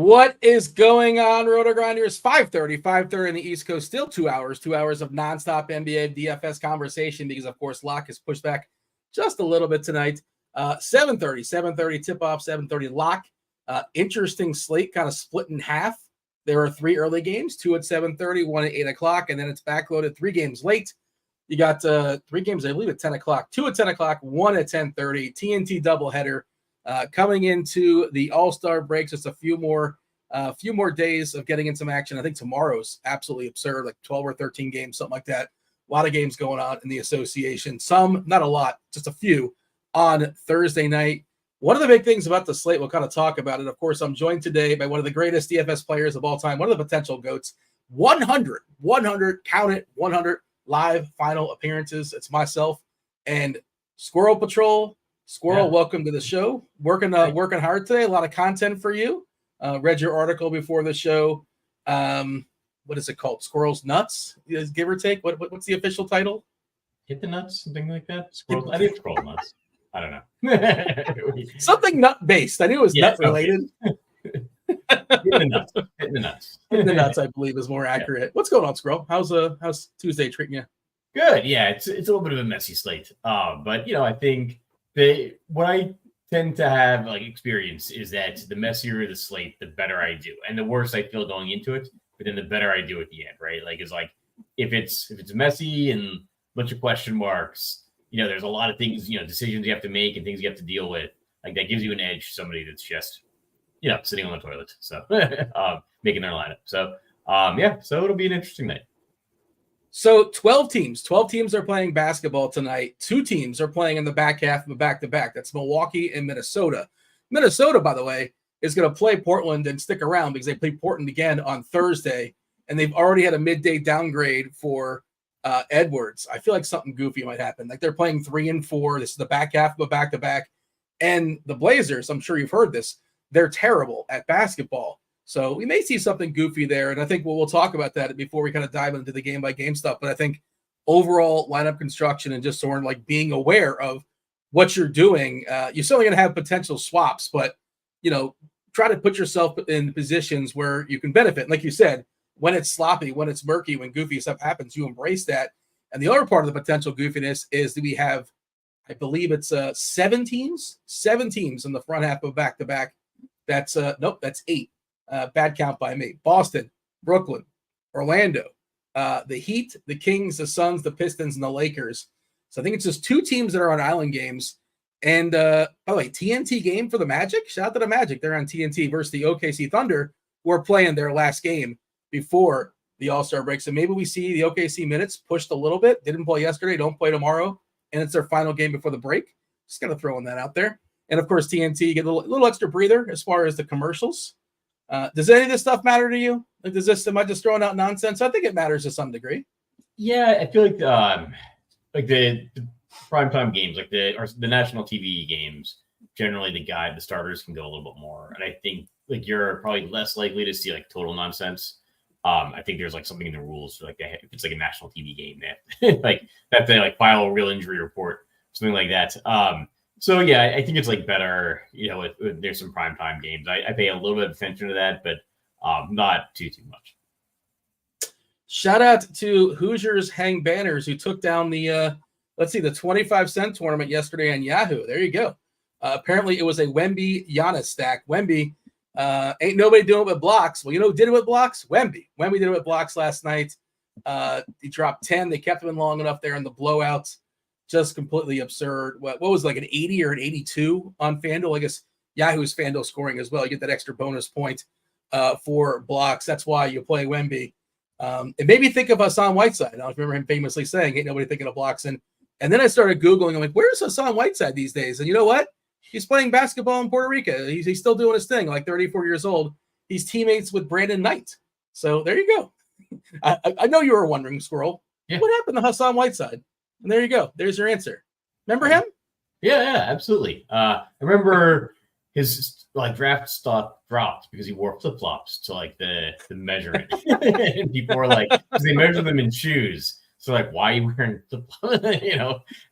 What is going on, RotoGrinders? 5:30 in the East Coast. Still 2 hours of nonstop NBA DFS conversation because, of course, lock is pushed back just a little bit tonight. 7:30 tip-off, 7:30 lock. Interesting slate, kind of split in half. There are 3 early games, 2 at 7:30, 1 at 8 o'clock, and then it's backloaded 3 games late. You got 3 games, I believe, at 10 o'clock, 2 at 10 o'clock, 1 at 10:30, TNT doubleheader. Coming into the All-Star breaks, just a few more days of getting in some action. I think tomorrow's absolutely absurd, like 12 or 13 games, something like that. A lot of games going on in the association. Some, not a lot, just a few on Thursday night. One of the big things about the slate, we'll kind of talk about it. Of course, I'm joined today by one of the greatest DFS players of all time, one of the potential GOATs. 100, count it, 100 live final appearances. It's myself and Squirrel Patrol. Squirrel, welcome to the show. Working hard today. A lot of content for you. Read your article before the show. What is it called? Squirrel's Nuts, give or take. What's the official title? Hit the Nuts, something like that. I think Squirrel Nuts. I don't know. Something nut based. I knew it was nut related. Hit the nuts. Hit the nuts, I believe, is more accurate. Yeah. What's going on, Squirrel? How's Tuesday treating you? Good. Yeah, it's a little bit of a messy slate. But I think what I tend to have experience is that the messier the slate, the better I do, and the worse I feel going into it. But then the better I do at the end, right? If it's messy and a bunch of question marks, there's a lot of things, decisions you have to make and things you have to deal with. That gives you an edge to somebody that's just, sitting on the toilet. So making their lineup. So so it'll be an interesting night. So 12 teams are playing basketball tonight. 2 teams are playing in the back half of a back-to-back. That's Milwaukee and Minnesota. Minnesota, by the way, is going to play Portland and stick around because they play Portland again on Thursday, and they've already had a midday downgrade for Edwards. I feel like something goofy might happen. They're playing 3 and 4. This is the back half of a back-to-back. And the Blazers, I'm sure you've heard this, they're terrible at basketball. So we may see something goofy there, and I think we'll talk about that before we kind of dive into the game-by-game stuff. But I think overall lineup construction and just sort of being aware of what you're doing, you're certainly going to have potential swaps, but, try to put yourself in positions where you can benefit. And like you said, when it's sloppy, when it's murky, when goofy stuff happens, you embrace that. And the other part of the potential goofiness is that we have, I believe it's 7 teams in the front half of back-to-back. That's 8. Bad count by me. Boston, Brooklyn, Orlando, the Heat, the Kings, the Suns, the Pistons, and the Lakers. So I think it's just 2 teams that are on island games. And by the way, TNT game for the Magic. Shout out to the Magic. They're on TNT versus the OKC Thunder, who are playing their last game before the All-Star break. So maybe we see the OKC minutes pushed a little bit. Didn't play yesterday, don't play tomorrow, and it's their final game before the break. Just kind of throwing that out there. And of course, TNT, you get a little extra breather as far as the commercials. Does any of this stuff matter to you? Am I just throwing out nonsense? I think it matters to some degree. Yeah, I feel like the primetime games, the national TV games, generally the starters can go a little bit more. And I think you're probably less likely to see total nonsense. I think there's something in the rules for if it's a national TV game that that they file a real injury report, something like that. So yeah, I think it's better, if there's some primetime games. I pay a little bit of attention to that, but not too much. Shout out to Hoosiers Hang Banners, who took down the 25-cent tournament yesterday on Yahoo. There you go. Apparently it was a Wemby Giannis stack. Wemby ain't nobody doing it with blocks. Well, who did it with blocks? Wemby. Wemby did it with blocks last night. He dropped 10. They kept him in long enough there in the blowouts. Just completely absurd. What was an 80 or an 82 on FanDuel? I guess Yahoo's FanDuel scoring as well. You get that extra bonus point for blocks. That's why you play Wemby. It made me think of Hassan Whiteside. I remember him famously saying, ain't nobody thinking of blocks. And then I started Googling. I'm like, where's Hassan Whiteside these days? And you know what? He's playing basketball in Puerto Rico. He's still doing his thing, 34 years old. He's teammates with Brandon Knight. So there you go. I know you were wondering, Squirrel. Yeah. What happened to Hassan Whiteside? And there you go. There's your answer. Remember him? Yeah, absolutely. I remember his draft stock dropped because he wore flip-flops to the measurement. And people were because they measure them in shoes. So why are you wearing flip-flops?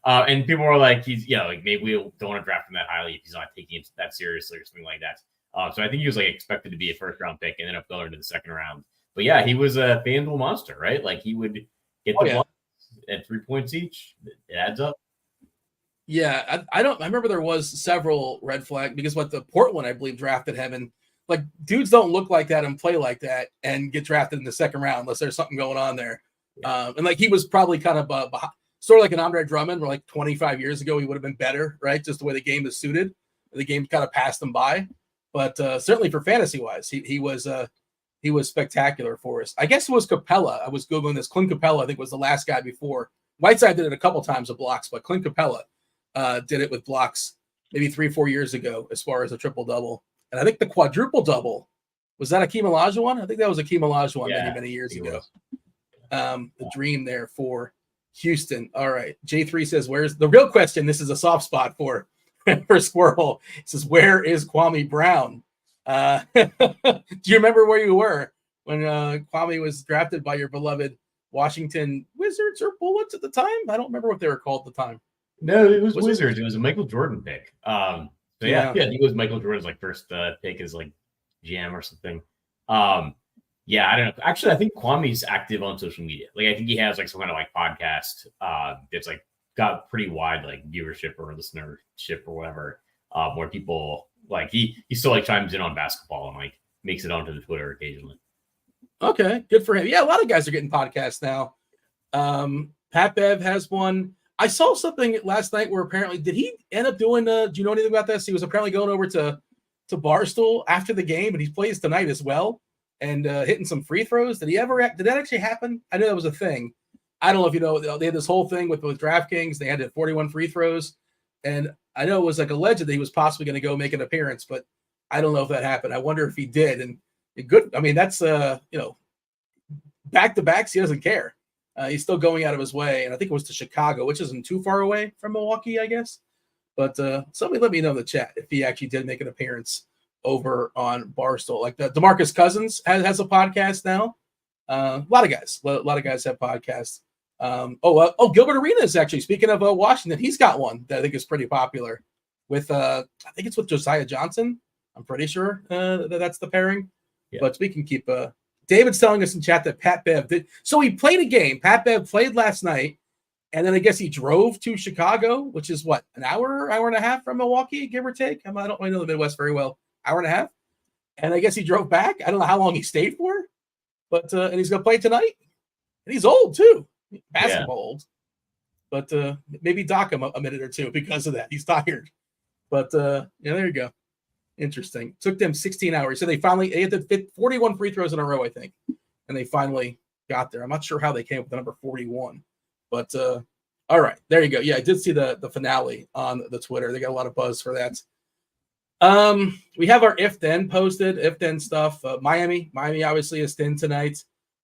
And people were he's maybe we don't want to draft him that highly if he's not taking it that seriously or something like that. So I think he was like expected to be a first round pick and ended up going into the second round. But yeah, he was a FanDuel monster, right? Like he would get the blocks at 3 points each. It adds up. Yeah, I remember there was several red flag because what the Portland, I believe, drafted him, and like dudes don't look like that and play like that and get drafted in the second round unless there's something going on there. And like he was probably kind of sort of like an Andre Drummond, where like 25 years ago he would have been better, right? Just the way the game is suited. The game kind of passed him by, but certainly for fantasy wise, he was spectacular for us. I guess it was Capella. I was googling this. Clint Capella, I think, was the last guy before Whiteside did it a couple times with blocks, but Clint Capella did it with blocks maybe 3-4 years ago as far as a triple double. And I think the quadruple double was that Akeem Olajuwon? I think that was Akeem Olajuwon many years ago. The dream there for Houston. All right. J3 says, where's the real question? This is a soft spot for Squirrel. He says, where is Kwame Brown? Do you remember where you were when Kwame was drafted by your beloved Washington Wizards or Bullets at the time? I don't remember what they were called at the time. No, it was Wizards. It was a Michael Jordan pick. So yeah, he was Michael Jordan's like first pick as like GM or something. Yeah, I don't know. Actually, I think Kwame's active on social media. Like, I think he has like some kind of like podcast that's like got pretty wide like viewership or listenership or whatever. Where people like he still like chimes in on basketball and like makes it onto the Twitter occasionally. Okay, good for him. Yeah, a lot of guys are getting podcasts now. Pat Bev has one. I saw something last night where apparently did he end up doing? Do you know anything about this? He was apparently going over to Barstool after the game, and he plays tonight as well, and hitting some free throws. Did that actually happen? I know that was a thing. I don't know if you know. They had this whole thing with DraftKings. They had 41 free throws, and I know it was like alleged that he was possibly going to go make an appearance, but I don't know if that happened. I wonder if he did. And good. I mean, that's back to backs. He doesn't care. He's still going out of his way, and I think it was to Chicago, which isn't too far away from Milwaukee, I guess. But somebody let me know in the chat if he actually did make an appearance over on Barstool. Like DeMarcus Cousins has a podcast now. A lot of guys have podcasts. Gilbert Arenas, actually, speaking of Washington, he's got one that I think is pretty popular with I think it's with Josiah Johnson. I'm pretty sure that's the pairing. Yeah. But we can keep David's telling us in chat that Pat Bev did. So he played a game. Pat Bev played last night, and then I guess he drove to Chicago, which is what, an hour and a half from Milwaukee, give or take. I don't really know the Midwest very well. Hour and a half. And I guess he drove back. I don't know how long he stayed for, but and he's going to play tonight. And he's old too. Basketball old. But maybe dock him a minute or two because of that. He's tired. But there you go. Interesting. Took them 16 hours. So they had to fit 41 free throws in a row, I think. And they finally got there. I'm not sure how they came up with the number 41. But all right. There you go. Yeah, I did see the finale on the Twitter. They got a lot of buzz for that. We have our if-then posted, if-then stuff. Miami obviously is thin tonight.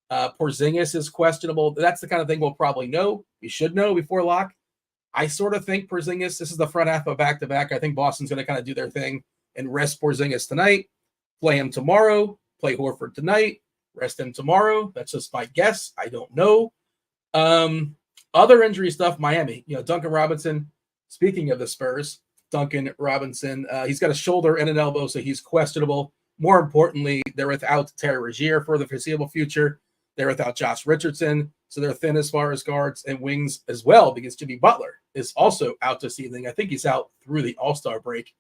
Porzingis is questionable. That's the kind of thing we'll probably know. We should know before lock. I sort of think Porzingis, this is the front half of back-to-back. I think Boston's going to kind of do their thing and rest Porzingis tonight, play him tomorrow, play Horford tonight, rest him tomorrow. That's just my guess. I don't know. Other injury stuff, Miami. Duncan Robinson, speaking of the Spurs, Duncan Robinson, he's got a shoulder and an elbow, so he's questionable. More importantly, they're without Terry Rozier for the foreseeable future. They're without Josh Richardson, so they're thin as far as guards and wings as well because Jimmy Butler is also out this evening. I think he's out through the All-Star break.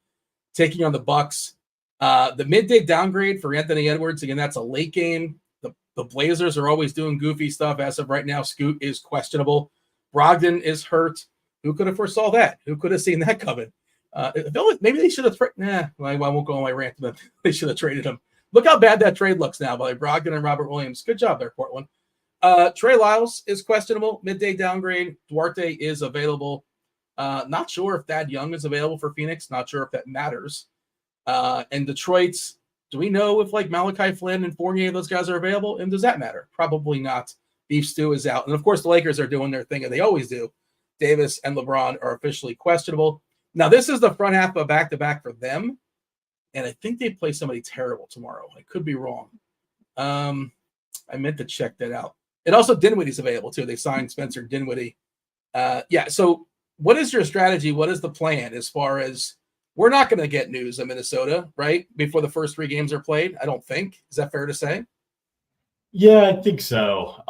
Taking on the Bucks. The midday downgrade for Anthony Edwards. Again, that's a late game. The Blazers are always doing goofy stuff. As of right now, Scoot is questionable. Brogdon is hurt. Who could have foresaw that? Who could have seen that coming? Maybe they should have. I won't go on my rant. But they should have traded him. Look how bad that trade looks now by Brogdon and Robert Williams. Good job there, Portland. Trey Lyles is questionable. Midday downgrade. Duarte is available. Not sure if Thad Young is available for Phoenix. Not sure if that matters. And Detroit's, do we know if like Malachi Flynn and Fournier, those guys are available? And does that matter? Probably not. Beef Stew is out. And of course, the Lakers are doing their thing, and they always do. Davis and LeBron are officially questionable. Now, this is the front half of back-to-back for them. And I think they play somebody terrible tomorrow. I could be wrong. I meant to check that out. And also Dinwiddie's available too. They signed Spencer Dinwiddie. So what is your strategy? What is the plan as far as we're not going to get news of Minnesota, right? Before the first 3 games are played, I don't think. Is that fair to say? Yeah, I think so.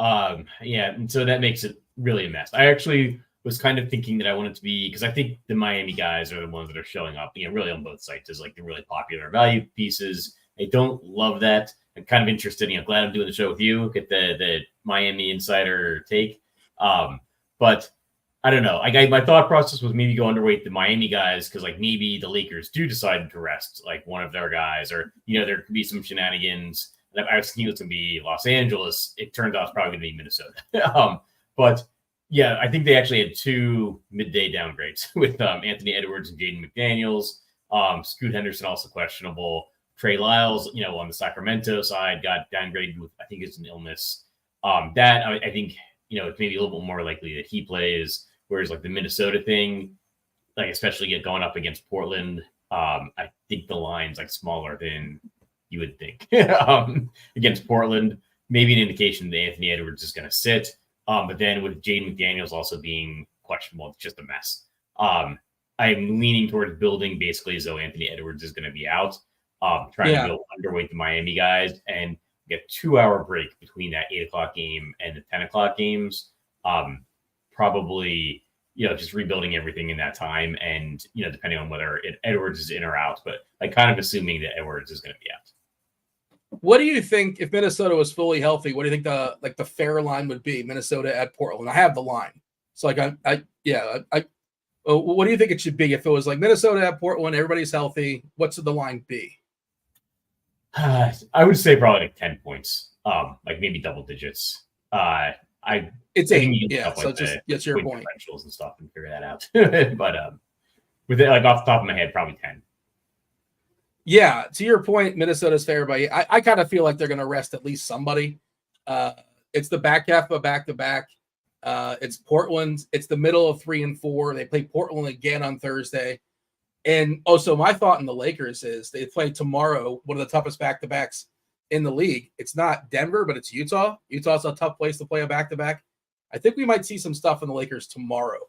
Yeah, and so that makes it really a mess. I actually was kind of thinking that I wanted to be, because I think the Miami guys are the ones that are showing up, really on both sites as like the really popular value pieces. I don't love that. I'm kind of interested. Glad I'm doing the show with you. Get the Miami insider take. But I don't know. My thought process was maybe go underweight the Miami guys because like maybe the Lakers do decide to rest like one of their guys, or there could be some shenanigans. I was thinking it was going to be Los Angeles. It turns out it's probably going to be Minnesota. But yeah, I think they actually had 2 midday downgrades with Anthony Edwards and Jaden McDaniels. Scoot Henderson also questionable. Trey Lyles, on the Sacramento side, got downgraded with, I think it's an illness. That I think, it's maybe a little bit more likely that he plays. Whereas like the Minnesota thing, like especially going up against Portland, I think the line's like smaller than you would think against Portland. Maybe an indication that Anthony Edwards is going to sit. But then with Jaden McDaniels also being questionable, it's just a mess. I'm leaning towards building basically as though Anthony Edwards is going to be out. Trying to go underweight the Miami guys and get 2-hour break between that 8 o'clock game and the 10 o'clock games. Probably, just rebuilding everything in that time. And, depending on whether Edwards is in or out, but like kind of assuming that Edwards is going to be out. What do you think if Minnesota was fully healthy? What do you think the fair line would be? Minnesota at Portland. I have the line. So like what do you think it should be if it was like Minnesota at Portland, everybody's healthy? What's the line be? I would say probably like 10 points. Like maybe double digits. It's 8. Yeah. So just gets your point. Differentials and stuff and figure that out. But with it, like off the top of my head, probably 10. Yeah, to your point, Minnesota's favored by 8. I kind of feel like they're going to rest at least somebody. It's the back half of a back-to-back. It's Portland. It's the middle of 3 and 4. They play Portland again on Thursday. And also my thought in the Lakers is they play tomorrow, one of the toughest back-to-backs in the league. It's not Denver, but it's Utah. Utah's a tough place to play a back-to-back. I think we might see some stuff in the Lakers tomorrow.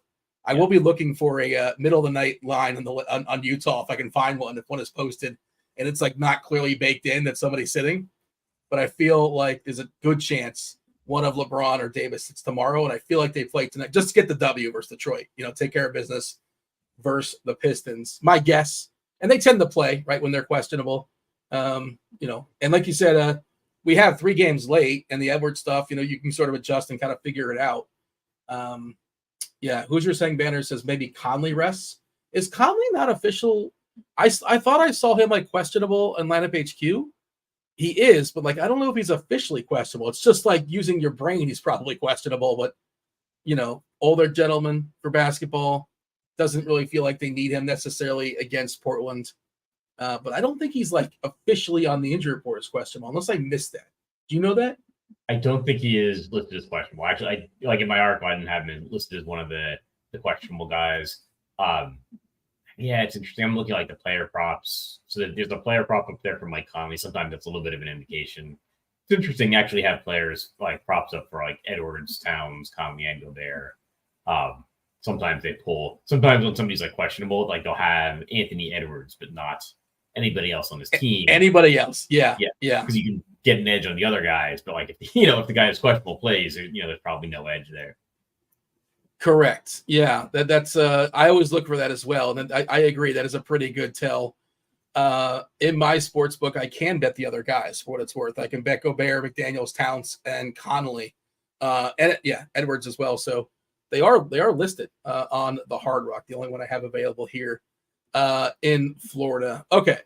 I will be looking for a middle of the night line on Utah if I can find one. If one is posted and it's like not clearly baked in that somebody's sitting, but I feel like there's a good chance one of LeBron or Davis sits tomorrow, and I feel like they play tonight just to get the W versus Detroit. Take care of business versus the Pistons. My guess, and they tend to play right when they're questionable. And like you said, we have 3 games late, and the Edwards stuff. You can sort of adjust and kind of figure it out. Yeah, Hoosier saying Banner says maybe Conley rests. Is Conley not official? I thought I saw him like questionable in lineup HQ. He is, but like I don't know if he's officially questionable. It's just like using your brain. He's probably questionable, but older gentleman for basketball doesn't really feel like they need him necessarily against Portland. But I don't think he's like officially on the injury report as questionable, unless I missed that. Do you know that? I don't think he is listed as questionable. Actually, I in my article, I didn't have him listed as one of the questionable guys. Yeah, it's interesting. I'm looking at like the player props. So there's a player prop up there for Mike Conley. Sometimes that's a little bit of an indication. It's interesting to actually have players like props up for like Edwards, Towns, Conley, and Gobert. Sometimes they pull. Sometimes when somebody's like questionable, like they'll have Anthony Edwards, but not anybody else on his team. Anybody else? Yeah. Because you can get an edge on the other guys, but like if the guy is questionable plays, there's probably no edge there. Correct. Yeah, that's I always look for that as well, and I agree that is a pretty good tell. In my sports book, I can bet the other guys for what it's worth. I can bet Gobert, McDaniels, Towns, and Conley, and Edwards as well. So they are listed on the Hard Rock, the only one I have available here in Florida. Okay.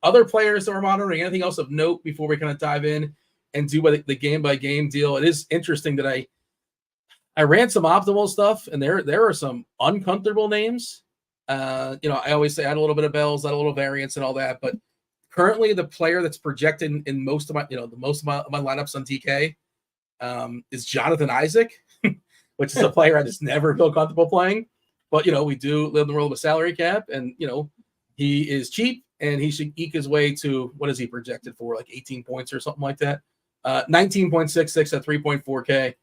Other players that we're monitoring, anything else of note before we kind of dive in and do the game by game deal? It is interesting that I ran some optimal stuff, and there are some uncomfortable names. I always say add a little bit of bells, add a little variance and all that, but currently the player that's projected in most of my, most of my lineups on DK is Jonathan Isaac, which is a player I just never feel comfortable playing. But, we do live in the world of a salary cap, and, he is cheap, and he should eke his way to, what is he projected for, like 18 points or something like that? 19.66 at 3.4K.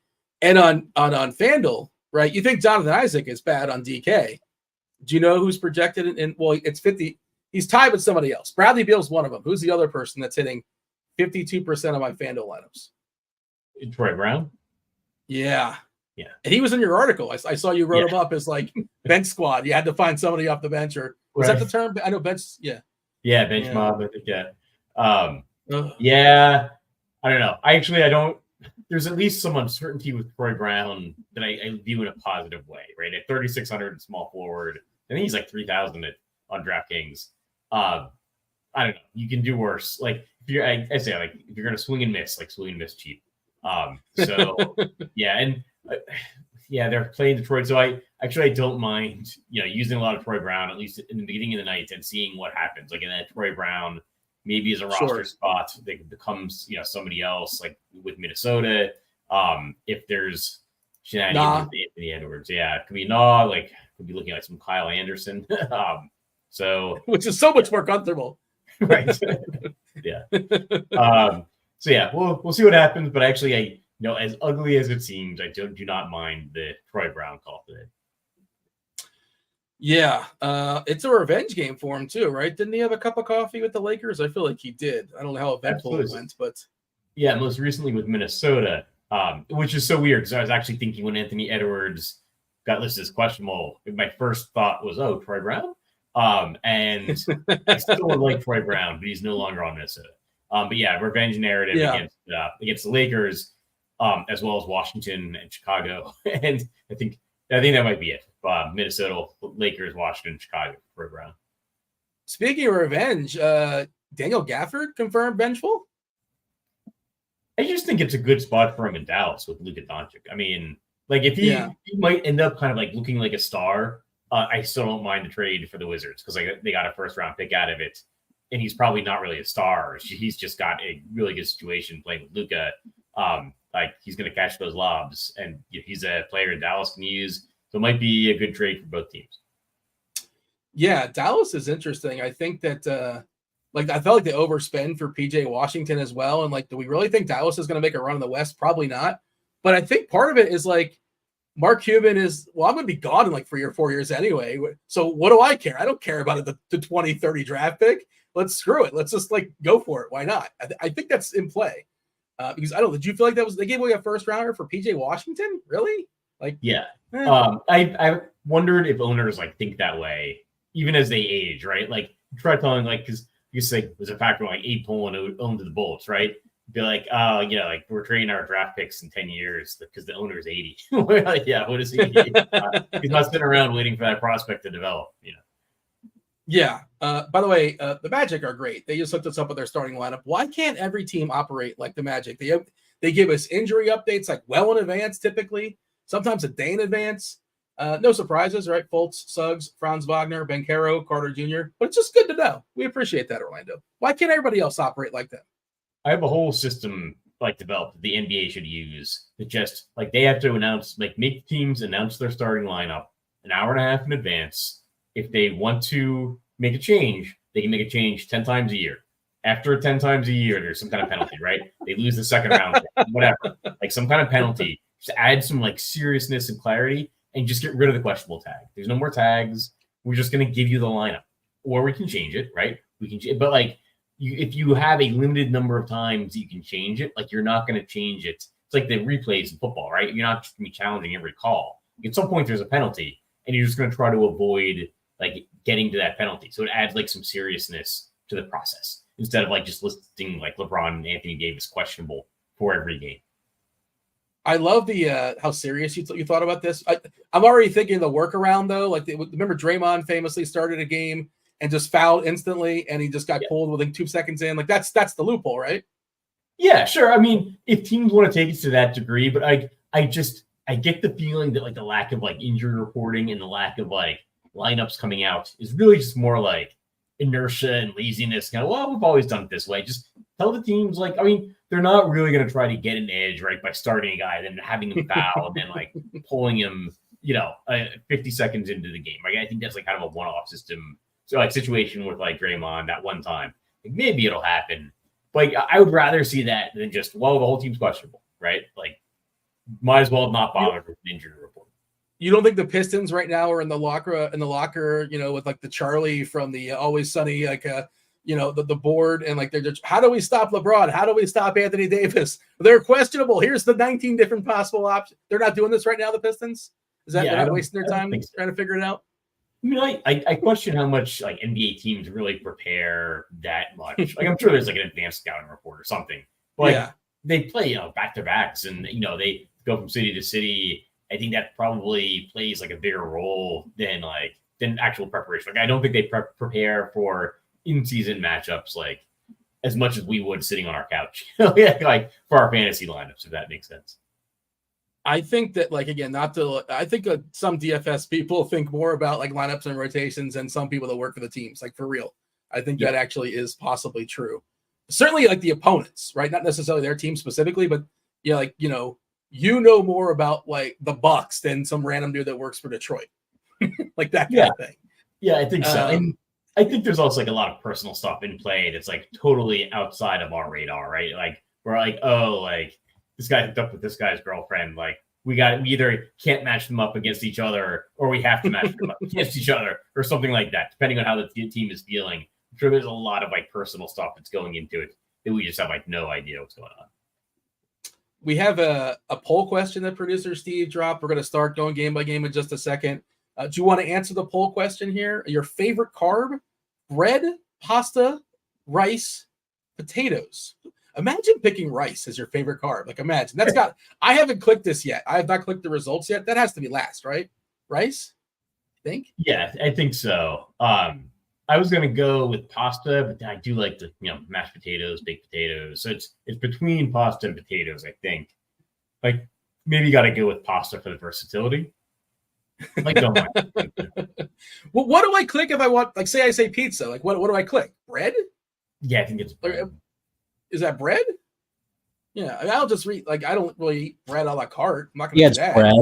And on FanDuel, right, you think Jonathan Isaac is bad on DK. Do you know who's projected well, it's 50. He's tied with somebody else. Bradley Beal's one of them. Who's the other person that's hitting 52% of my FanDuel lineups? Troy Brown? Yeah. Yeah. And he was in your article. I saw you wrote him up as like bench squad. You had to find somebody off the bench, or was that the term? I know bench. Yeah. Yeah. Bench mob. I think, yeah. I don't know. I don't. There's at least some uncertainty with Troy Brown that I view in a positive way, right? At 3,600 small forward, I think he's like 3,000 on DraftKings. I don't know. You can do worse. Like if you're, I say, like if you're gonna swing and miss, like swing and miss cheap. So yeah, and they're playing Detroit. So I don't mind, using a lot of Troy Brown at least in the beginning of the night and seeing what happens. Like in that Troy Brown maybe as a roster spot, they becomes somebody else, like with Minnesota. If there's shenanigans with Anthony Edwards, it could be like could be looking like some Kyle Anderson. So which is so much more comfortable, right? Yeah. So yeah, we'll see what happens. But actually, as ugly as it seems, I do not mind the Troy Brown call today. Yeah, it's a revenge game for him too, right? Didn't he have a cup of coffee with the Lakers? I feel like he did. I don't know how eventful it went, but yeah, most recently with Minnesota, which is so weird because I was actually thinking when Anthony Edwards got listed as questionable, my first thought was, oh, Troy Brown. And I still like Troy Brown, but he's no longer on Minnesota. But yeah, revenge narrative against the Lakers, as well as Washington and Chicago, and I think that might be it. Minnesota, Lakers, Washington, Chicago, Troy Brown. Speaking of revenge, Daniel Gafford confirmed vengeful. I just think it's a good spot for him in Dallas with Luka Doncic. I mean, like if he might end up kind of like looking like a star. I still don't mind the trade for the Wizards because they got a first round pick out of it, and he's probably not really a star. He's just got a really good situation playing with Luka. Like he's going to catch those lobs, and he's a player Dallas can use. So it might be a good trade for both teams. Yeah, Dallas is interesting. I think that I felt like they overspend for PJ Washington as well. And do we really think Dallas is going to make a run in the West? Probably not. But I think part of it is Mark Cuban is, I'm going to be gone in 3 or 4 years anyway. So what do I care? I don't care about the 2030 draft pick. Let's screw it. Let's just go for it. Why not? I think that's in play. Because I don't know. Did you feel like they gave away a first rounder for PJ Washington? Really? I wondered if owners think that way, even as they age, right? Try telling because you say there's a factor Abe Pollin owned the Bulls, right? Be like, oh, we're trading our draft picks in 10 years because the owner is 80. We're like, yeah, what is he? He's not sitting around waiting for that prospect to develop, Yeah. By the way, the Magic are great. They just hooked us up with their starting lineup. Why can't every team operate like the Magic? They give us injury updates well in advance, typically, sometimes a day in advance. No surprises, right? Fultz, Suggs, Franz Wagner, Banchero, Carter Jr. But it's just good to know. We appreciate that, Orlando. Why can't everybody else operate like that? I have a whole system developed that the NBA should use that just they have to announce, make teams announce their starting lineup an hour and a half in advance. If they want to make a change, they can make a change 10 times a year. After 10 times a year, there's some kind of penalty, right? They lose the second round, whatever, some kind of penalty. Just add some seriousness and clarity and just get rid of the questionable tag. There's no more tags. We're just going to give you the lineup, or we can change it, right? We can, but if you have a limited number of times you can change it, you're not going to change it. It's like the replays in football, right? You're not just going to be challenging every call. At some point, there's a penalty, and you're just going to try to avoid getting to that penalty. So it adds some seriousness to the process instead of just listing LeBron and Anthony Davis questionable for every game. I love the how serious you thought about this. I'm already thinking the workaround though. Remember Draymond famously started a game and just fouled instantly, and he just got pulled within 2 seconds in. That's the loophole, right? Yeah, sure. I mean, if teams want to take it to that degree, but I get the feeling that the lack of injury reporting and the lack of lineups coming out is really just more inertia and laziness. We've always done it this way. Just tell the teams they're not really going to try to get an edge right by starting a guy, then having him foul, and then pulling him 50 seconds into the game. I think that's kind of a one-off system. So situation with Draymond that one time, maybe it'll happen. But I would rather see that than just the whole team's questionable, right? Might as well not bother with an injury report. You don't think the Pistons right now are in the locker, with like the Charlie from the Always Sunny, like the board, and like they're just, how do we stop LeBron? How do we stop Anthony Davis? They're questionable. Here's the 19 different possible options. They're not doing this right now, the Pistons? Is that they're not wasting their time trying to figure it out? I mean, I question how much like NBA teams really prepare that much. Like I'm sure there's like an advanced scouting report or something. But they play, back to backs, and they go from city to city. I think that probably plays like a bigger role than actual preparation. Like I don't think they prepare for in-season matchups like as much as we would sitting on our couch, like for our fantasy lineups, if that makes sense. I think that, I think some DFS people think more about like lineups and rotations than some people that work for the teams, like for real. I think that actually is possibly true. Certainly like the opponents, right? Not necessarily their team specifically, but more about like the Bucks than some random dude that works for Detroit. Like that kind of thing. Yeah, I think so. And I think there's also like a lot of personal stuff in play that's like totally outside of our radar, right? Like we're like, oh, like this guy hooked up with this guy's girlfriend. Like we either can't match them up against each other, or we have to match them up against each other, or something like that, depending on how the team is feeling. I'm sure there's a lot of like personal stuff that's going into it that we just have like no idea what's going on. We have a poll question that producer Steve dropped. We're going to start going game by game in just a second. Do you want to answer the poll question here? Your favorite carb: bread, pasta, rice, potatoes. Imagine picking rice as your favorite carb. Like imagine I haven't clicked this yet. I have not clicked the results yet. That has to be last, right? Rice, I think. Yeah, I think so. I was going to go with pasta, but I do like the mashed potatoes, baked potatoes. So it's between pasta and potatoes, I think. Like maybe you got to go with pasta for the versatility. Like don't mind. Well, what do I click if I want? Like say I say pizza. Like what do I click? Bread? Yeah, I think it's bread. Is that bread? Yeah, I'll just read. Like I don't really eat bread a la carte. I'm not going to do that. Bread.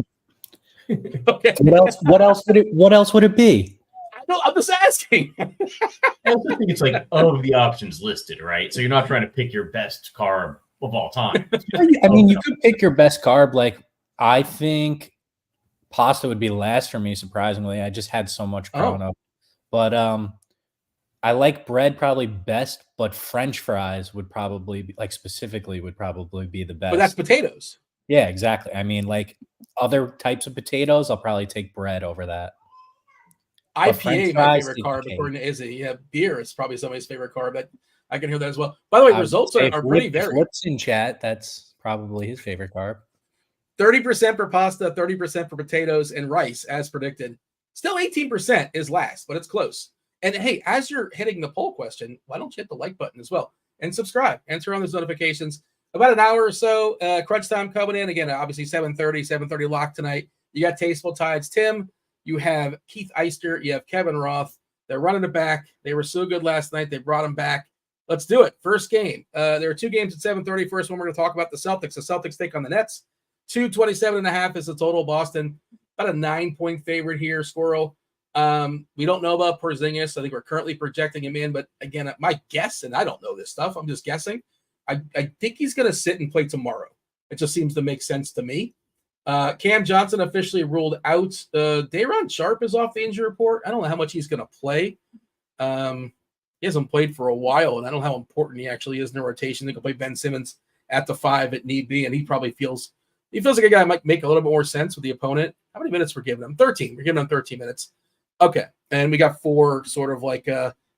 Okay. What else would it be? I'm just asking. I also think it's like of the options listed, right? So you're not trying to pick your best carb of all time. I mean, you could pick your best carb. Like I think pasta would be last for me, surprisingly. I just had so much growing up. But I like bread probably best, but French fries would probably be, like specifically would probably be the best. But that's potatoes. Yeah, exactly. I mean, like other types of potatoes, I'll probably take bread over that. IPA, my favorite carb, according to Izzy. Yeah, beer is probably somebody's favorite carb. But I can hear that as well. By the way, results are pretty varied. What's in chat? That's probably his favorite carb. 30% for pasta, 30% for potatoes and rice, as predicted. Still 18% is last, but it's close. And hey, as you're hitting the poll question, why don't you hit the like button as well and subscribe and turn on those notifications? About an hour or so, crunch time coming in. Again, obviously 7:30 lock tonight. You got TastefulTides Tim. You have Keith Eyster. You have Kevin Roth. They're running it back. They were so good last night. They brought them back. Let's do it. First game. There are two games at 7:30. First one, we're going to talk about the Celtics. The Celtics take on the Nets. 227.5 is the total. Boston, about a 9-point favorite here. Squirrel. We don't know about Porzingis. I think we're currently projecting him in. But again, my guess, and I don't know this stuff, I'm just guessing. I think he's going to sit and play tomorrow. It just seems to make sense to me. Cam Johnson officially ruled out. Day'Ron Sharpe is off the injury report. I don't know how much he's going to play. He hasn't played for a while, and I don't know how important he actually is in the rotation. They can play Ben Simmons at the 5 if need be, and he probably feels like a guy that might make a little bit more sense with the opponent. How many minutes we're giving him? 13. We're giving him 13 minutes. Okay, and we got 4 sort of like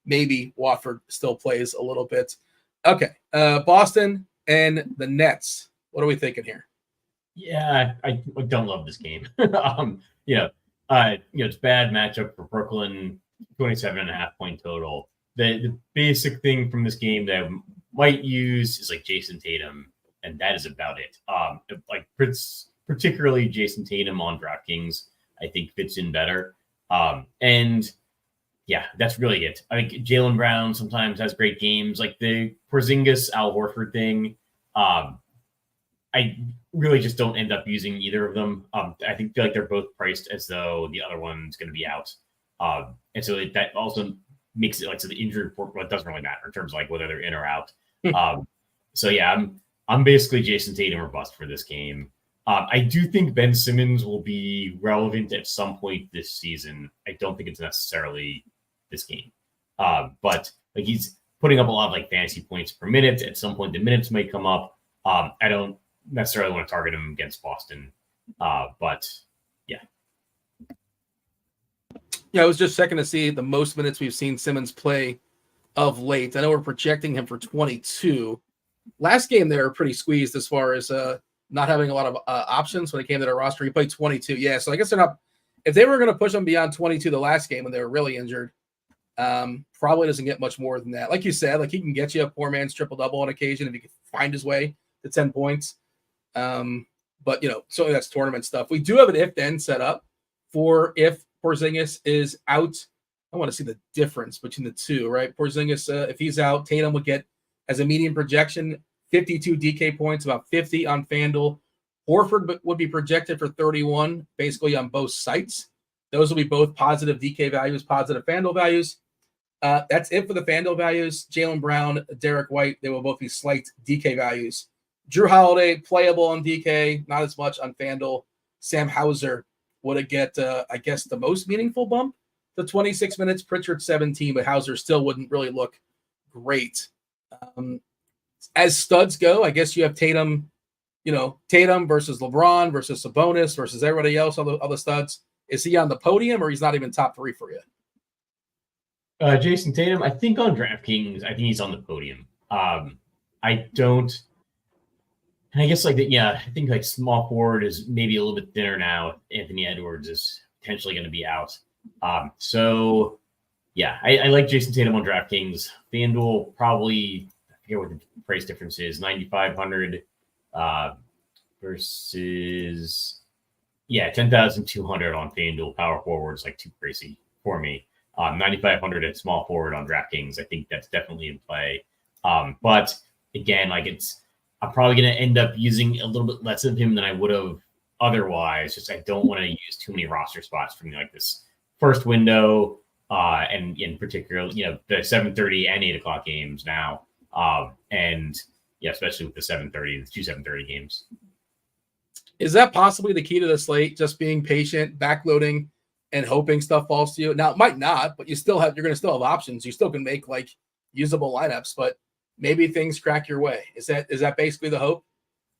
maybe Watford still plays a little bit. Okay, Boston and the Nets. What are we thinking here? Yeah, I don't love this game. It's bad matchup for Brooklyn. 27.5-point total. The basic thing from this game that I might use is like Jason Tatum, and that is about it. Particularly Jason Tatum on DraftKings, I think fits in better. And yeah, that's really it. I think Jaylen Brown sometimes has great games, like the Porzingis Al Horford thing. I really just don't end up using either of them. I feel like they're both priced as though the other one's going to be out. And so that also makes it like, so the injury report, well, it doesn't really matter in terms of like whether they're in or out. So yeah, I'm basically Jason Tatum or bust for this game. I do think Ben Simmons will be relevant at some point this season. I don't think it's necessarily this game. But like he's putting up a lot of like fantasy points per minute. At some point, the minutes may come up. I don't necessarily want to target him against Boston. But yeah. Yeah, I was just checking to see the most minutes we've seen Simmons play of late. I know we're projecting him for 22. Last game, they were pretty squeezed as far as not having a lot of options when it came to their roster. He played 22. Yeah, so I guess they're not – if they were going to push him beyond 22 the last game when they were really injured, probably doesn't get much more than that. Like you said, like he can get you a poor man's triple-double on occasion if he can find his way to 10 points. But, certainly that's tournament stuff. We do have an if-then set up for if Porzingis is out. I want to see the difference between the two, right? Porzingis, if he's out, Tatum would get, as a median projection, 52 DK points, about 50 on FanDuel. Horford would be projected for 31, basically on both sites. Those will be both positive DK values, positive FanDuel values. That's it for the FanDuel values. Jaylen Brown, Derek White, they will both be slight DK values. Drew Holiday, playable on DK, not as much on FanDuel. Sam Hauser would get, I guess, the most meaningful bump to 26 minutes. Pritchard 17, but Hauser still wouldn't really look great. As studs go, I guess you have Tatum, Tatum versus LeBron versus Sabonis versus everybody else, all the studs. Is he on the podium or he's not even top 3 for you? Jason Tatum, I think on DraftKings, I think he's on the podium. I guess like that, yeah, I think like small forward is maybe a little bit thinner now. Anthony Edwards is potentially going to be out. So yeah, I like Jason Tatum on DraftKings. FanDuel probably, I forget what the price difference is, 9,500 versus 10,200 on FanDuel. Power forward's like too crazy for me. 9,500 at small forward on DraftKings. I think that's definitely in play. But again, like I'm probably going to end up using a little bit less of him than I would have otherwise. Just I don't want to use too many roster spots for me like this first window, and in particular, the 7:30 and 8 o'clock games now, and especially with the 7:30, the 2 7:30 games. Is that possibly the key to the slate? Just being patient, backloading, and hoping stuff falls to you. Now it might not, but you're going to still have options. You still can make like usable lineups, but maybe things crack your way. Is that basically the hope?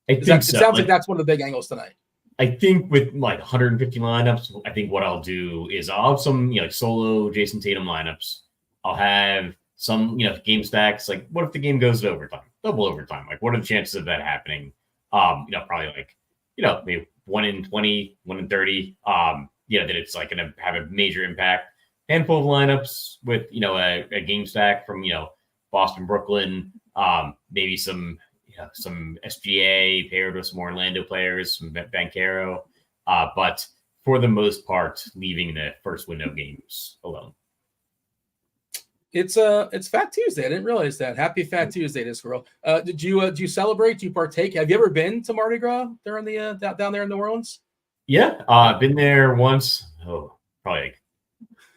I think so. It sounds like that's one of the big angles tonight. I think with like 150 lineups, I think what I'll do is I'll have some solo Jason Tatum lineups. I'll have some game stacks. Like, what if the game goes to overtime, double overtime? Like, what are the chances of that happening? Probably like maybe 1 in 20, 1 in 30. That it's like going to have a major impact. Handful of lineups with a game stack from Boston, Brooklyn, maybe some SGA paired with some more Orlando players, some Banchero, but for the most part, leaving the first window games alone. It's Fat Tuesday. I didn't realize that. Happy Fat Tuesday, this girl. Did you celebrate? Do you partake? Have you ever been to Mardi Gras there in the down there in New Orleans? Yeah, I've been there once. Oh, probably like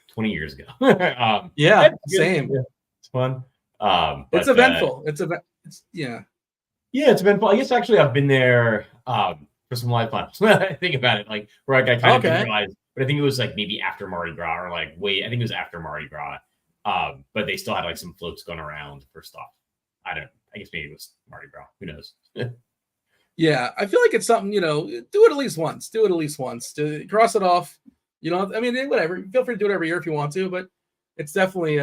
20 years ago. Yeah, same. Yeah, it's fun. It's eventful. Yeah, it's eventful. I guess actually I've been there for some live finals. I think about it, like where I kind of didn't realize, but I think it was like maybe after Mardi Gras or like I think it was after Mardi Gras. But they still had like some floats going around for stuff. I guess maybe it was Mardi Gras. Who knows? Yeah, I feel like it's something, do it at least once. Do it at least once. To cross it off. Whatever. Feel free to do it every year if you want to, but it's definitely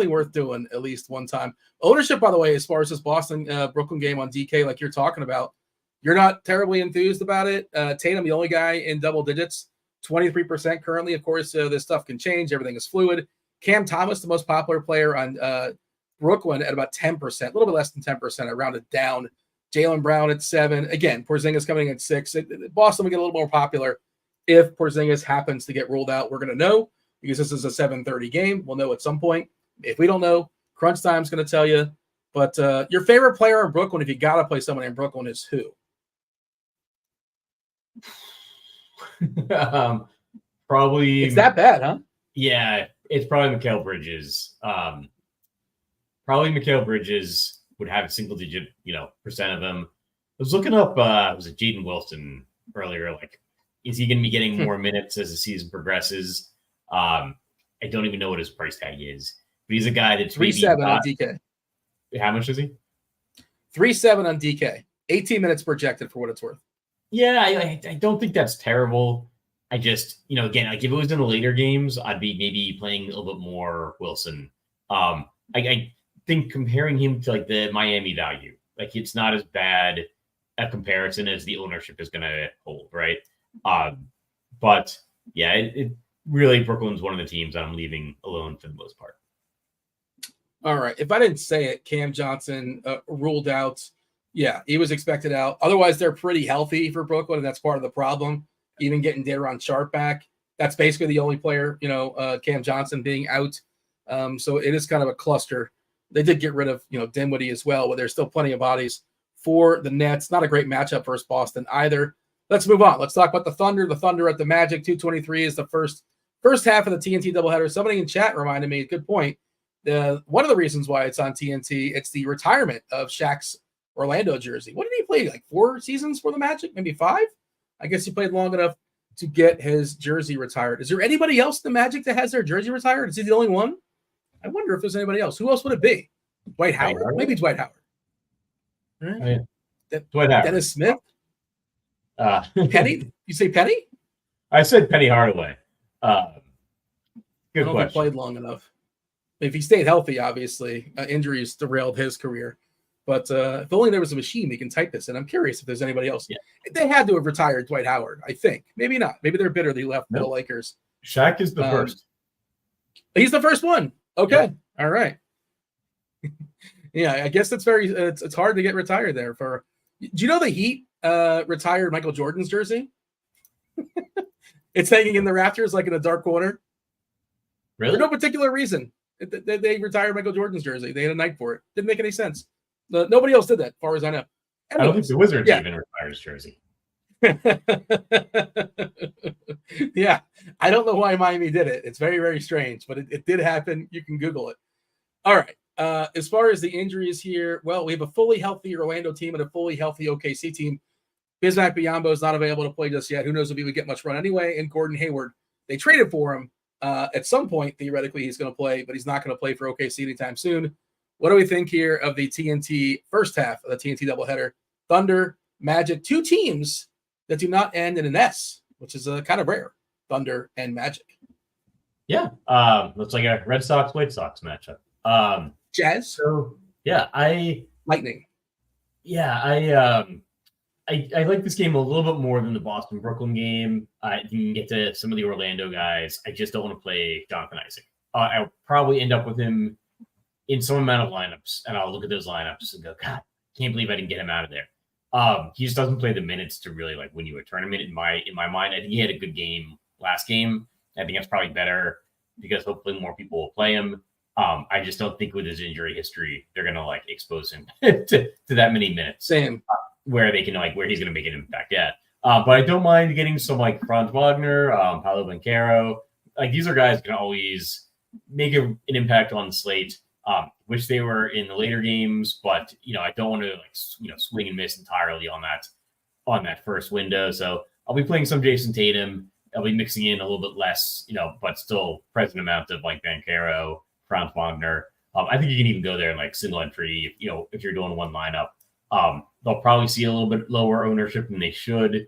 worth doing at least one time. Ownership, by the way, as far as this Boston Brooklyn game on DK, like you're talking about, you're not terribly enthused about it. Tatum, the only guy in double digits, 23% currently. Of course, this stuff can change. Everything is fluid. Cam Thomas, the most popular player on Brooklyn, at about 10%, a little bit less than 10%. I rounded down. Jaylen Brown at 7. Again, Porzingis coming in at 6. Boston will get a little more popular if Porzingis happens to get ruled out. We're going to know because this is a 7:30 game. We'll know at some point. If we don't know, crunch time's going to tell you. But your favorite player in Brooklyn, if you got to play someone in Brooklyn, is who? Probably. It's that bad, huh? Yeah, it's probably Mikal Bridges. Probably Mikal Bridges would have a single-digit, percent of them. was looking up, was it Jaden Wilson earlier? Like, is he going to be getting more minutes as the season progresses? I don't even know what his price tag is, but he's a guy that's 3.7 on DK. How much is he? 3.7 on DK. 18 minutes projected for what it's worth. Yeah, I don't think that's terrible. I just, again, like if it was in the later games, I'd be maybe playing a little bit more Wilson. I think comparing him to like the Miami value, like it's not as bad a comparison as the ownership is going to hold, right? But yeah, it really Brooklyn's one of the teams that I'm leaving alone for the most part. All right. If I didn't say it, Cam Johnson ruled out. Yeah, he was expected out. Otherwise, they're pretty healthy for Brooklyn, and that's part of the problem. Even getting Daron Sharp back, that's basically the only player, Cam Johnson being out. So it is kind of a cluster. They did get rid of, Dinwiddie as well, but there's still plenty of bodies for the Nets. Not a great matchup versus Boston either. Let's move on. Let's talk about the Thunder. The Thunder at the Magic. 223 is the first half of the TNT doubleheader. Somebody in chat reminded me, good point. One of the reasons why it's on TNT, it's the retirement of Shaq's Orlando jersey. What did he play? Like 4 seasons for the Magic? Maybe 5? I guess he played long enough to get his jersey retired. Is there anybody else in the Magic that has their jersey retired? Is he the only one? I wonder if there's anybody else. Who else would it be? Dwight Howard? Maybe Dwight Howard. Right? Oh, yeah. Dwight Howard. Dennis Smith? Penny? You say Penny? I said Penny Hardaway. Good I don't know if question. he played long enough. If he stayed healthy, obviously, injuries derailed his career. But if only there was a machine we can type this in. I'm curious if there's anybody else. Yeah. They had to have retired Dwight Howard, I think. Maybe not. Maybe they're bitter they left the Lakers. Shaq is the first. He's the first one. Okay. Yep. All right. Yeah, I guess that's it's hard to get retired there. Do you know the Heat retired Michael Jordan's jersey? It's hanging in the rafters like in a dark corner. Really? For no particular reason. They retired Michael Jordan's jersey. They had a night for it. Didn't make any sense. Nobody else did that, as far as I know. Anyways, I don't think the Wizards even retired his jersey. Yeah, I don't know why Miami did it. It's very, very strange, but it did happen. You can Google it. All right. As far as the injuries here, well, we have a fully healthy Orlando team and a fully healthy OKC team. Bismack Biyombo is not available to play just yet. Who knows if he would get much run anyway? And Gordon Hayward, they traded for him. At some point, theoretically, he's going to play, but he's not going to play for OKC anytime soon. What do we think here of the TNT first half of the TNT doubleheader? Thunder, Magic, 2 teams that do not end in an S, which is kind of rare. Thunder and Magic. Yeah. Looks like a Red Sox, White Sox matchup. Jazz? So, yeah, Lightning. Yeah, I like this game a little bit more than the Boston-Brooklyn game. You can get to some of the Orlando guys. I just don't want to play Jonathan Isaac. I'll probably end up with him in some amount of lineups, and I'll look at those lineups and go, God, can't believe I didn't get him out of there. He just doesn't play the minutes to really like win you a tournament. In my mind, I think he had a good game last game. I think that's probably better because hopefully more people will play him. I just don't think with his injury history, they're gonna like expose him to that many minutes. Same. Where they can where he's gonna make an impact. Yeah. But I don't mind getting some like Franz Wagner, Paolo Banchero. Like these are guys that can always make an impact on the slate. Which they were in the later games, but I don't want to swing and miss entirely on that first window. So I'll be playing some Jason Tatum. I'll be mixing in a little bit less, but still present amount of like Banchero, Franz Wagner. I think you can even go there and like single entry, if you're doing one lineup. They'll probably see a little bit lower ownership than they should,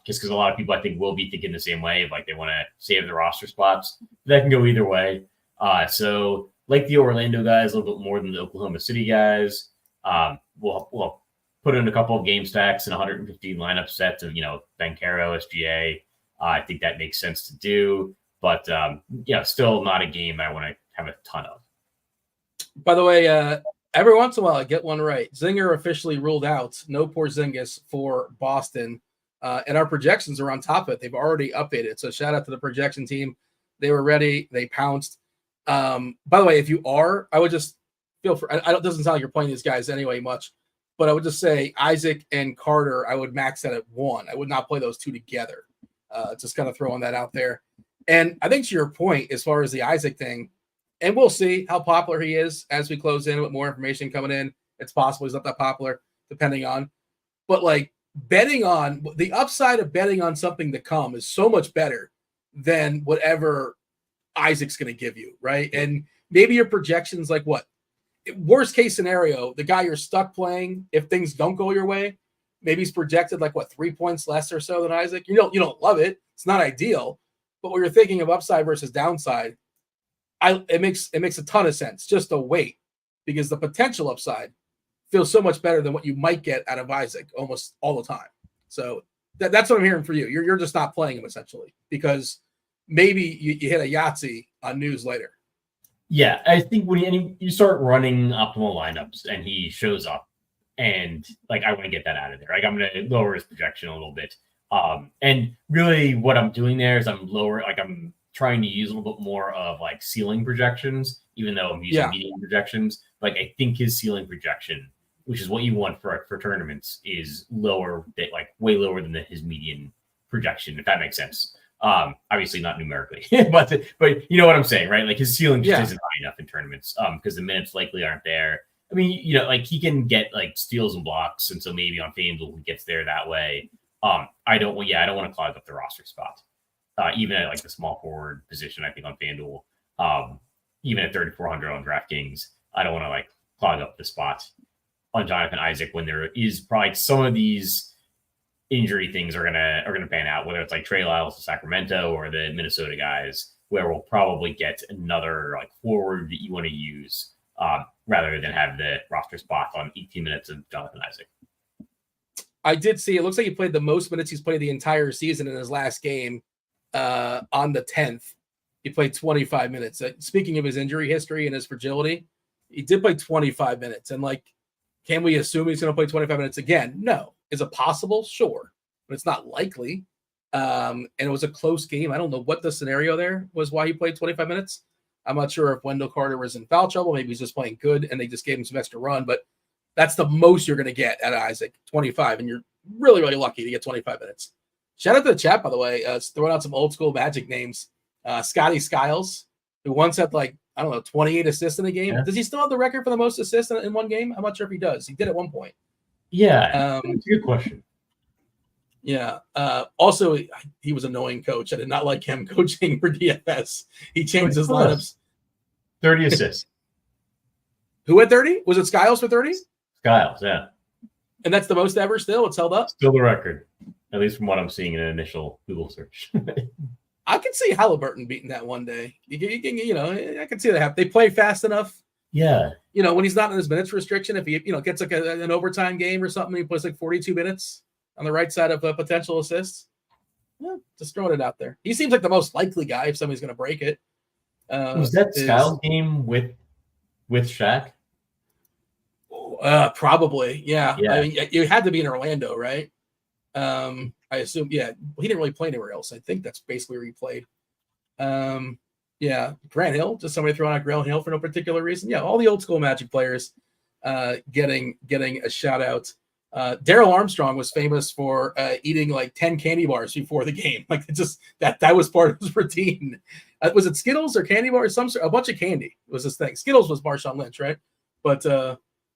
just because a lot of people I think will be thinking the same way, like they want to save the roster spots. That can go either way. So like the Orlando guys a little bit more than the Oklahoma City guys. We'll put in a couple of game stacks and 115 lineup sets of Banchero, SGA. I think that makes sense to do, but still not a game I want to have a ton of. By the way, every once in a while I get one right. Zinger officially ruled out. No Porzingis for Boston, and our projections are on top of it. They've already updated. So shout out to the projection team. They were ready. They pounced. By the way, if you are, I would just feel for. It doesn't sound like you're playing these guys anyway much, but I would just say Isaac and Carter. I would max that at 1. I would not play those 2 together. Just kind of throwing that out there. And I think to your point, as far as the Isaac thing, and we'll see how popular he is as we close in with more information coming in. It's possible he's not that popular, depending on. but like betting on the upside of betting on something to come is so much better than whatever Isaac's going to give you, right? And maybe your projections, like what? Worst case scenario, the guy you're stuck playing, if things don't go your way, maybe he's projected like what, 3 points less or so than Isaac. You don't love it. It's not ideal, but when you're thinking of upside versus downside, it makes a ton of sense just to wait, because the potential upside feels so much better than what you might get out of Isaac almost all the time. So that's what I'm hearing for you. You're just not playing him essentially because maybe you hit a Yahtzee on news later. Yeah, I think when you start running optimal lineups and he shows up, and like I want to get that out of there. Like I'm going to lower his projection a little bit. And really what I'm doing there is I'm trying to use a little bit more of like ceiling projections, even though I'm using median projections. Like I think his ceiling projection, which is what you want for tournaments, is lower, like way lower than his median projection, if that makes sense. Obviously not numerically, but you know what I'm saying, right? Like his ceiling just isn't high enough in tournaments, because the minutes likely aren't there. I mean, like he can get like steals and blocks, and so maybe on FanDuel he gets there that way. I don't want to clog up the roster spot, even at like the small forward position. I think on FanDuel, even at 3,400 on DraftKings, I don't want to like clog up the spot on Jonathan Isaac when there is probably some of these injury things are gonna pan out, whether it's like Trey Lyles to Sacramento or the Minnesota guys, where we'll probably get another like forward that you want to use, rather than have the roster spot on 18 minutes of Jonathan Isaac. I did see, it looks like he played the most minutes he's played the entire season in his last game on the 10th. He played 25 minutes. Speaking of his injury history and his fragility, he did play 25 minutes. And like, can we assume he's going to play 25 minutes again? No. Is it possible? Sure. But it's not likely. And it was a close game. I don't know what the scenario there was why he played 25 minutes. I'm not sure if Wendell Carter was in foul trouble. Maybe he's just playing good and they just gave him some extra run. But that's the most you're going to get out of Isaac, 25. And you're really, really lucky to get 25 minutes. Shout out to the chat, by the way. Throwing out some old school Magic names. Scotty Skiles, who once had 28 assists in a game. Yeah. Does he still have the record for the most assists in one game? I'm not sure if he does. He did at one point. Yeah, that's a good question. Yeah. Also, he was an annoying coach. I did not like him coaching for DFS. He changed his lineups. 30 assists. Who had 30? Was it Skiles for 30? Skiles, yeah. And that's the most ever still? It's held up? Still the record, at least from what I'm seeing in an initial Google search. I can see Halliburton beating that one day. I can see that happen. They play fast enough. Yeah. When he's not in his minutes restriction, if he, gets like an overtime game or something, he plays like 42 minutes on the right side of potential assists. Yeah, just throwing it out there. He seems like the most likely guy if somebody's going to break it. Was that Skiles game with Shaq? Probably. Yeah. I mean, you had to be in Orlando, right? I assume, yeah. He didn't really play anywhere else. I think that's basically where he played. Yeah, Grant Hill, just somebody throwing out Grant Hill for no particular reason. Yeah, all the old school Magic players getting a shout out. Daryl Armstrong was famous for eating like 10 candy bars before the game. Like it just that was part of his routine. Was it Skittles or candy bars? A bunch of candy was his thing. Skittles was Marshawn Lynch, right? But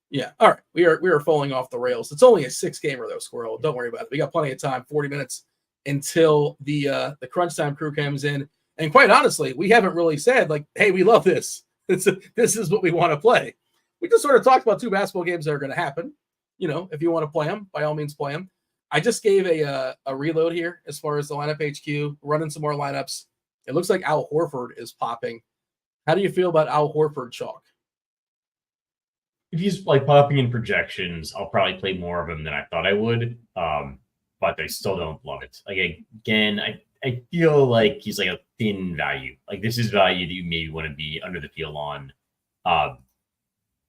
yeah, all right, we are falling off the rails. It's only a 6-gamer though, Squirrel. Don't worry about it. We got plenty of time. 40 minutes until the crunch time crew comes in. And quite honestly, we haven't really said like, hey, we love this. This is what we want to play. We just sort of talked about 2 basketball games that are going to happen. If you want to play them, by all means play them. I just gave a reload here as far as the lineup HQ, running some more lineups. It looks like Al Horford is popping. How do you feel about Al Horford chalk? If he's like popping in projections, I'll probably play more of him than I thought I would. But I still don't love it. Like again, I feel like he's like a thin value. Like this is value that you maybe want to be under the field on,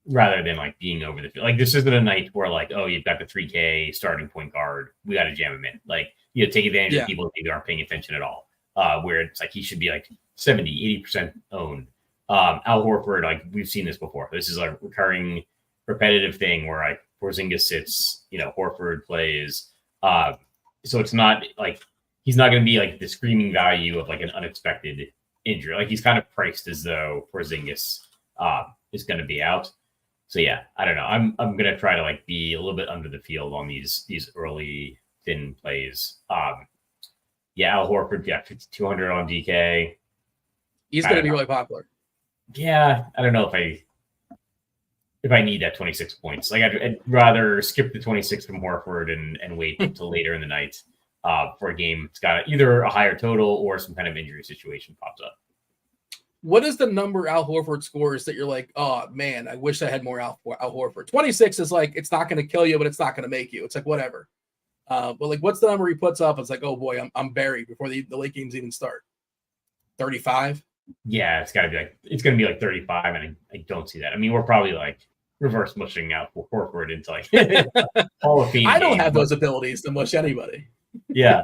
rather than like being over the field. Like this isn't a night where like, oh, you've got the 3K starting point guard. We got to jam him in. Like, take advantage of people that maybe aren't paying attention at all. Where it's like he should be like 70, 80% owned. Al Horford, like we've seen this before. This is a recurring, repetitive thing where like Porzingis sits, Horford plays. So it's not like he's not going to be like the screaming value of like an unexpected injury. Like he's kind of priced as though Porzingis is going to be out. So yeah, I don't know. I'm gonna try to like be a little bit under the field on these early thin plays. Yeah, Al Horford, yeah, 5,200 on DK. He's going to be really popular. Yeah, I don't know if I need that 26 points. Like I'd rather skip the 26 from Horford and wait until later in the night for a game. It's got either a higher total or some kind of injury situation pops up. What is the number Al Horford scores that you're like, oh man, I wish I had more Al Horford? 26 is like, it's not going to kill you, but it's not going to make you. It's like, whatever. But like, what's the number he puts up? It's like, oh boy, I'm buried before the late games even start. 35. Yeah, it's going to be like 35. And I don't see that. I mean, we're probably like reverse mushing out Horford into like Hall of Fame. I don't have those abilities to mush anybody. Yeah.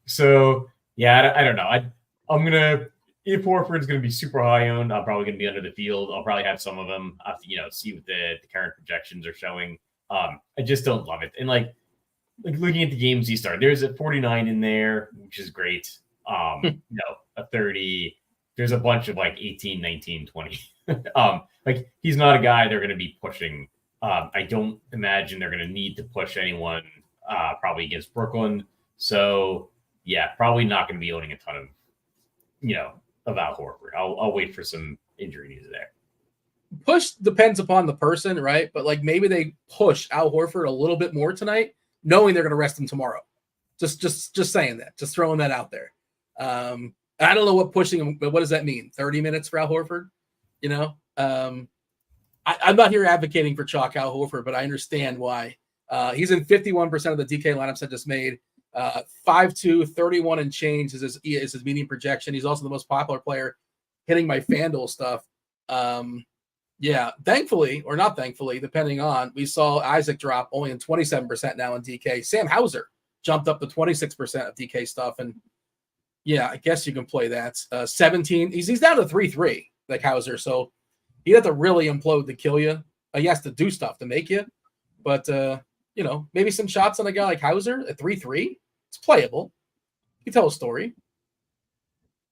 So yeah, I don't know. I'm going to, if Horford's going to be super high owned, I'm probably going to be under the field. I'll probably have some of them. I'll have to, see what the current projections are showing. I just don't love it. And like looking at the games he started, there's a 49 in there, which is great. A 30. There's a bunch of like 18, 19, 20. Like he's not a guy they're going to be pushing. I don't imagine they're going to need to push anyone probably against Brooklyn. So yeah, probably not going to be owning a ton of, of Al Horford. I'll wait for some injury news there. Push depends upon the person, right? But like maybe they push Al Horford a little bit more tonight, knowing they're going to rest him tomorrow. Just saying that, just throwing that out there. I don't know what pushing him, but what does that mean? 30 minutes for Al Horford? I'm not here advocating for chalk Al Horford, but I understand why. He's in 51% of the DK lineups I just made. 5'2", 31 and change is his median projection. He's also the most popular player hitting my FanDuel stuff. Yeah, thankfully, or not thankfully, depending on, we saw Isaac drop only in 27% now in DK. Sam Hauser jumped up to 26% of DK stuff. And yeah, I guess you can play that. 17, he's down to 3-3, like Hauser. So he'd have to really implode to kill you. He has to do stuff to make you. But, maybe some shots on a guy like Hauser at 3-3. It's playable. You can tell a story.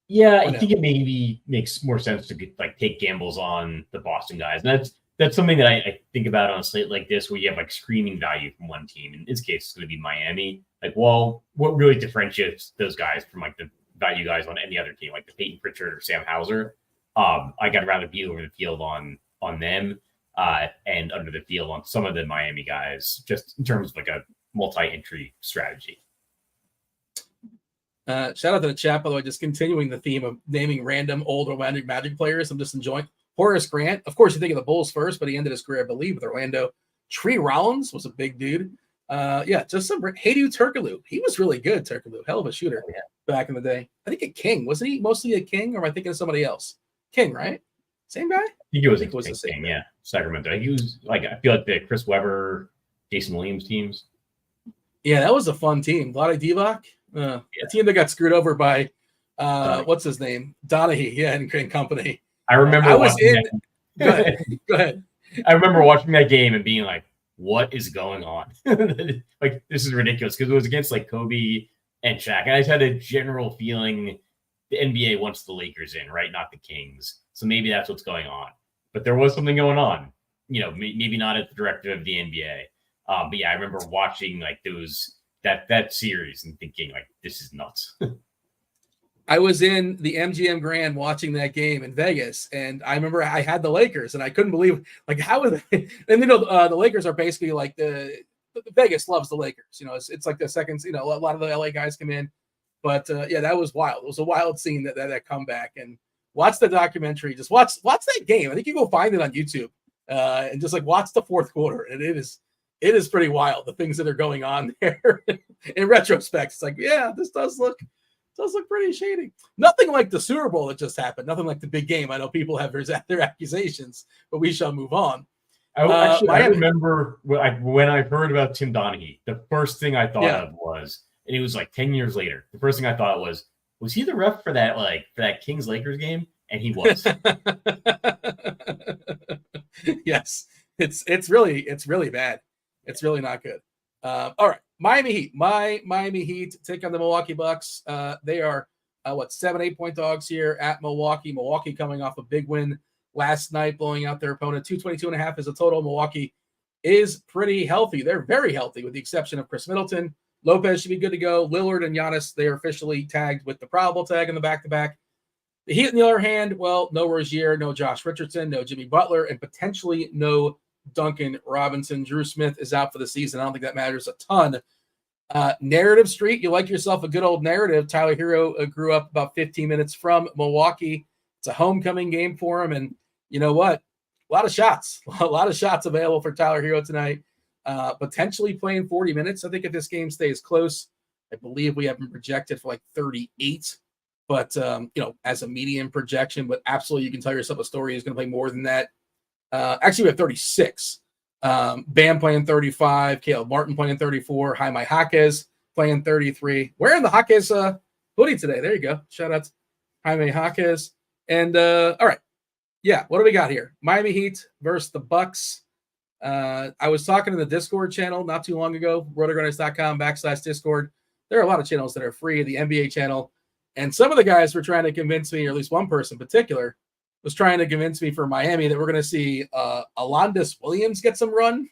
Yeah, I think it maybe makes more sense to take gambles on the Boston guys. And that's something that I think about on a slate like this, where you have like screaming value from one team. In this case, it's going to be Miami. What really differentiates those guys from like the value guys on any other team, like the Peyton Pritchard or Sam Hauser? I got rather be over the field on them and under the field on some of the Miami guys, just in terms of like a multi-entry strategy. Shout out to the chat, by the way, just continuing the theme of naming random old Orlando Magic players. I'm just enjoying. Horace Grant, of course, you think of the Bulls first, but he ended his career, I believe, with Orlando. Tree Rollins was a big dude. Just some Haydu Turkoglu. He was really good, Turkoglu. Hell of a shooter back in the day. I think a King. Wasn't he mostly a King, or am I thinking of somebody else? King, right? Same guy? I think he was the same King, yeah. Sacramento. He was I feel like the Chris Webber, Jason Williams teams. Yeah, that was a fun team. Vlade Divac. A team that got screwed over by what's his name? Donahue, and company. I remember Go ahead. I remember watching that game and being like, what is going on? Like, this is ridiculous, because it was against like Kobe and Shaq. And I just had a general feeling the NBA wants the Lakers in, right? Not the Kings. So maybe that's what's going on. But there was something going on, maybe not at the directive of the NBA. But yeah, I remember watching like that series and thinking like, this is nuts. I was in the MGM Grand watching that game in Vegas, and I remember I had the Lakers, and I couldn't believe like how are they? And the Lakers are basically like the Vegas loves the Lakers. It's like the second. A lot of the LA guys come in, but that was wild. It was a wild scene that comeback. And watch the documentary. Just watch that game. I think you go find it on YouTube and just like watch the fourth quarter, and it is pretty wild, the things that are going on there. In retrospect, it's like, yeah, this does look pretty shady. Nothing like the Super Bowl that just happened. Nothing like the big game. I know people have their accusations, but we shall move on. I remember when I heard about Tim Donaghy, the first thing I thought of was, and it was like 10 years later, the first thing I thought was he the ref for that Kings Lakers game? And he was. Yes, it's really bad. It's really not good. All right. Miami Heat. Miami Heat take on the Milwaukee Bucks. They are 7-8 point dogs here at Milwaukee. Milwaukee coming off a big win last night, blowing out their opponent. 222.5 is a total. Milwaukee is pretty healthy. They're very healthy, with the exception of Chris Middleton. Lopez should be good to go. Lillard and Giannis, they are officially tagged with the probable tag in the back-to-back. The Heat, on the other hand, well, no Rozier, no Josh Richardson, no Jimmy Butler, and potentially no Duncan Robinson. Drew Smith is out for the season. I don't think that matters a ton. Narrative Street, you like yourself a good old narrative. Tyler Hero grew up about 15 minutes from Milwaukee. It's a homecoming game for him, and you know what? A lot of shots available for Tyler Hero tonight. Potentially playing 40 minutes. I think if this game stays close, I believe we have him projected for like 38. But, as a median projection, but absolutely you can tell yourself a story he's going to play more than that. Actually, we have 36. Bam playing 35. Caleb Martin playing 34. Jaime Jaquez playing 33. Wearing the Jaquez hoodie today. There you go. Shout out to Jaime Jaquez. And, all right. Yeah, what do we got here? Miami Heat versus the Bucks. I was talking in the Discord channel not too long ago, RotoGrinders.com/Discord. There are a lot of channels that are free. The NBA channel. And some of the guys were trying to convince me, or at least one person in particular, was trying to convince me for Miami that we're going to see Alondas Williams get some run,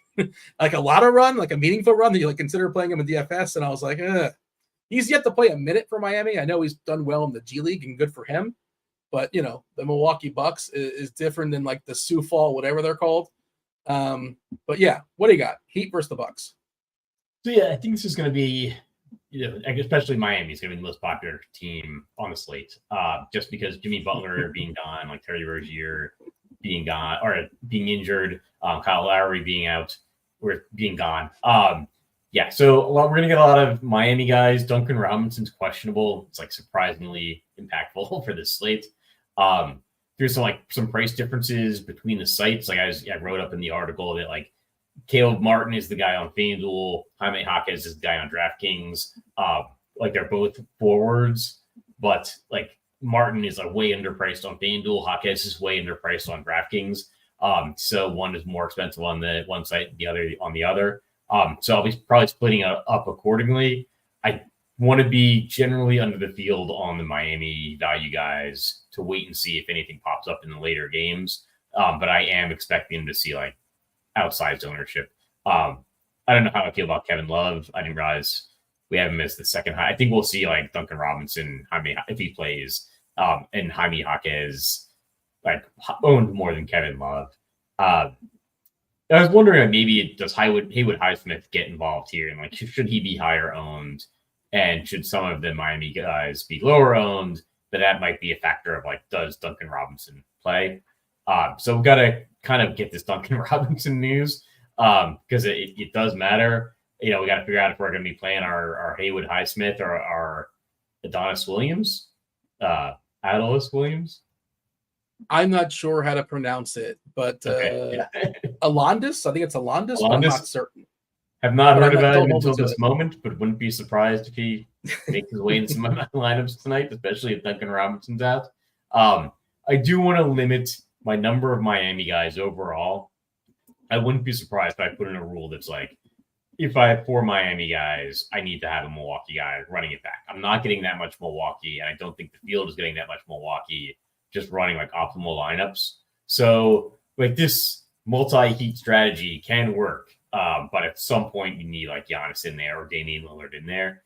like a lot of run, like a meaningful run that you like consider playing him in DFS. And I was like, he's yet to play a minute for Miami. I know he's done well in the G League and good for him. But, the Milwaukee Bucks is different than like the Sioux Fall, whatever they're called. But yeah, what do you got? Heat versus the Bucks. So yeah, I think this is going to be, especially Miami is going to be the most popular team on the slate. Just because Jimmy Butler being gone, like Terry Rozier being gone or being injured, Kyle Lowry being out or being gone. Yeah, so we're going to get a lot of Miami guys. Duncan Robinson's questionable. It's like surprisingly impactful for this slate. There's some price differences between the sites. Like I wrote up in the article that like Caleb Martin is the guy on FanDuel, Jaime Jaquez is the guy on DraftKings. Like they're both forwards, but like Martin is way underpriced on FanDuel. Jaquez is way underpriced on DraftKings. So one is more expensive on the one site, the other on the other. So I'll be probably splitting it up accordingly. I want to be generally under the field on the Miami value guys to wait and see if anything pops up in the later games. But I am expecting to see like outsized ownership. I don't know how I feel about Kevin Love. I didn't realize we have him as the second high. I think we'll see like Duncan Robinson, Jaime, if he plays, and Jaime Jaquez like owned more than Kevin Love. I was wondering maybe does Haywood Highsmith get involved here, and like should he be higher owned, and should some of the Miami guys be lower owned? But that might be a factor of like does Duncan Robinson play? So we've got to kind of get this Duncan Robinson news because it does matter. We got to figure out if we're going to be playing our Haywood Highsmith or our Adonis Williams, Adolis Williams. I'm not sure how to pronounce it, but Alondas. I think it's Alondas. But I'm not certain. Have not heard about him until this moment, but wouldn't be surprised if he makes his way into some of my lineups tonight, especially if Duncan Robinson's out. I do want to limit my number of Miami guys overall. I wouldn't be surprised if I put in a rule that's like, if I have 4 Miami guys, I need to have a Milwaukee guy running it back. I'm not getting that much Milwaukee, and I don't think the field is getting that much Milwaukee just running like optimal lineups. So like this multi-heat strategy can work. But at some point you need like Giannis in there or Damian Lillard in there.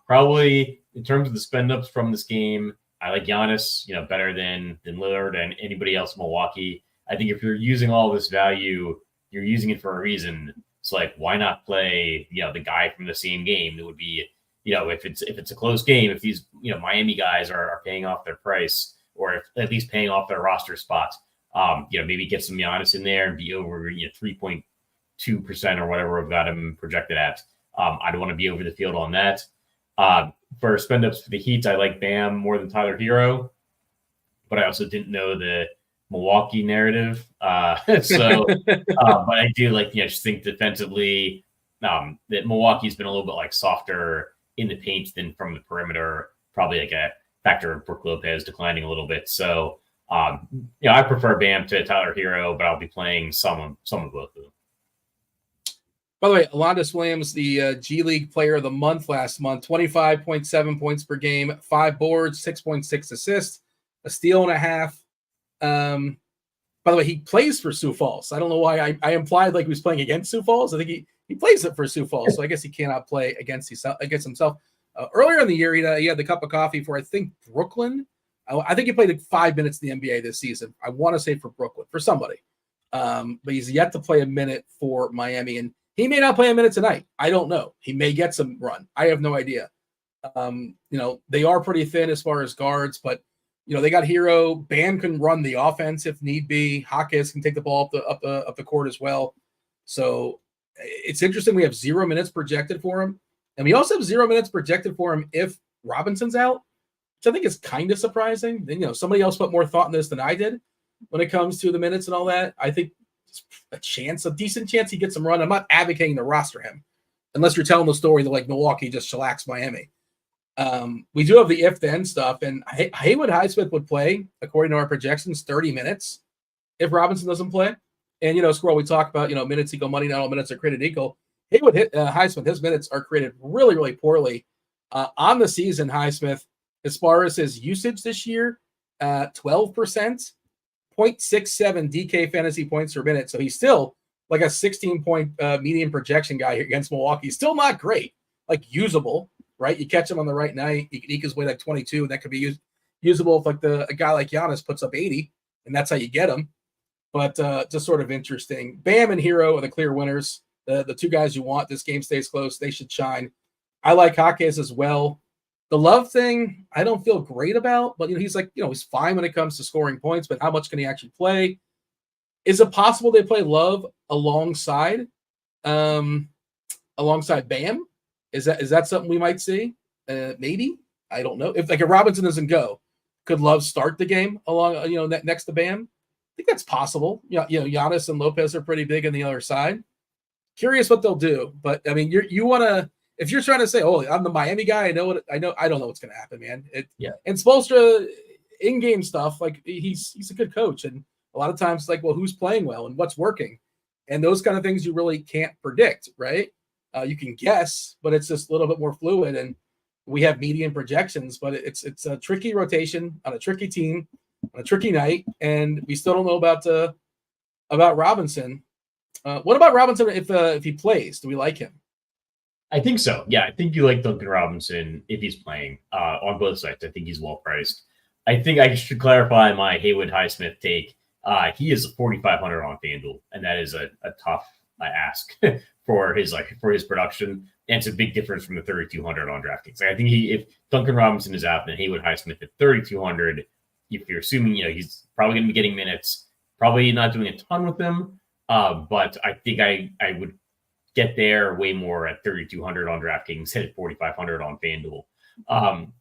Probably in terms of the spend ups from this game, I like Giannis, better than Lillard and anybody else in Milwaukee. I think if you're using all this value, you're using it for a reason. It's like, why not play, the guy from the same game that would be, if it's a close game, if these, Miami guys are paying off their price or if at least paying off their roster spot, maybe get some Giannis in there and be over 3.2% or whatever we've got him projected at. I don't want to be over the field on that. For spend ups for the Heat, I like Bam more than Tyler Hero, but I also didn't know the Milwaukee narrative. But I do like, just think defensively that Milwaukee's been a little bit like softer in the paint than from the perimeter, probably like a factor of Brook Lopez declining a little bit. So, I prefer Bam to Tyler Hero, but I'll be playing some of both of them. By the way, Alondas Williams, the G League Player of the Month last month, 25.7 points per game, 5 boards, 6.6 assists, a steal and a half. By By the way, he plays for Sioux Falls. I don't know why I implied like he was playing against Sioux Falls. I think he plays it for Sioux Falls, so I guess he cannot play against himself. Earlier in the year, he had the cup of coffee for, I think, Brooklyn. I think he played like 5 minutes in the NBA this season. I want to say for Brooklyn, for somebody. But he's yet to play a minute for Miami, and he may not play a minute tonight. I don't know. He may get some run. I have no idea. They are pretty thin as far as guards, but they got Hero. Bam can run the offense if need be. Hawkins can take the ball up the court as well. So it's interesting. We have 0 minutes projected for him, and we also have 0 minutes projected for him if Robinson's out, which I think is kind of surprising. Then somebody else put more thought in this than I did when it comes to the minutes and all that. I think a decent chance he gets some run. I'm not advocating to roster him, unless you're telling the story that like Milwaukee just shellacs Miami. We do have the if-then stuff, and Haywood Highsmith would play, according to our projections, 30 minutes if Robinson doesn't play. And, Squirrel, we talk about, minutes equal money, not all minutes are created equal. Haywood Highsmith, his minutes are created really, really poorly. On the season, Highsmith, as far as his usage this year, 12%, 0.67 DK fantasy points per minute. So he's still like a 16-point median projection guy against Milwaukee. Still not great, like usable. Right, you catch him on the right night, he can eke his way like 22, and that could be usable if like a guy like Giannis puts up 80, and that's how you get him. But just sort of interesting. Bam and Hero are the clear winners, the two guys you want. This game stays close; they should shine. I like Hawkins as well. The Love thing, I don't feel great about, but he's like he's fine when it comes to scoring points, but how much can he actually play? Is it possible they play Love alongside Bam? Is that something we might see? Maybe. I don't know. If Robinson doesn't go, could Love start the game along next to Bam? I think that's possible. Giannis and Lopez are pretty big on the other side. Curious what they'll do, but I mean, you want to, if you're trying to say, "Oh, I'm the Miami guy," I don't know what's going to happen, man. And Spoelstra in-game stuff, like he's a good coach, and a lot of times, like, well, who's playing well and what's working, and those kind of things you really can't predict, right? You can guess, but it's just a little bit more fluid, and we have median projections, but it's a tricky rotation on a tricky team on a tricky night, and we still don't know about Robinson. What about Robinson if he plays? Do we like him? I think so. Yeah, I think you like Duncan Robinson if he's playing on both sides. I think he's well priced. I think I should clarify my Haywood Highsmith take. He is 4,500 on FanDuel, and that is a tough ask for his production. And it's a big difference from the 3,200 on DraftKings. I think if Duncan Robinson is out, then Haywood Highsmith at 3,200. If you're assuming he's probably going to be getting minutes, probably not doing a ton with them, but I think I would get there way more at 3,200 on DraftKings, hit at 4,500 on FanDuel.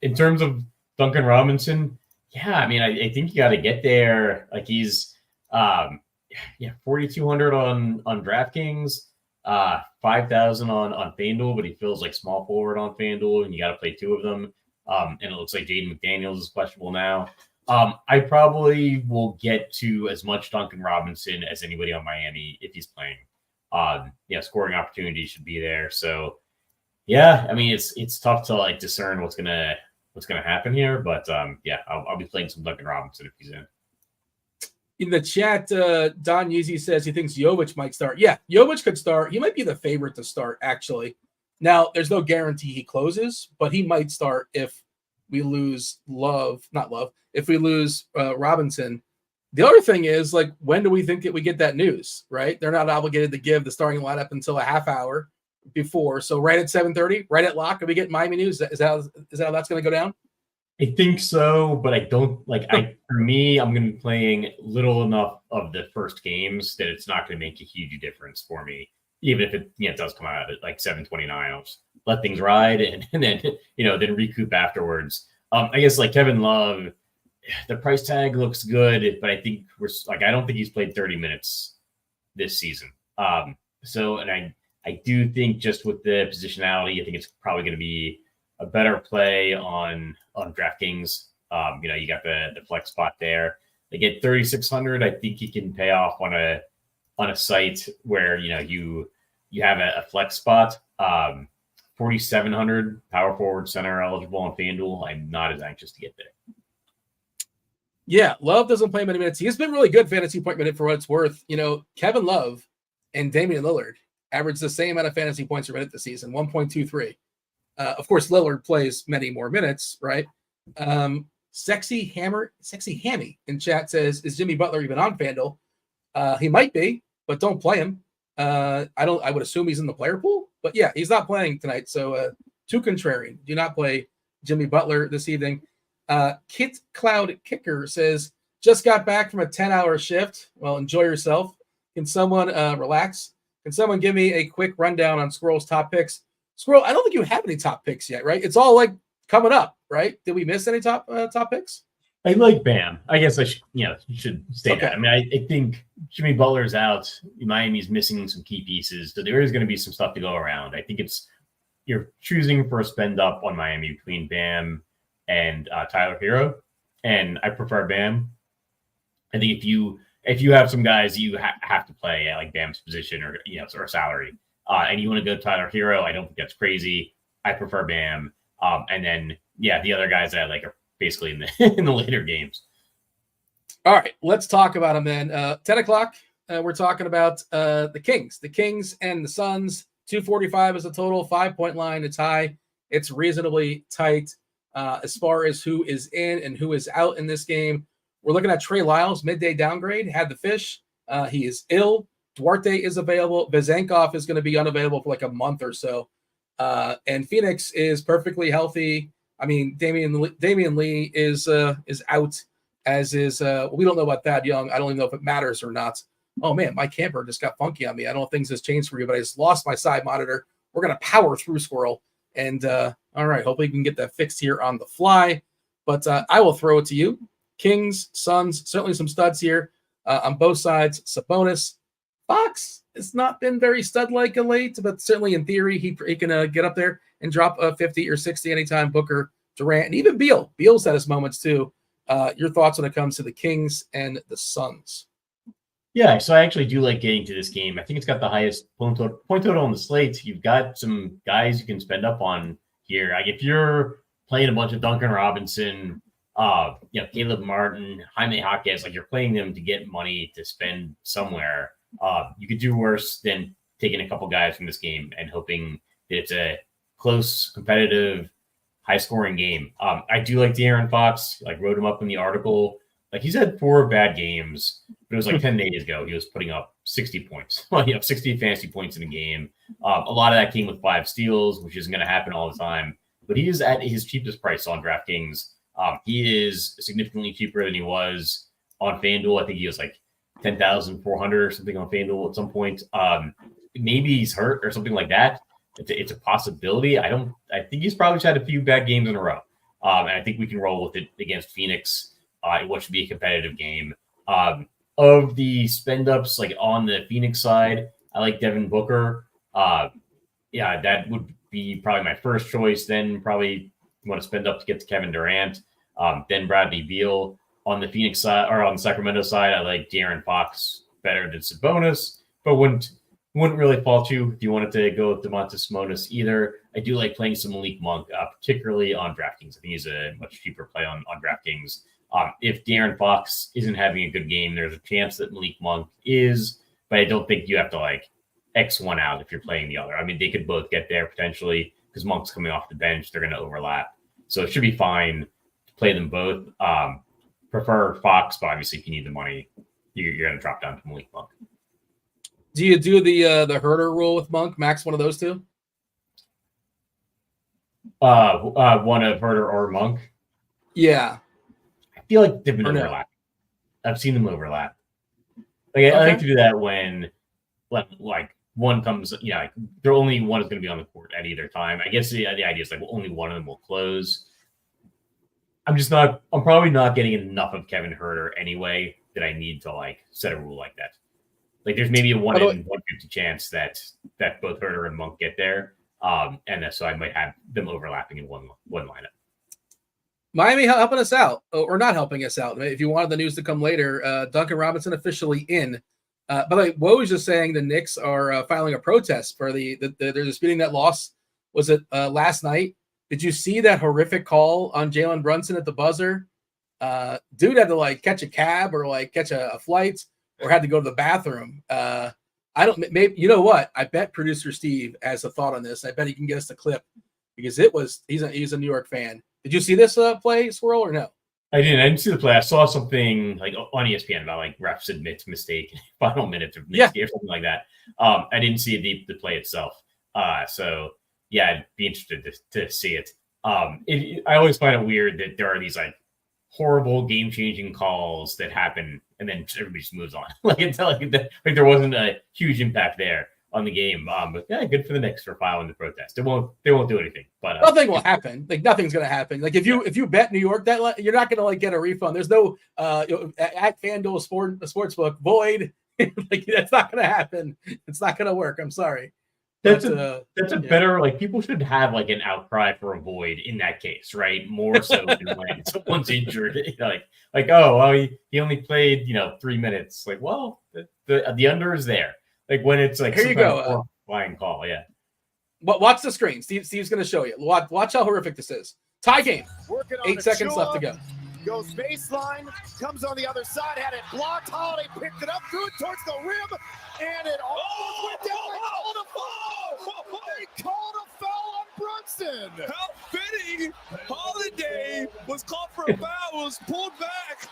In terms of Duncan Robinson, yeah, I mean, I think you got to get there. Like he's 4,200 on DraftKings, 5,000 on FanDuel, but he feels like small forward on FanDuel, and you got to play two of them. And it looks like Jaden McDaniels is questionable now. I probably will get to as much Duncan Robinson as anybody on Miami if he's playing. Scoring opportunities should be there. So, yeah, I mean, it's tough to discern what's gonna happen here, but I'll be playing some Duncan Robinson if he's in. In the chat, Don Yeezy says he thinks Jovic might start. Yeah, Jovic could start. He might be the favorite to start, actually. Now, there's no guarantee he closes, but he might start if we lose if we lose Robinson. The other thing is, when do we think that we get that news, right? They're not obligated to give the starting lineup until a half hour before. So right at 7:30, right at lock, are we getting Miami news? Is that how that's going to go down? I think so, but I don't for me, I'm going to be playing little enough of the first games that it's not going to make a huge difference for me. Even if it does come out at 7:29, I'll just let things ride and then then recoup afterwards. I guess Kevin Love, the price tag looks good, but I think I don't think he's played 30 minutes this season. So I do think just with the positionality, I think it's probably going to be a better play on DraftKings. You got the flex spot there. They get 3,600. I think you can pay off on a site where you have a flex spot. 4,700 power forward center eligible on FanDuel. I'm not as anxious to get there. Yeah, Love doesn't play many minutes. He's been really good fantasy point minute for what it's worth. Kevin Love and Damian Lillard average the same amount of fantasy points per minute this season, 1.23. Of course, Lillard plays many more minutes, right? Sexy Hammy in chat says, "Is Jimmy Butler even on FanDuel?" He might be, but don't play him. I would assume he's in the player pool, but yeah, he's not playing tonight. So too contrarian. Do not play Jimmy Butler this evening. Kit Cloud Kicker says, "Just got back from a 10-hour shift. Well, enjoy yourself. Can someone relax? Can someone give me a quick rundown on Squirrel's top picks?" Squirrel, I don't think you have any top picks yet, right? It's all like coming up, right? Did we miss any top picks? I like Bam. I guess I should say Okay. that. I mean, I think Jimmy Butler's out. Miami's missing some key pieces, so there is going to be some stuff to go around. I think you're choosing for a spend up on Miami between Bam and Tyler Hero, and I prefer Bam. I think if you have some guys you have to play at like Bam's position or salary, and you want to go Tyler Hero, I don't think that's crazy. I prefer Bam, and then the other guys that I like are basically in the in the later games. All right, let's talk about them then. 10 o'clock, we're talking about the Kings and the Suns. 245 is the total, 5-point line. It's high. It's reasonably tight as far as who is in and who is out in this game. We're looking at Trey Lyles, midday downgrade, had the fish. He is ill. Duarte is available. Vezenkov is going to be unavailable for like a month or so. And Phoenix is perfectly healthy. I mean, Damian Lee is out, as is we don't know about Thad Young. I don't even know if it matters or not. Oh man, my camper just got funky on me. I don't know if things has changed for you, but I just lost my side monitor. We're gonna power through, Squirrel. And all right, hopefully we can get that fixed here on the fly. But I will throw it to you. Kings, Suns, certainly some studs here on both sides. Sabonis, Fox has not been very stud-like of late, but certainly in theory he can get up there and drop 50 or 60 anytime. Booker, Durant, and even Beal. Beal's had his moments too. Your thoughts when it comes to the Kings and the Suns? Yeah, so I actually do like getting to this game. I think it's got the highest point total on the slate. You've got some guys you can spend up on here. Like if you're playing a bunch of Duncan Robinson, Caleb Martin, Jaime Jaquez, like you're playing them to get money to spend somewhere. You could do worse than taking a couple guys from this game and hoping that it's a close, competitive, high-scoring game. I do like De'Aaron Fox. Like wrote him up in the article. Like he's had 4 bad games, but it was like 10 days ago. He was putting up 60 points. 60 fantasy points in a game. A lot of that came with 5 steals, which isn't going to happen all the time. But he is at his cheapest price on DraftKings. He is significantly cheaper than he was on FanDuel. I think he was like 10,400 or something on FanDuel at some point. Maybe he's hurt or something like that. It's a possibility. I think he's probably just had a few bad games in a row. And I think we can roll with it against Phoenix. What should be a competitive game. Of the spend ups, like on the Phoenix side, I like Devin Booker. That would be probably my first choice. Then probably want to spend up to get to Kevin Durant. Then Bradley Beal. On the Phoenix side, or on the Sacramento side, I like De'Aaron Fox better than Sabonis, but wouldn't really fault you if you wanted to go with Domantas Sabonis either. I do like playing some Malik Monk, particularly on DraftKings. I think he's a much cheaper play on DraftKings. If De'Aaron Fox isn't having a good game, there's a chance that Malik Monk is, but I don't think you have to like X one out if you're playing the other. I mean, they could both get there potentially because Monk's coming off the bench. They're going to overlap. So it should be fine to play them both. Prefer Fox, but obviously if you need the money, you're going to drop down to Malik Monk. Do you do the herder rule with Monk? Max one of those two? One of Herder or Monk? Yeah. I feel like they've been overlapping. I've seen them overlap. Like I like to do that when like one comes, like there only one is going to be on the court at either time. I guess the idea is like only one of them will close. I'm probably not getting enough of Kevin Herder anyway that I need to like set a rule like that. Like there's maybe a 1 in 150 chance that both Herder and Monk get there. So I might have them overlapping in one lineup. Miami helping us out, or not helping us out. If you wanted the news to come later, Duncan Robinson officially in. By the way, Woe was just saying the Knicks are filing a protest for they're disputing that loss. Was it last night? Did you see that horrific call on Jalen Brunson at the buzzer? Dude had to like catch a cab or like catch a flight or had to go to the bathroom. I don't, maybe, you know what? I bet producer Steve has a thought on this. I bet he can get us the clip because he's a New York fan. Did you see this play, Swirl, or no? I didn't see the play. I saw something like on ESPN about like refs admit mistake in final minutes of mistake or something like that. I didn't see the play itself. So yeah, I'd be interested to see it. I always find it weird that there are these like horrible game-changing calls that happen and then everybody just moves on. like there wasn't a huge impact there on the game. But yeah, good for the Knicks for filing the protest. They won't do anything. But nothing will happen. Like nothing's gonna happen. Like if you bet New York that you're not gonna like get a refund. There's no at FanDuel Sportsbook void. Like that's not gonna happen. It's not gonna work. I'm sorry. That's a better, like, people should have like an outcry for a void in that case, right? More so than when someone's injured. Like oh well, he only played 3 minutes. Like, well, the under is there. Like when it's like here you go, flying call, yeah. Watch the screen. Steve's going to show you. Watch how horrific this is. Tie game. 8 seconds left to go. Goes baseline, comes on the other side, had it blocked. Holiday picked it up, threw it towards the rim, and it almost went down. They called a foul on Brunson. How fitting! Holiday was called for a foul, was pulled back.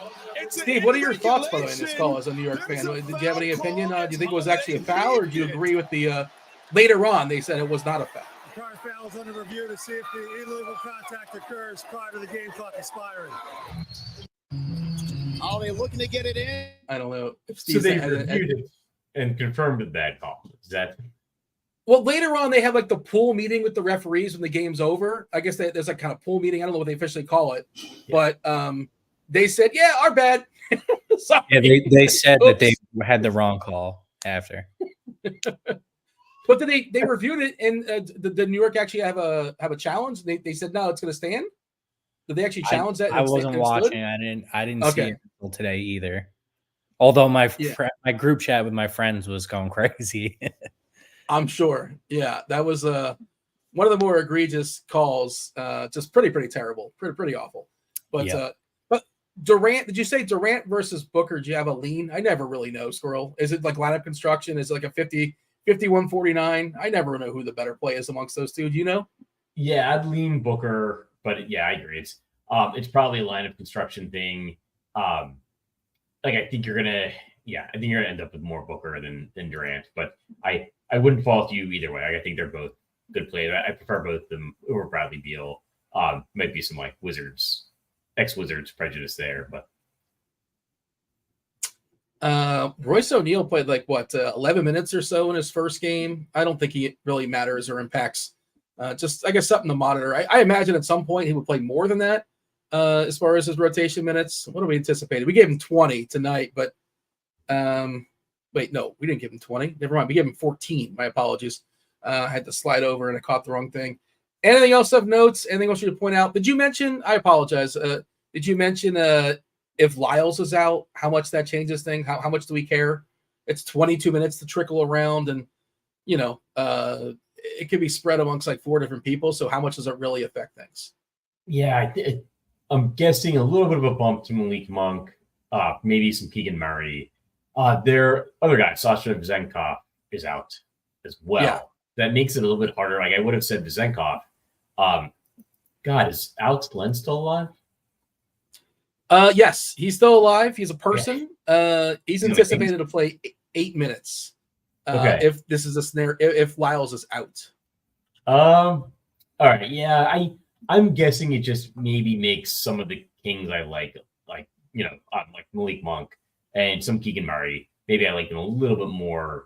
Steve, what are your thoughts, by the way, in this call as a New York fan? Did you have any opinion? Do you think it was actually a foul, or do you agree with the later on they said it was not a foul? Prior foul is under review to see if the illegal contact occurs prior to the game clock expiring. Are they looking to get it in? I don't know. So they reviewed it and confirmed a bad call. Is that? Well, later on, they have like the pool meeting with the referees when the game's over. I guess there's like kind of pool meeting. I don't know what they officially call it, but they said, "Yeah, our bad." Yeah, they said that they had the wrong call after. But did they reviewed it and did New York actually have a challenge? They said no, it's going to stand. Did they actually challenge that? I wasn't watching. I didn't see it until today either. Although my group chat with my friends was going crazy. I'm sure. Yeah, that was one of the more egregious calls. Just pretty terrible, pretty awful. But but Durant, did you say Durant versus Booker? Do you have a lean? I never really know. Squirrel, is it like lineup construction? Is it like a 51-49? I never know who the better play is amongst those two. Do you know? Yeah, I'd lean Booker, but yeah, I agree. It's probably a lineup construction thing. I think you're gonna end up with more Booker than Durant, but I wouldn't fault you either way. I think they're both good players. I prefer both of them over Bradley Beal. Might be some like ex-Wizards prejudice there, but Royce O'Neal played 11 minutes or so in his first game. I don't think he really matters or impacts. Just I guess something to monitor. I imagine at some point he would play more than that as far as his rotation minutes. What do we anticipate? We gave him 20 tonight, but wait, no, we didn't give him 20. Never mind. We gave him 14. My apologies. I had to slide over and I caught the wrong thing. Anything else of notes? Anything else you would point out? Did you mention? I apologize. Did you mention if Lyles is out, how much that changes things? How much do we care? It's 22 minutes to trickle around, and it could be spread amongst like 4 different people. So how much does it really affect things? Yeah, I'm guessing a little bit of a bump to Malik Monk, maybe some Keegan Murray. Their other guy, Sasha Vezenkov, is out as well. Yeah. That makes it a little bit harder. Like I would have said Vezenkov. God, is Alex Glenn still alive? Yes, he's still alive. He's a person. Yeah. He's anticipated to play 8 minutes. If this is a scenario, if Lyles is out. All right. Yeah, I'm guessing it just maybe makes some of the Kings I like Malik Monk and some Keegan Murray. Maybe I like them a little bit more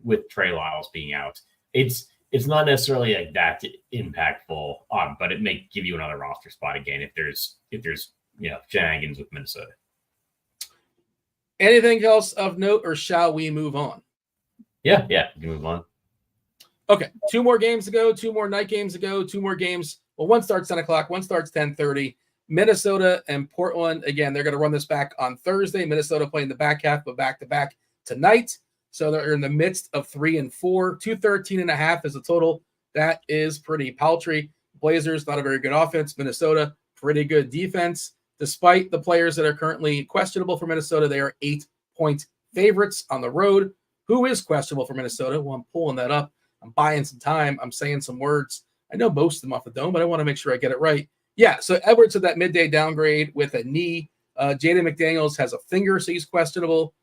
with Trey Lyles being out. It's not necessarily like that impactful, but it may give you another roster spot again if there's shenanigans with Minnesota. Anything else of note, or shall we move on? Yeah, we can move on. Okay, 2 more games to go, 2 more night games to go, 2 more games. Well, one starts 10 o'clock, one starts 10:30. Minnesota and Portland, again, they're going to run this back on Thursday. Minnesota playing the back half, but back-to-back tonight. So they're in the midst of 3 and 4. 213.5 is the total. That is pretty paltry. Blazers, not a very good offense. Minnesota, pretty good defense. Despite the players that are currently questionable for Minnesota, they are 8-point favorites on the road. Who is questionable for Minnesota? Well, I'm pulling that up. I'm buying some time. I'm saying some words. I know most of them off the dome, but I want to make sure I get it right. Yeah, so Edwards had that midday downgrade with a knee. Jaden McDaniels has a finger, so he's questionable.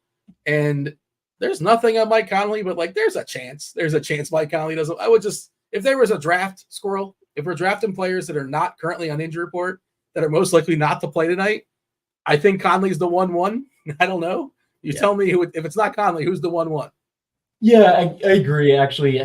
And there's nothing on Mike Conley, but like there's a chance. There's a chance Mike Conley doesn't. I would just, if there was a draft squirrel, if we're drafting players that are not currently on injury report, that are most likely not to play tonight, I think Conley's the 1-1. I don't know. You tell me who, if it's not Conley, who's the 1-1? Yeah, I agree. Actually,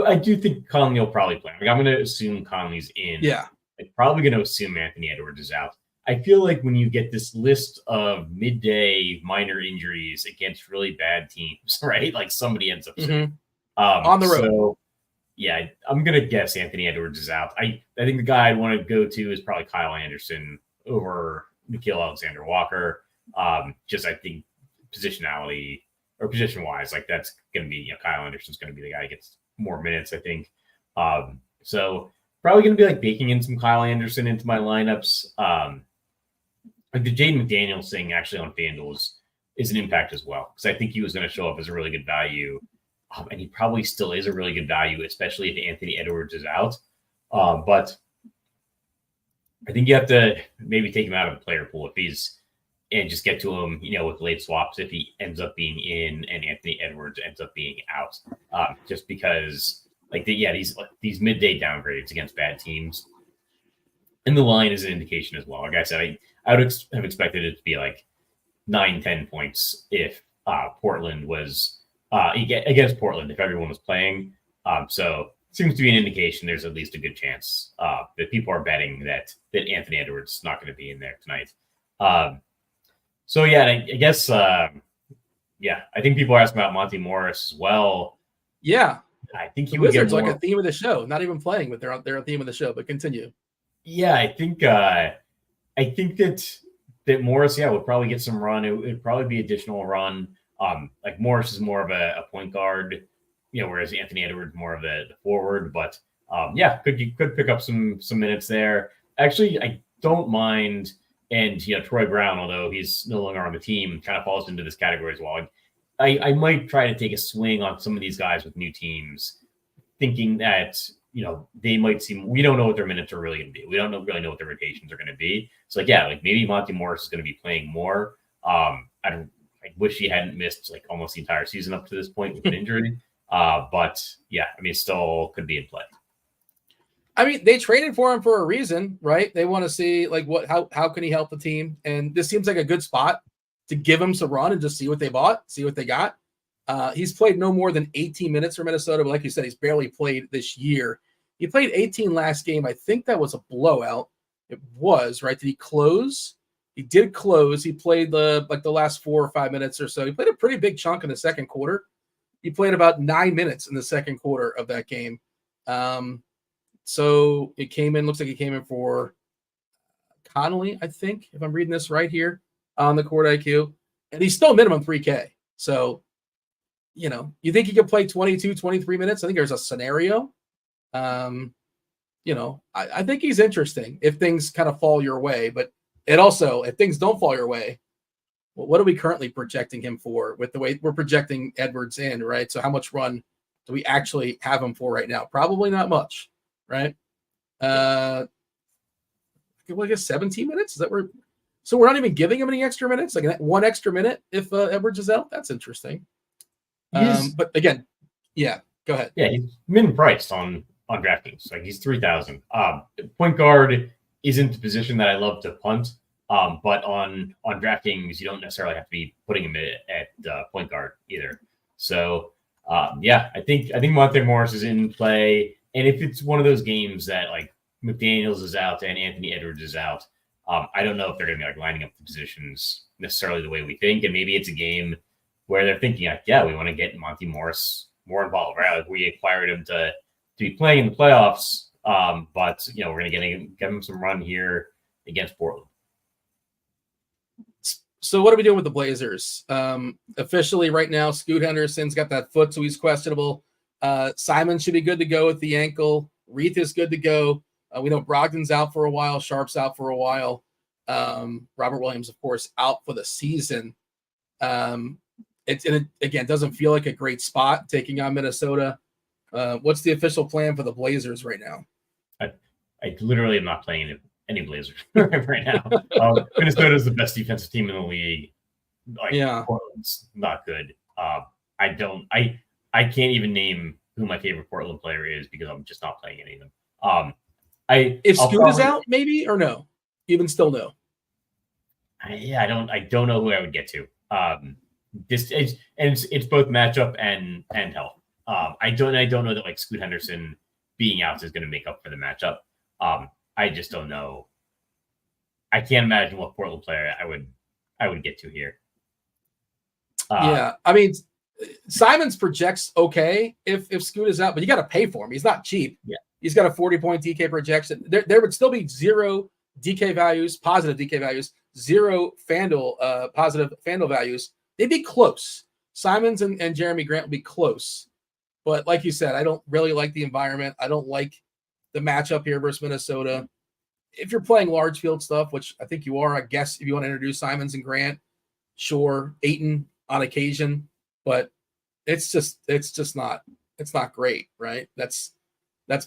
I do think Conley will probably play. Like, I'm going to assume Conley's in. Yeah. I'm probably going to assume Anthony Edwards is out. I feel like when you get this list of midday minor injuries against really bad teams, right? Like somebody ends up sick. On the road. So, yeah, I'm going to guess Anthony Edwards is out. I think the guy I'd want to go to is probably Kyle Anderson over Nickeil Alexander-Walker. Just I think positionality or position-wise, like that's going to be, Kyle Anderson's going to be the guy who gets more minutes, I think. So probably going to be like baking in some Kyle Anderson into my lineups. Like the Jaden McDaniels thing actually on FanDuel is an impact as well, because I think he was going to show up as a really good value. And he probably still is a really good value, especially if Anthony Edwards is out. But I think you have to maybe take him out of the player pool and just get to him, with late swaps if he ends up being in and Anthony Edwards ends up being out. Just because, these midday downgrades against bad teams. And the line is an indication as well. Like I said, I would have expected it to be like 9-10 points if Portland was against Portland, if everyone was playing. So it seems to be an indication there's at least a good chance that people are betting that Anthony Edwards is not going to be in there tonight. So yeah, I guess I think people are asking about Monty Morris as well. Yeah, I think the Wizards like a theme of the show. Not even playing, but they're a theme of the show. But continue. Yeah, I think that Morris, would probably get some run. It would probably be additional run. Like Morris is more of a point guard, whereas Anthony Edwards more of the forward. But could pick up some minutes there. Actually, I don't mind. And Troy Brown, although he's no longer on the team, kind of falls into this category as well. I might try to take a swing on some of these guys with new teams, thinking that they might seem. We don't know what their minutes are really going to be. We don't really know what their rotations are going to be. So maybe Monty Morris is going to be playing more. I wish he hadn't missed almost the entire season up to this point with an injury. But still could be in play. They traded for him for a reason, right? They want to see how can he help the team, and this seems like a good spot to give him some run and just see what they bought, see what they got. He's played no more than 18 minutes for Minnesota, but like you said, he's barely played this year. He played 18 last game. I think that was a blowout. It was, right? Did he close? He did close. He played the last 4 or 5 minutes or so. He played a pretty big chunk in the second quarter. He played about 9 minutes in the second quarter of that game. So it came in, looks like it came in for Connolly, I think, if I'm reading this right here on the Court IQ. And he's still minimum 3K. So, you think he could play 22, 23 minutes? I think there's a scenario. I think he's interesting if things kind of fall your way. But if things don't fall your way, well, what are we currently projecting him for with the way we're projecting Edwards in, right? So how much run do we actually have him for right now? Probably not much. Right. I guess 17 minutes. Is that where? So we're not even giving him any extra minutes, like one extra minute if Edwards is out. That's interesting. But again, go ahead. Yeah, he's min priced on DraftKings. He's 3,000. Point guard isn't the position that I love to punt. But on DraftKings, you don't necessarily have to be putting him at point guard either. So I think Monte Morris is in play. And if it's one of those games that McDaniels is out and Anthony Edwards is out, I don't know if they're going to be lining up the positions necessarily the way we think. And maybe it's a game where they're thinking we want to get Monty Morris more involved, right? We acquired him to be playing in the playoffs, but we're going to get him some run here against Portland. So what are we doing with the Blazers? Officially right now, Scoot Henderson's got that foot, so he's questionable. Simon should be good to go with the ankle. Reith is good to go. We know Brogdon's out for a while. Sharp's out for a while. Robert Williams, of course, out for the season. It again doesn't feel like a great spot taking on Minnesota. What's the official plan for the Blazers right now? I literally am not playing any Blazers right now. Minnesota is the best defensive team in the league. Portland's not good. I can't even name who my favorite Portland player is because I'm just not playing any of them. If Scoot is out, maybe, or no? Even still no. I don't know who I would get to. It's both matchup and health. I don't know that like Scoot Henderson being out is going to make up for the matchup. I just don't know. I can't imagine what Portland player I would get to here. I mean, Simons projects okay if Scoot is out, but you got to pay for him. He's not cheap. Yeah, he's got a 40-point DK projection. There would still be 0 DK values, positive DK values, 0 FanDuel positive FanDuel values. They'd be close. Simons and Jeremy Grant will be close. But like you said, I don't really like the environment. I don't like the matchup here versus Minnesota. If you're playing large field stuff, which I think you are, I guess if you want to introduce Simons and Grant, sure, Ayton on occasion, but it's not great, right? That's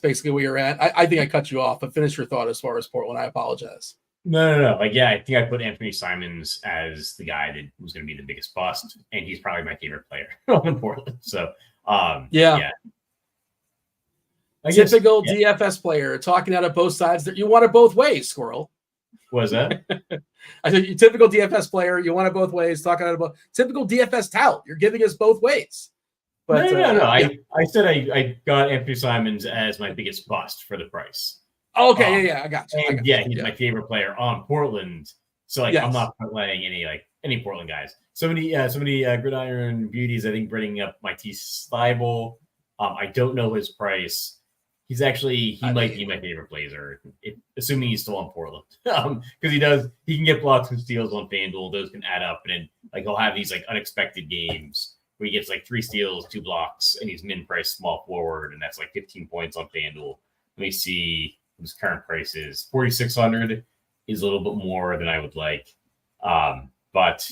basically where you're at. I think I cut you off, but finish your thought as far as Portland. I apologize. No. Like, yeah, I think I put Anthony Simons as the guy that was going to be the biggest bust, and he's probably my favorite player in Portland. So, yeah. Typical DFS player talking out of both sides. That you want it both ways, Squirrel. Was that? I think you typical DFS player. You want it both ways. Talking out of both. Typical DFS tout. You're giving us both ways. But no. I said I got Anthony Simons as my biggest bust for the price. Okay, I got you. And he's my favorite player on Portland. So like, I'm not playing any Portland guys. So many gridiron beauties. I think bringing up my Taseful Buell. I don't know his price. He might be my favorite Blazer, assuming he's still on Portland. Because he can get blocks and steals on FanDuel. Those can add up, and then like he'll have these like unexpected games where he gets like 3 steals, 2 blocks, and he's min price small forward, and that's like 15 points on FanDuel. Let me see his current price is 4,600. Is a little bit more than I would like. But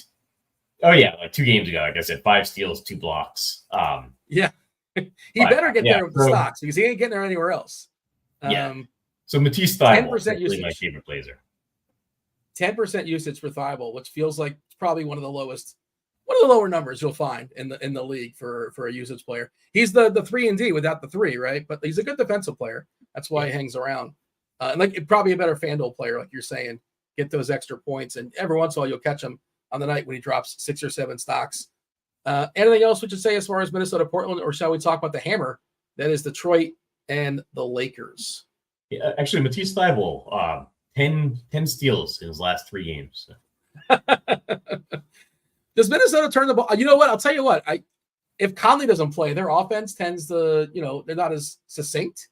like 2 games ago, like I said, 5 steals, 2 blocks. He better get there with the stocks because he ain't getting there anywhere else. So Matisse Thybulle is really my favorite Blazer. 10% usage for Thybulle, which feels like probably one of the lower numbers you'll find in the league for a usage player. He's the 3-and-D without the 3, right? But he's a good defensive player. That's why he hangs around. And like probably a better FanDuel player, like you're saying, get those extra points. And every once in a while you'll catch him on the night when he drops 6 or 7 stocks. Anything else we should say as far as Minnesota, Portland, or shall we talk about the hammer that is Detroit and the Lakers? Yeah, actually, Matisse Thybulle, 10 steals in his last 3 games. Does Minnesota turn the ball? You know what? I'll tell you what. If Conley doesn't play, their offense tends to, they're not as succinct.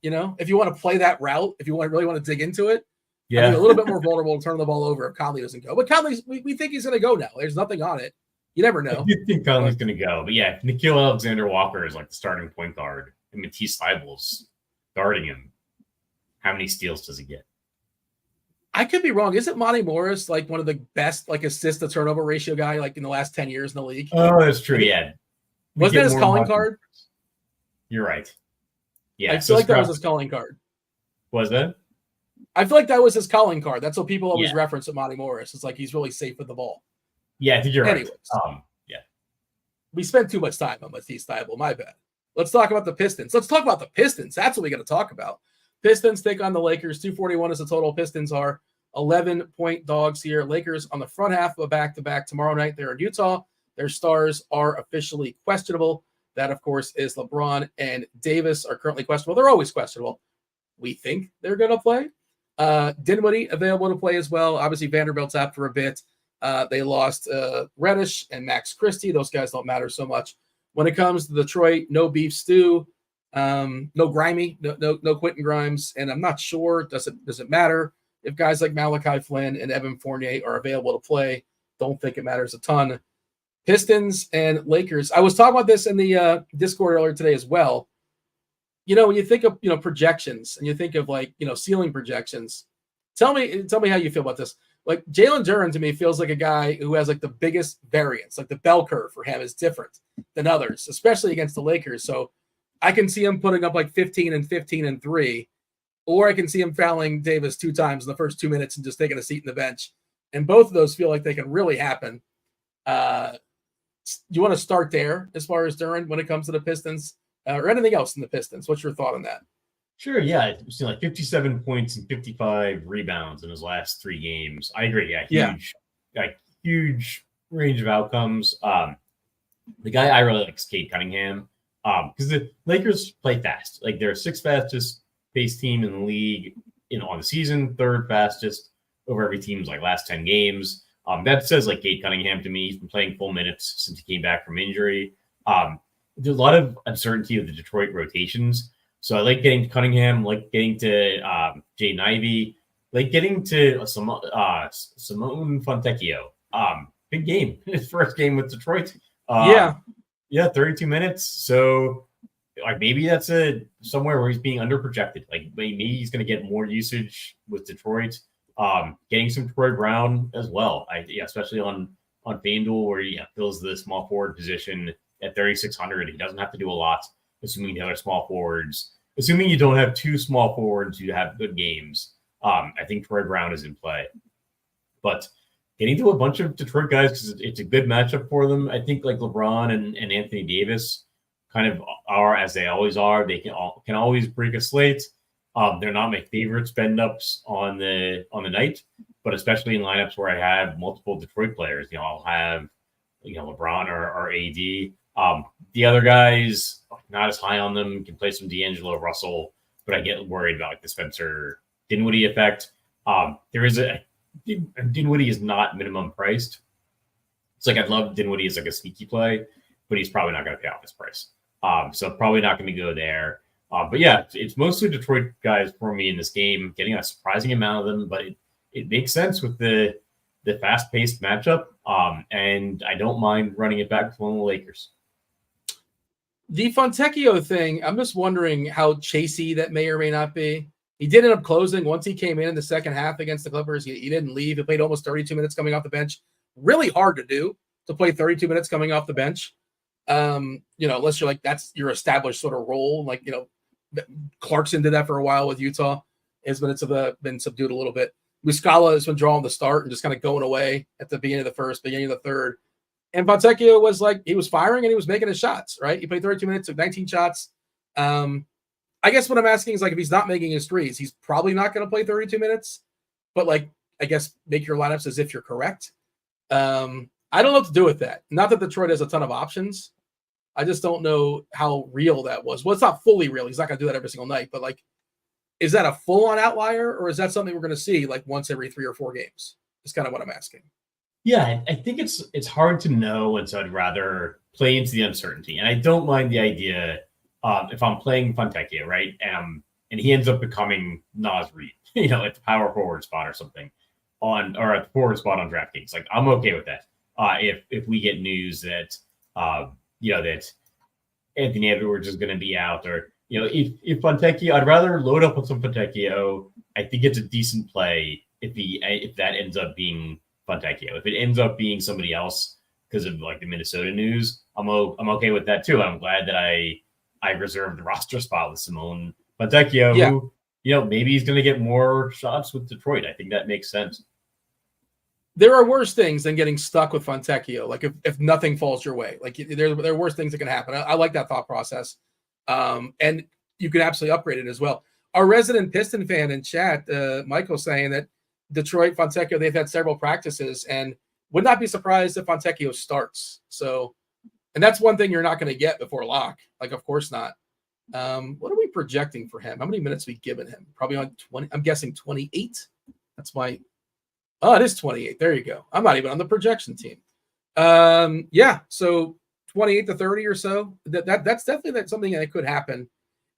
If you want to play that route, if you really want to dig into it, a little bit more vulnerable to turn the ball over if Conley doesn't go. But Conley, we think he's going to go now. There's nothing on it. You never know. I think Conley's going to go. But yeah, Nickeil Alexander-Walker is like the starting point guard. And Matisse Thybulle's guarding him. How many steals does he get? I could be wrong. Isn't Monty Morris like one of the best like assist to turnover ratio guy like in the last 10 years in the league? Oh, that's true. Yeah. Wasn't that his calling card? You're right. Yeah. I feel like that was his calling card. Was that? I feel like that was his calling card. That's what people always reference at Monty Morris. It's like he's really safe with the ball. Yeah, I think you're right. We spent too much time on Matisse Thybulle. My bad. Let's talk about the Pistons. That's what we got to talk about. Pistons take on the Lakers. 241 is the total. Pistons are 11-point dogs here. Lakers on the front half of a back-to-back tomorrow night. They're in Utah. Their stars are officially questionable. That, of course, is LeBron and Davis are currently questionable. They're always questionable. We think they're going to play. Dinwiddie available to play as well. Obviously, Vanderbilt's out for a bit. They lost Reddish and Max Christie. Those guys don't matter so much. When it comes to Detroit, no Beef Stew, no Grimy, no Quentin Grimes, and I'm not sure. Does it matter if guys like Malachi Flynn and Evan Fournier are available to play? Don't think it matters a ton. Pistons and Lakers. I was talking about this in the Discord earlier today as well. When you think of projections and you think of ceiling projections, tell me how you feel about this. Like Jalen Duren to me feels like a guy who has like the biggest variance, like the bell curve for him is different than others, especially against the Lakers. So I can see him putting up like 15 and 15 and 3, or I can see him fouling Davis 2 times in the first 2 minutes and just taking a seat in the bench. And both of those feel like they can really happen. You want to start there as far as Duren when it comes to the Pistons or anything else in the Pistons? What's your thought on that? Sure, yeah. It's like 57 points and 55 rebounds in his last 3 games. I agree. Yeah, huge range of outcomes. The guy I really like is Cade Cunningham because the Lakers play fast. Like they're 6th fastest pace team in the league on the season, 3rd fastest over every team's like last 10 games. That says like Cade Cunningham to me. He's been playing full minutes since he came back from injury. There's a lot of uncertainty with the Detroit rotations. So I like getting to Cunningham, like getting to Jaden Ivey, like getting to Simone Fontecchio. Big game. His first game with Detroit. Yeah, 32 minutes. So like maybe that's somewhere where he's being underprojected. Like maybe he's going to get more usage with Detroit. Getting some Troy Brown as well. Especially on FanDuel where he fills the small forward position at 3,600. He doesn't have to do a lot, assuming the other small forwards. Assuming you don't have 2 small forwards who have good games, I think Troy Brown is in play. But getting to a bunch of Detroit guys because it's a good matchup for them. I think like LeBron and Anthony Davis kind of are as they always are. They can always break a slate. They're not my favorite spend ups on the night, but especially in lineups where I have multiple Detroit players. I'll have LeBron or AD. The other guys, not as high on them, can play some D'Angelo Russell, but I get worried about like the Spencer Dinwiddie effect. Dinwiddie is not minimum priced. It's like I'd love Dinwiddie as like a sneaky play, but he's probably not going to pay off his price. So probably not going to go there. But yeah, it's mostly Detroit guys for me in this game, getting a surprising amount of them, but it makes sense with the fast-paced matchup. And I don't mind running it back to one of the Lakers. The Fontecchio thing, I'm just wondering how chasey that may or may not be. He did end up closing once he came in the second half against the Clippers. He didn't leave. He played almost 32 minutes coming off the bench. Really hard to do to play 32 minutes coming off the bench. Unless you're like, that's your established sort of role. Like, Clarkson did that for a while with Utah. His minutes have been subdued a little bit. Muscala has been drawing the start and just kind of going away at the beginning of the first, beginning of the third. And Fontecchio was like, he was firing and he was making his shots, right? He played 32 minutes, took 19 shots. I guess what I'm asking is like, if he's not making his threes, he's probably not going to play 32 minutes. But like, I guess make your lineups as if you're correct. I don't know what to do with that. Not that Detroit has a ton of options. I just don't know how real that was. Well, it's not fully real. He's not going to do that every single night. But like, is that a full-on outlier or is that something we're going to see like once every 3 or 4 games? Is kind of what I'm asking. Yeah, I think it's hard to know, and so I'd rather play into the uncertainty. And I don't mind the idea if I'm playing Fontecchio, right? And he ends up becoming Naz Reid, at the power forward spot or something or at the forward spot on DraftKings. Like I'm okay with that. If we get news that that Anthony Edwards is going to be out, or if Fontecchio, I'd rather load up on some Fontecchio. I think it's a decent play if that ends up being Fontecchio. If it ends up being somebody else because of like the Minnesota news, I'm okay with that too. I'm glad that I reserved the roster spot with Simone Fontecchio, who maybe he's going to get more shots with Detroit. I think that makes sense. There are worse things than getting stuck with Fontecchio. Like if nothing falls your way, like there are worse things that can happen. I like that thought process. And you can absolutely upgrade it as well. Our resident Piston fan in chat, Michael, saying that Detroit, Fontecchio, they've had several practices and would not be surprised if Fontecchio starts. So, and that's one thing you're not going to get before lock. Like, of course not. What are we projecting for him? How many minutes we given him? Probably on 20. I'm guessing 28. That's my. Oh, it is 28. There you go. I'm not even on the projection team. So 28 to 30 or so. That's definitely something that could happen.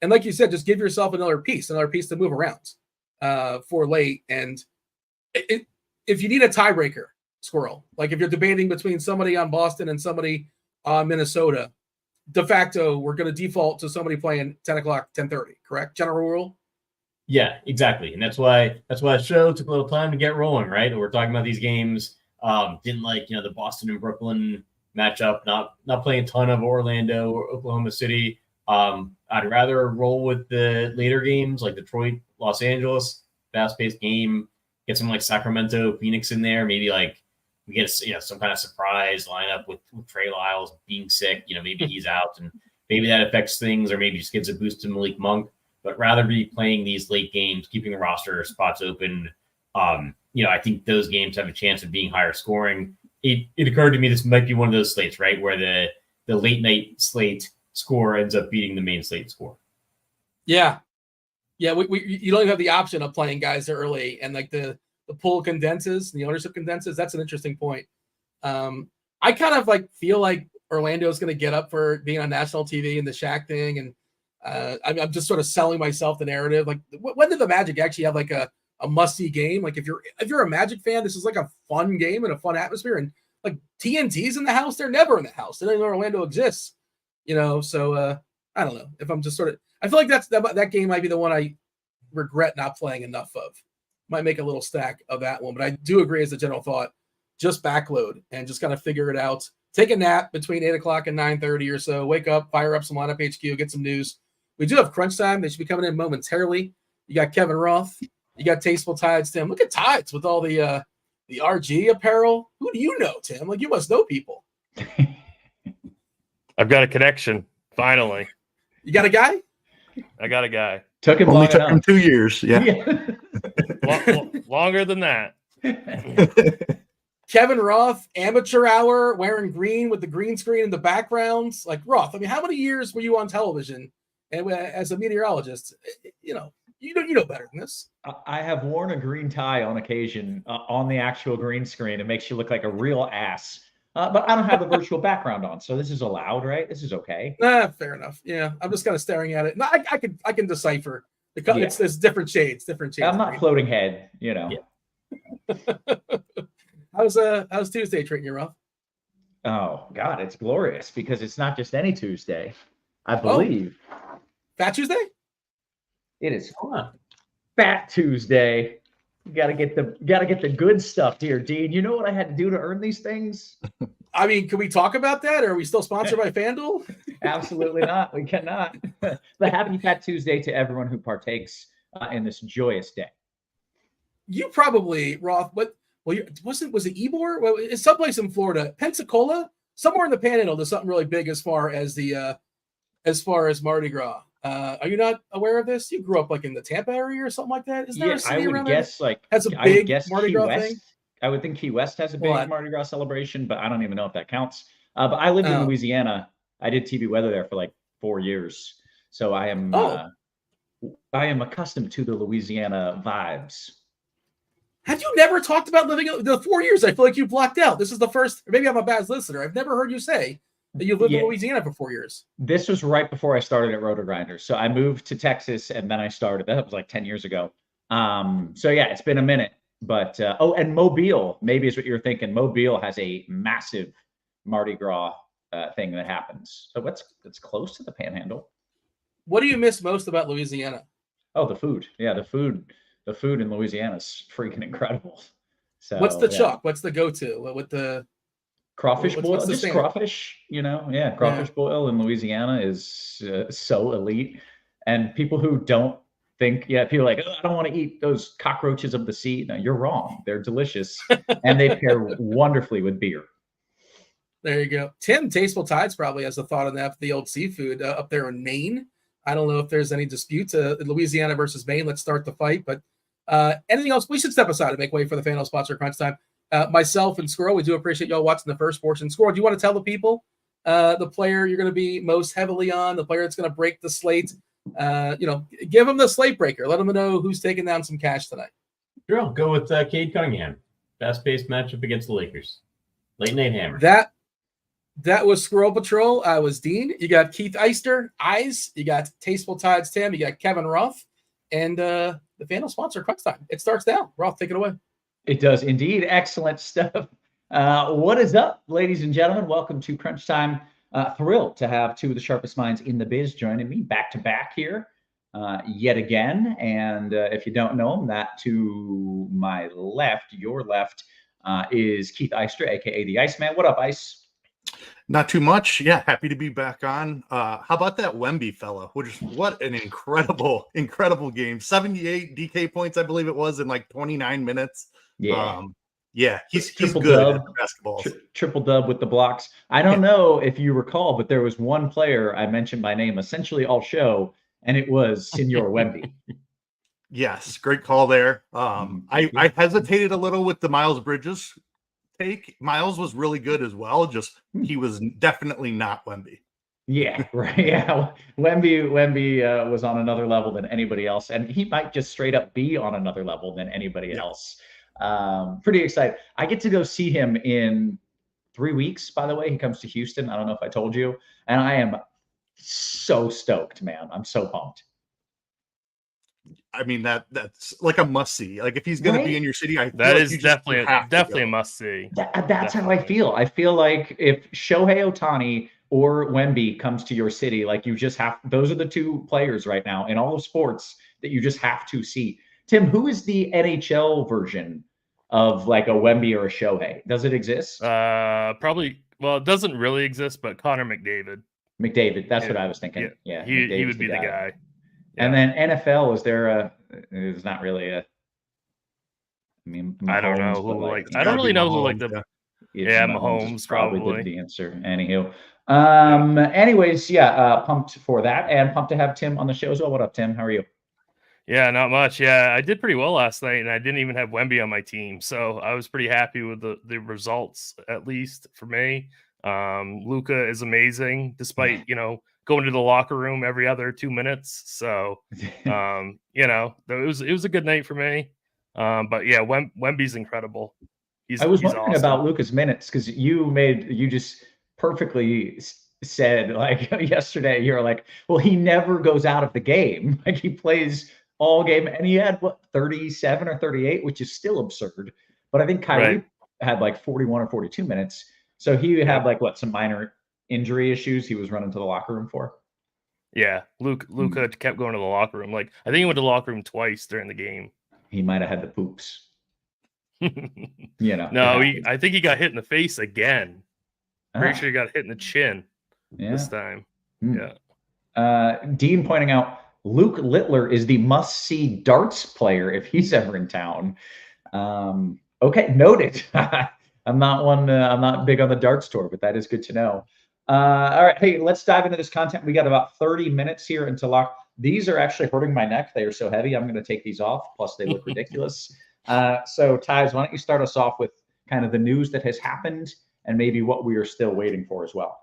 And like you said, just give yourself another piece to move around for late. And if you need a tiebreaker, Squirrel, like if you're debating between somebody on Boston and somebody on Minnesota, de facto, we're going to default to somebody playing 10 o'clock, 10:30, correct? General rule? Yeah, exactly. And that's why the show took a little time to get rolling, right? We're talking about these games. Didn't like, the Boston and Brooklyn matchup, not playing a ton of Orlando or Oklahoma City. I'd rather roll with the later games like Detroit, Los Angeles, fast-paced game, get some like Sacramento, Phoenix in there. Maybe like we get some kind of surprise lineup with Trey Lyles being sick. Maybe he's out and maybe that affects things, or maybe just gives a boost to Malik Monk. But rather be playing these late games, keeping the roster spots open. I think those games have a chance of being higher scoring. It occurred to me this might be one of those slates, right, where the late night slate score ends up beating the main slate score. Yeah. You don't even have the option of playing guys early, and like the pool condenses, the ownership condenses. That's an interesting point. I kind of like feel like Orlando is going to get up for being on national TV and the Shaq thing, and I'm just sort of selling myself the narrative. Like, when did the Magic actually have like a must-see game? Like, if you're a Magic fan, this is like a fun game and a fun atmosphere. And like TNT's in the house, they're never in the house. They don't even know Orlando exists. So I don't know. If I'm just sort of, I feel like that game might be the one I regret not playing enough of. Might make a little stack of that one, but I do agree as a general thought, just backload and just kind of figure it out. Take a nap between 8 o'clock and 9:30 or so. Wake up, fire up some lineup HQ, get some news. We do have crunch time. They should be coming in momentarily. You got Kevin Roth. You got TastefulTides, Tim. Look at Tides with all the RG apparel. Who do you know, Tim? Like, you must know people. I've got a connection, finally. You got a guy? I got a guy. Took him took him 2 years. Yeah. Longer than that. Kevin Roth, amateur hour, wearing green with the green screen in the backgrounds. Like, Roth, I mean, how many years were you on television and as a meteorologist? You know better than this. I have worn a green tie on occasion on the actual green screen. It makes you look like a real ass. But I don't have a virtual background on, so this is allowed, right? This is okay. Fair enough. Yeah, I'm just kind of staring at it. No, I can decipher. It's different shades. I'm not floating head, Yeah. How's Tuesday treating you, Roth? Oh God, it's glorious because it's not just any Tuesday, I believe. Fat Tuesday? It is Fat Tuesday. You gotta get the good stuff here, Dean. You know what I had to do to earn these things? I mean, can we talk about that? Or are we still sponsored by FanDuel? Absolutely not. We cannot. But happy Fat Tuesday to everyone who partakes in this joyous day. You probably, Roth, was it Ybor? Well, it's someplace in Florida, Pensacola, somewhere in the Panhandle. There's something really big as far as Mardi Gras. Are you not aware of this? You grew up like in the Tampa area or something like that. Is there a city around there has a big Mardi Gras thing? I would think Key West has a big Mardi Gras celebration, but I don't even know if that counts. But I lived in Louisiana. I did TV weather there for like 4 years, so I am accustomed to the Louisiana vibes. Have you never talked about living the 4 years? I feel like you blocked out. This is the first. Maybe I'm a bad listener. I've never heard you say that you lived in Louisiana for 4 years. This was right before I started at RotoGrinders. So I moved to Texas and then I started. That was like 10 years ago. So yeah, it's been a minute. But and Mobile, maybe is what you're thinking. Mobile has a massive Mardi Gras thing that happens. So it's close to the Panhandle. What do you miss most about Louisiana? Oh, the food. Yeah, the food in Louisiana is freaking incredible. So what's the chalk? What's the go-to? With the crawfish boil? Just crawfish, crawfish boil in Louisiana is so elite. And people who don't think, people are like, I don't want to eat those cockroaches of the sea. No, you're wrong. They're delicious. And they pair wonderfly with beer. There you go. Tim, TastefulTides probably has a thought on that, the old seafood up there in Maine. I don't know if there's any dispute to Louisiana versus Maine. Let's start the fight. But anything else? We should step aside and make way for the FanDuel sponsor crunch time. Myself and Squirrel, we do appreciate y'all watching the first portion. Squirrel, do you want to tell the people the player you're going to be most heavily on, the player that's going to break the slate? Give them the slate breaker. Let them know who's taking down some cash tonight. Sure, I'll go with Cade Cunningham. Fast-paced matchup against the Lakers. Late night hammer. That was Squirrel Patrol. I was Dean. You got Keith Eyster, Eyes. You got TastefulTides, Tim. You got Kevin Roth. And the FanDuel sponsor, Crunch Time. It starts now. Roth, take it away. It does indeed. Excellent stuff. What is up, ladies and gentlemen? Welcome to Crunch Time. Thrilled to have two of the sharpest minds in the biz joining me back to back here. yet again. And if you don't know him, that to my left, your left, is Keith Eyster, aka the Iceman. What up, Ice? Not too much. Yeah, happy to be back on. How about that Wemby fella? What an incredible game. 78 DK points, I believe it was, in like 29 minutes. Yeah. He's Triple good dub, at basketball. Triple dub with the blocks. I don't know if you recall, but there was one player I mentioned by name essentially all show, and it was Senor Wemby. Yes, great call there. I hesitated a little with the Miles Bridges take. Miles was really good as well. Just he was definitely not Wemby. Yeah, right. Yeah, Wemby was on another level than anybody else, and he might just straight up be on another level than anybody else. Pretty excited. I get to go see him in 3 weeks. By the way, he comes to Houston. I don't know if I told you, and I am so stoked, man. I'm so pumped. I mean, that's like a must see. Like if he's going to be in your city, that is definitely a must see. That's how I feel. I feel like if Shohei Ohtani or Wemby comes to your city, like you just have, those are the two players right now in all of sports that you just have to see. Tim, who is the NHL version of like a Wemby or a Shohei? Does it exist? Probably. Well, it doesn't really exist, but Connor McDavid. That's what I was thinking. Yeah, he would be the guy. Yeah. And then NFL, is there it's not really a, I mean, Mahomes, I don't know who I don't really know who like the Mahomes probably the answer. Anywho. Anyways, pumped for that and pumped to have Tim on the show as well. What up, Tim? How are you? Yeah, not much. Yeah, I did pretty well last night, and I didn't even have Wemby on my team, so I was pretty happy with the results, at least for me. Luka is amazing, despite going to the locker room every other 2 minutes. So, it was a good night for me. But yeah, Wemby's incredible. I was wondering awesome. about Luka's minutes because you just perfectly said like yesterday, you're like, well, he never goes out of the game. Like he plays all game, and he had 37 or 38, which is still absurd. But I think Kyrie had like 41 or 42 minutes. So he had like some minor injury issues he was running to the locker room for. Yeah, Luka kept going to the locker room. Like I think he went to the locker room twice during the game. He might have had the poops. No, I think he got hit in the face again. Pretty sure he got hit in the chin this time. Yeah. Dean pointing out Luke Littler is the must-see darts player if he's ever in town. Okay, noted. I'm not big on the darts tour, but that is good to know. All right, hey, let's dive into this content. We got about 30 minutes here until lock. These are actually hurting my neck. They are so heavy. I'm going to take these off. Plus, they look ridiculous. So, Tides, why don't you start us off with kind of the news that has happened and maybe what we are still waiting for as well.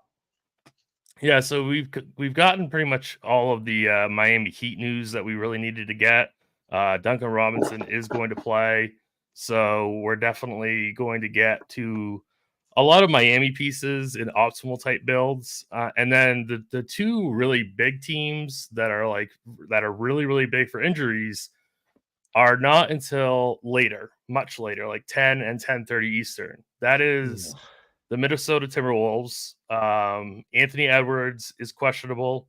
Yeah, so we've gotten pretty much all of the Miami Heat news that we really needed to get. Duncan Robinson is going to play, so we're definitely going to get to a lot of Miami pieces in optimal type builds, and then the two really big teams that are really really big for injuries are not until later, much later, like 10 and 10:30 Eastern. That is the Minnesota Timberwolves. Anthony Edwards is questionable.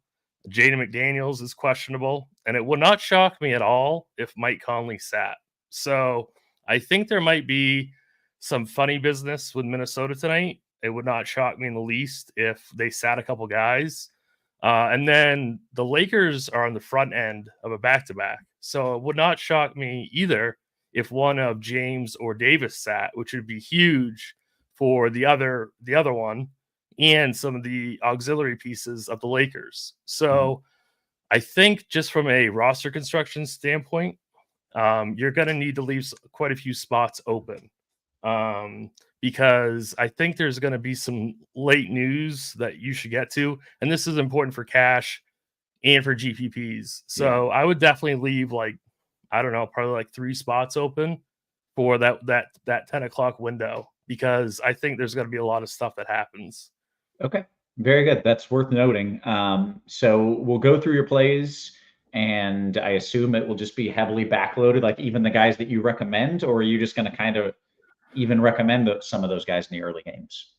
Jaden McDaniels is questionable, and it would not shock me at all if Mike Conley sat. So I think there might be some funny business with Minnesota tonight. It would not shock me in the least if they sat a couple guys. And then the Lakers are on the front end of a back-to-back. So it would not shock me either if one of James or Davis sat, which would be huge for the other one and some of the auxiliary pieces of the Lakers. So I think just from a roster construction standpoint, you're going to need to leave quite a few spots open. Because I think there's going to be some late news that you should get to, and this is important for cash and for GPPs. So I would definitely leave probably 3 spots open for that 10 o'clock window, because I think there's going to be a lot of stuff that happens. Okay, very good. That's worth noting. So we'll go through your plays, and I assume it will just be heavily backloaded, like even the guys that you recommend, or are you just going to kind of even recommend some of those guys in the early games?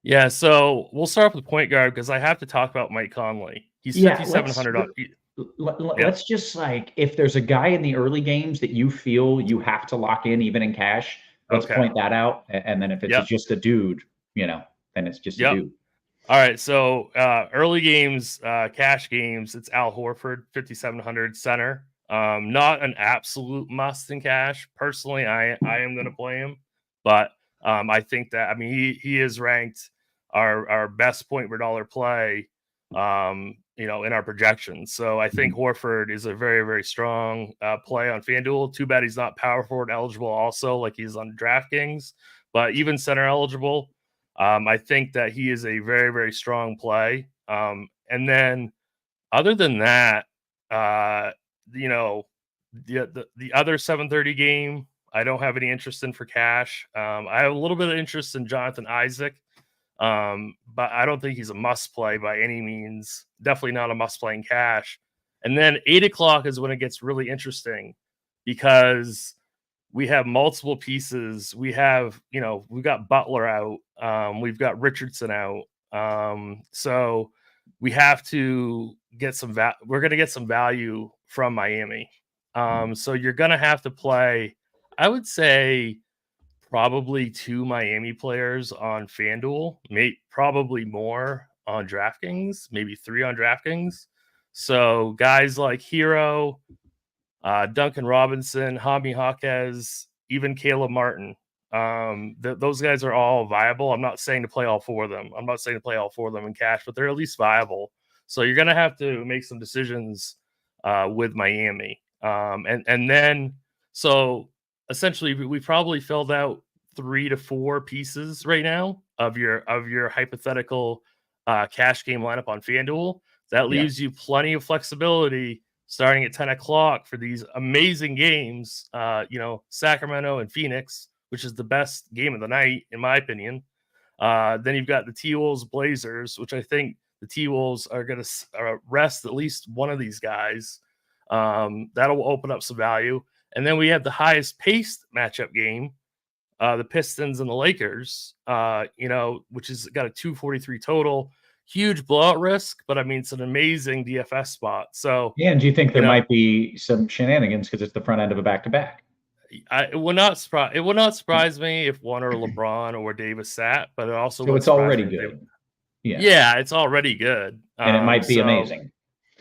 Yeah, so we'll start off with point guard because I have to talk about Mike Conley. He's $5,700. let's just like, if there's a guy in the early games that you feel you have to lock in even in cash, let's Okay. point that out. And then if it's Yep. just a dude, then it's just a Yep. dude. All right. So early games, cash games, it's Al Horford, 5,700 center. Not an absolute must in cash. Personally, I am going to play him, but I think that, I mean, he is ranked our best point per dollar play, in our projections. So I think Horford is a very, very strong play on FanDuel. Too bad he's not power forward eligible also, like he's on DraftKings, but even center eligible. I think that he is a very, very strong play. And then other than that, the other 7:30 game, I don't have any interest in for cash. I have a little bit of interest in Jonathan Isaac, but I don't think he's a must play by any means. Definitely not a must play in cash. And then 8 o'clock is when it gets really interesting because we have multiple pieces. We have, we've got Butler out. We've got Richardson out. So we have to get we're going to get some value from Miami. So you're going to have to play, I would say, probably 2 Miami players on FanDuel, probably more on DraftKings, maybe 3 on DraftKings. So guys like Hero, Duncan Robinson, Jaime Jaquez, even Caleb Martin. Those guys are all viable. I'm not saying to play all 4 of them. I'm not saying to play all 4 of them in cash, but they're at least viable. So you're going to have to make some decisions with Miami. And then, so essentially we probably filled out 3 to 4 pieces right now of your hypothetical cash game lineup on FanDuel. That leaves you plenty of flexibility starting at 10 o'clock for these amazing games, Sacramento and Phoenix, which is the best game of the night, in my opinion. Then you've got the T-Wolves Blazers, which I think the T-Wolves are going to rest at least one of these guys. That'll open up some value. And then we have the highest paced matchup game, the Pistons and the Lakers, which has got a 243 total. Huge blowout risk, but I mean, it's an amazing DFS spot. So, yeah. And do you think there might be some shenanigans because it's the front end of a back-to-back? It would not surprise me if one or LeBron or Davis sat, but it also so it's already good. Yeah, it's already good, and it might be amazing.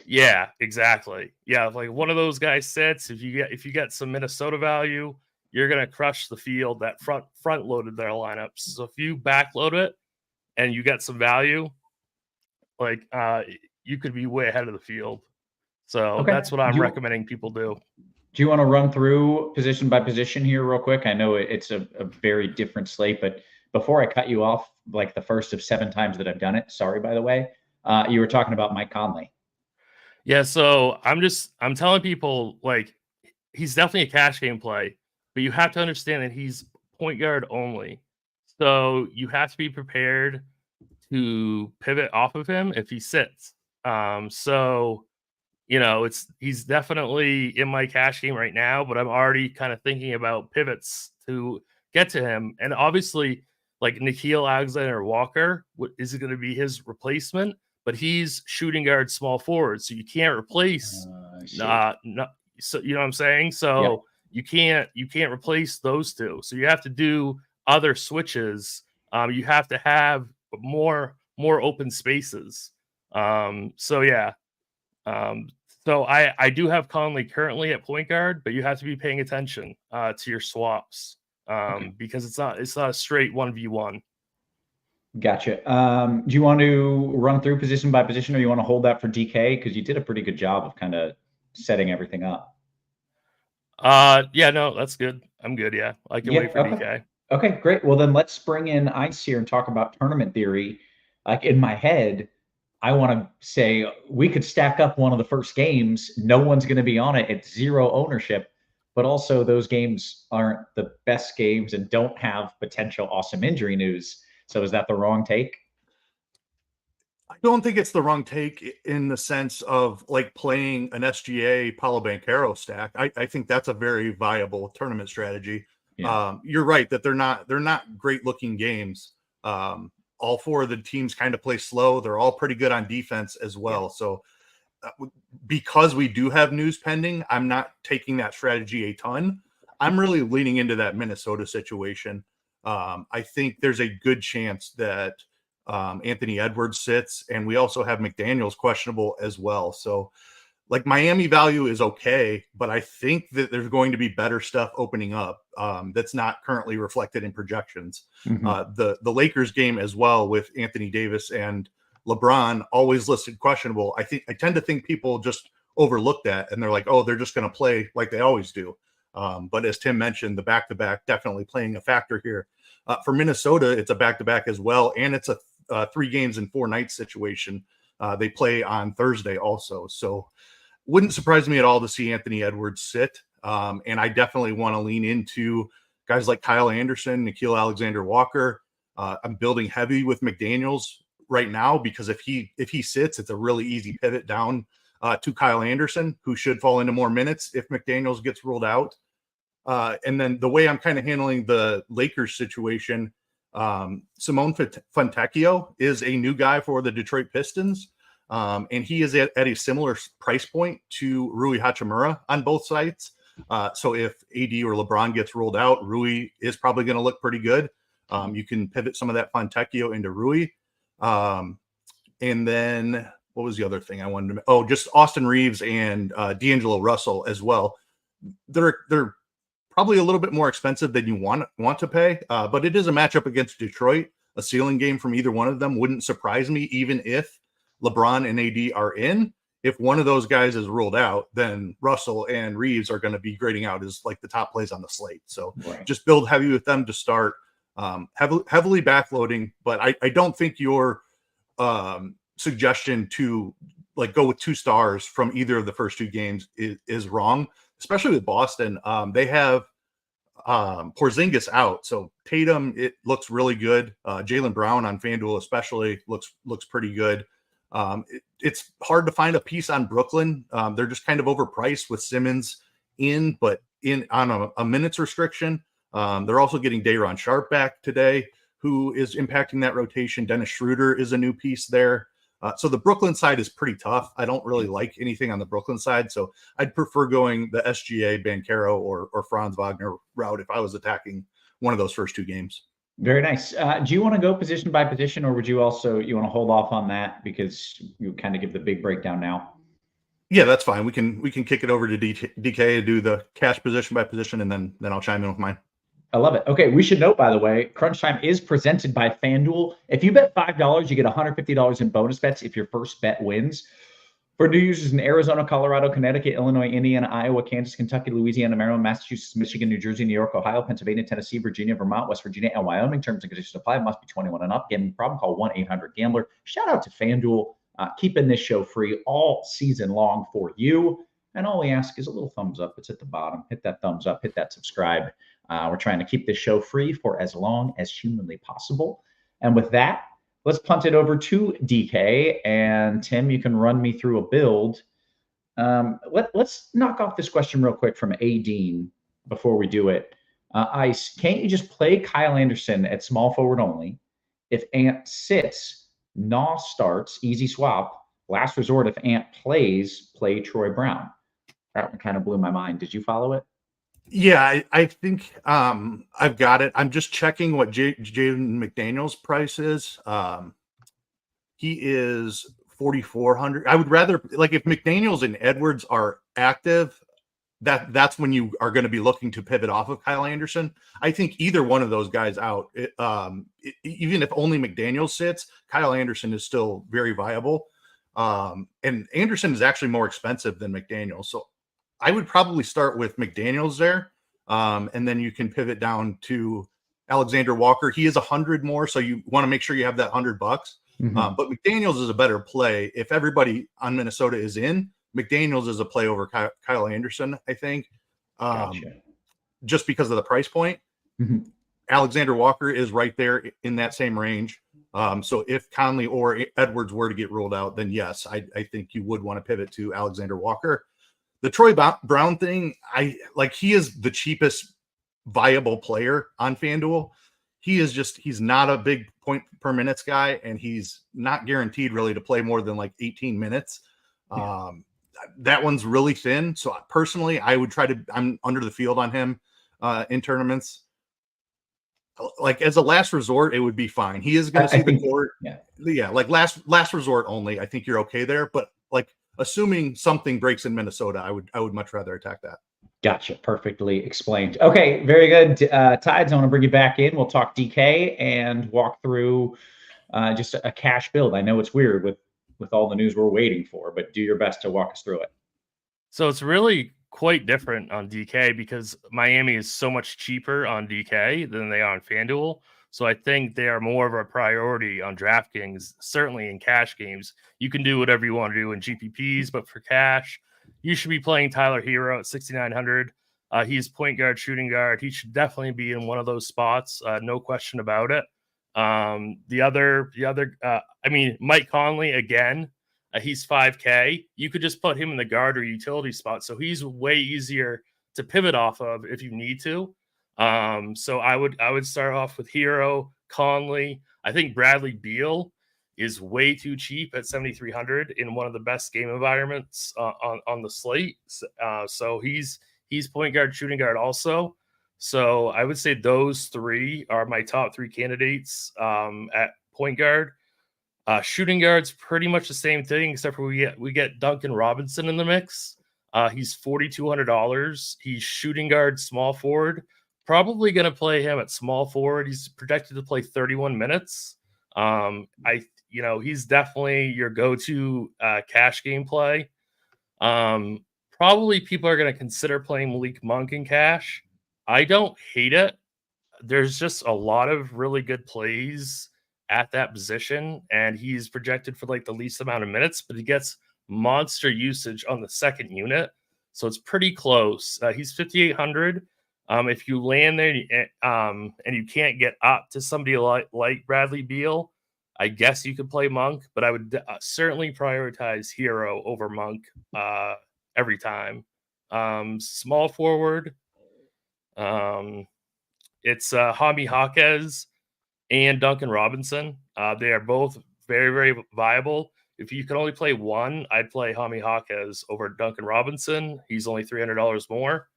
Yeah, exactly. Yeah, like one of those guys sits. If you get some Minnesota value, you're gonna crush the field that front loaded their lineups. So if you backload it and you get some value, like you could be way ahead of the field. So that's what I'm recommending people do. Do you want to run through position by position here real quick? I know it's a very different slate, but before I cut you off, like the first of 7 times that I've done it, sorry, by the way, you were talking about Mike Conley. Yeah, so I'm telling people, like, he's definitely a cash game play, but you have to understand that he's point guard only. So you have to be prepared to pivot off of him if he sits. So he's definitely in my cash game right now, but I'm already kind of thinking about pivots to get to him. And obviously, like Nickeil Alexander-Walker is going to be his replacement, but he's shooting guard, small forward, so you can't replace. So you know what I'm saying. So you can't replace those 2. So you have to do other switches. You have to have more open spaces. So I do have Conley currently at point guard, but you have to be paying attention to your swaps because it's not a straight 1v1. Gotcha. Do you want to run through position by position, or you want to hold that for DK? Because you did a pretty good job of kind of setting everything up. Yeah, no, that's good. I'm good. Yeah, I can wait for DK. Okay, great. Well, then let's bring in Ice here and talk about tournament theory. Like in my head, I want to say we could stack up one of the first games. No one's going to be on it. It's 0 ownership, but also those games aren't the best games and don't have potential awesome injury news. So is that the wrong take? I don't think it's the wrong take in the sense of like playing an SGA Paulo Banchero stack. I think that's a very viable tournament strategy. Yeah. You're right that they're not great looking games. All 4 of the teams kind of play slow. They're all pretty good on defense as well. Yeah. So because we do have news pending, I'm not taking that strategy a ton. I'm really leaning into that Minnesota situation. I think there's a good chance that Anthony Edwards sits, and we also have McDaniels questionable as well. So, like, Miami value is okay, but I think that there's going to be better stuff opening up that's not currently reflected in projections. The Lakers game as well, with Anthony Davis and LeBron always listed questionable. I tend to think people just overlook that, and they're like, oh, they're just going to play like they always do. But as Tim mentioned, the back-to-back definitely playing a factor here. For Minnesota, it's a back-to-back as well, and it's a 3 games in 4 nights situation. They play on Thursday also. So wouldn't surprise me at all to see Anthony Edwards sit. And I definitely want to lean into guys like Kyle Anderson, Nickeil Alexander-Walker. I'm building heavy with McDaniels right now, because if he sits, it's a really easy pivot down to Kyle Anderson, who should fall into more minutes if McDaniels gets ruled out. And then the way I'm kind of handling the Lakers situation, Simone Fontecchio is a new guy for the Detroit Pistons. And he is at a similar price point to Rui Hachimura on both sides. So if AD or LeBron gets ruled out, Rui is probably going to look pretty good. You can pivot some of that Fontecchio into Rui. And then what was the other thing I wanted to? Oh, just Austin Reeves and D'Angelo Russell as well. They're probably a little bit more expensive than you want to pay, but it is a matchup against Detroit. A ceiling game from either one of them wouldn't surprise me, even if LeBron and AD are in. If one of those guys is ruled out, then Russell and Reeves are going to be grading out as like the top plays on the slate. So just build heavy with them to start. Heavily backloading, but I don't think your suggestion to like go with 2 stars from either of the first 2 games is wrong, especially with Boston. They have Porzingis out, so Tatum, it looks really good. Jaylen Brown on FanDuel especially looks pretty good. It's hard to find a piece on Brooklyn. They're just kind of overpriced with Simmons in, but on a minutes restriction. They're also getting Day'Ron Sharpe back today, who is impacting that rotation. Dennis Schroeder is a new piece there. So the Brooklyn side is pretty tough. I don't really like anything on the Brooklyn side, so I'd prefer going the SGA, Banchero, or Franz Wagner route if I was attacking one of those first 2 games. Very nice. Do you want to go position by position, or would you want to hold off on that because you kind of give the big breakdown now? Yeah, that's fine. We can kick it over to DK to do the cash position by position, and then I'll chime in with mine. I love it. Okay, we should note, by the way, Crunch Time is presented by FanDuel. If you bet $5, you get $150 in bonus bets if your first bet wins. For new users in Arizona, Colorado, Connecticut, Illinois, Indiana, Iowa, Kansas, Kentucky, Louisiana, Maryland, Massachusetts, Michigan, New Jersey, New York, Ohio, Pennsylvania, Tennessee, Virginia, Vermont, West Virginia, and Wyoming, terms and conditions apply. Must be 21 and up. Gambling problem? Call 1-800-GAMBLER. Shout out to FanDuel, keeping this show free all season long for you. And all we ask is a little thumbs up. It's at the bottom. Hit that thumbs up. Hit that subscribe. We're trying to keep this show free for as long as humanly possible. And with that, let's punt it over to DK. And Tim, you can run me through a build. Let's knock off this question real quick from A. Dean before we do it. Ice, can't you just play Kyle Anderson at small forward only? If Ant sits, Naw starts, easy swap. Last resort, if Ant plays, play Troy Brown. That one kind of blew my mind. Did you follow it? Yeah, I think I've got it. I'm just checking what Jaden McDaniels' price is. He is 4,400. I would rather, like, if McDaniels and Edwards are active, that's when you are going to be looking to pivot off of Kyle Anderson. I think either one of those guys out, even if only McDaniels sits, Kyle Anderson is still very viable. And Anderson is actually more expensive than McDaniels. So I would probably start with McDaniels there. And then you can pivot down to Alexander Walker. He is 100 more. So you want to make sure you have that $100. But McDaniels is a better play. If everybody on Minnesota is in, McDaniels is a play over Kyle Anderson, I think. Just because of the price point. Alexander Walker is right there in that same range. So if Conley or Edwards were to get ruled out, then yes, I think you would want to pivot to Alexander Walker. The Troy Brown thing, he is the cheapest viable player on FanDuel. He's not a big point per minutes guy, and he's not guaranteed really to play more than like 18 minutes. That one's really thin. So personally, I would I'm under the field on him in tournaments. Like as a last resort, it would be fine. He is going to see the court. Yeah. Like last resort only. I think you're okay there. But like assuming something breaks in Minnesota, I would much rather attack that. Gotcha. Perfectly explained. Okay, very good. Tides, I want to bring you back in. We'll talk DK and walk through just a cash build. I know it's weird with all the news we're waiting for, but do your best to walk us through it. So it's really quite different on DK because Miami is so much cheaper on DK than they are on FanDuel. So I think they are more of a priority on DraftKings, certainly in cash games. You can do whatever you want to do in GPPs, but for cash, you should be playing Tyler Hero at 6,900. He's point guard, shooting guard. He should definitely be in one of those spots. No question about it. Mike Conley again. He's 5K. You could just put him in the guard or utility spot. So he's way easier to pivot off of if you need to. So I would start off with Hero, Conley. I think Bradley Beal is way too cheap at 7,300 in one of the best game environments on the slate. So he's point guard, shooting guard also. So I would say those three are my top three candidates at point guard. Shooting guard's pretty much the same thing, except for we get Duncan Robinson in the mix. He's $4,200. He's shooting guard, small forward. Probably going to play him at small forward. He's projected to play 31 minutes. He's definitely your go-to cash game play. Probably people are going to consider playing Malik Monk in cash. I don't hate it. There's just a lot of really good plays at that position, and he's projected for like the least amount of minutes, but he gets monster usage on the second unit, so it's pretty close. He's 5,800. If you land there and you can't get up to somebody like Bradley Beal, I guess you could play Monk, but I would certainly prioritize Hero over Monk every time. Small forward, it's Jaime Jaquez and Duncan Robinson. They are both very, very viable. If you could only play one, I'd play Jaime Jaquez over Duncan Robinson. He's only $300 more.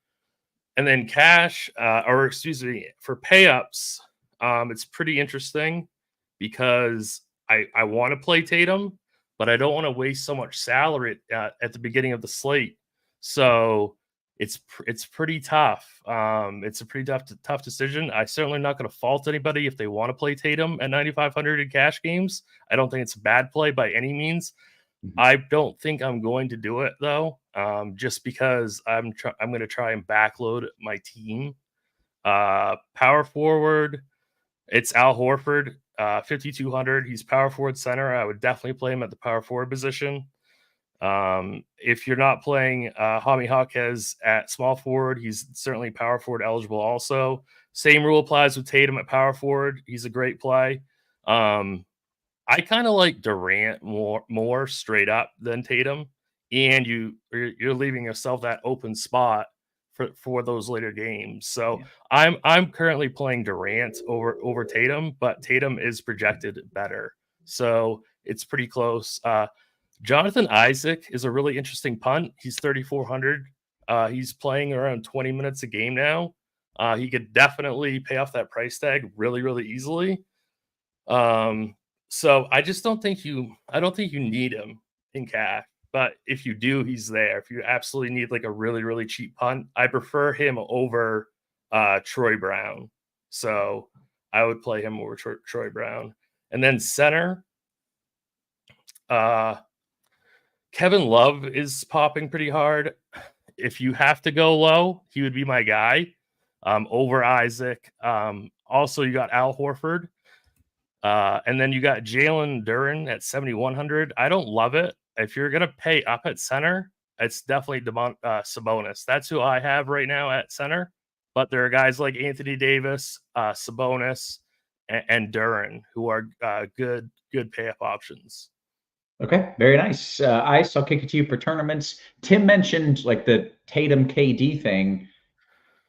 And then cash, for pay-ups, it's pretty interesting because I want to play Tatum, but I don't want to waste so much salary at the beginning of the slate. So it's pretty tough. It's a pretty tough decision. I'm certainly not going to fault anybody if they want to play Tatum at 9,500 in cash games. I don't think it's a bad play by any means. I don't think I'm going to do it though, just because I'm going to try and backload my team. Power forward, it's Al Horford, 5,200. He's power forward center. I would definitely play him at the power forward position. If you're not playing Jaime Jaquez at small forward, he's certainly power forward eligible also. Same rule applies with Tatum at power forward. He's a great play. I kind of like Durant more straight up than Tatum, and you're leaving yourself that open spot for those later games. So yeah. I'm currently playing Durant over Tatum, but Tatum is projected better. So it's pretty close. Jonathan Isaac is a really interesting punt. He's 3,400. He's playing around 20 minutes a game now. He could definitely pay off that price tag really, really easily. So I just don't think you need him in cash, but if you do, he's there. If you absolutely need like a really, really cheap punt, I prefer him over Troy Brown. So I would play him over Troy Brown. And then center, Kevin Love is popping pretty hard. If you have to go low, he would be my guy over Isaac. Also, you got Al Horford. And then you got Jalen Duren at 7,100. I don't love it. If you're going to pay up at center, it's definitely Sabonis. That's who I have right now at center. But there are guys like Anthony Davis, Sabonis, and Duren who are good pay-up options. Okay, very nice. Ice, I'll kick it to you for tournaments. Tim mentioned like the Tatum KD thing.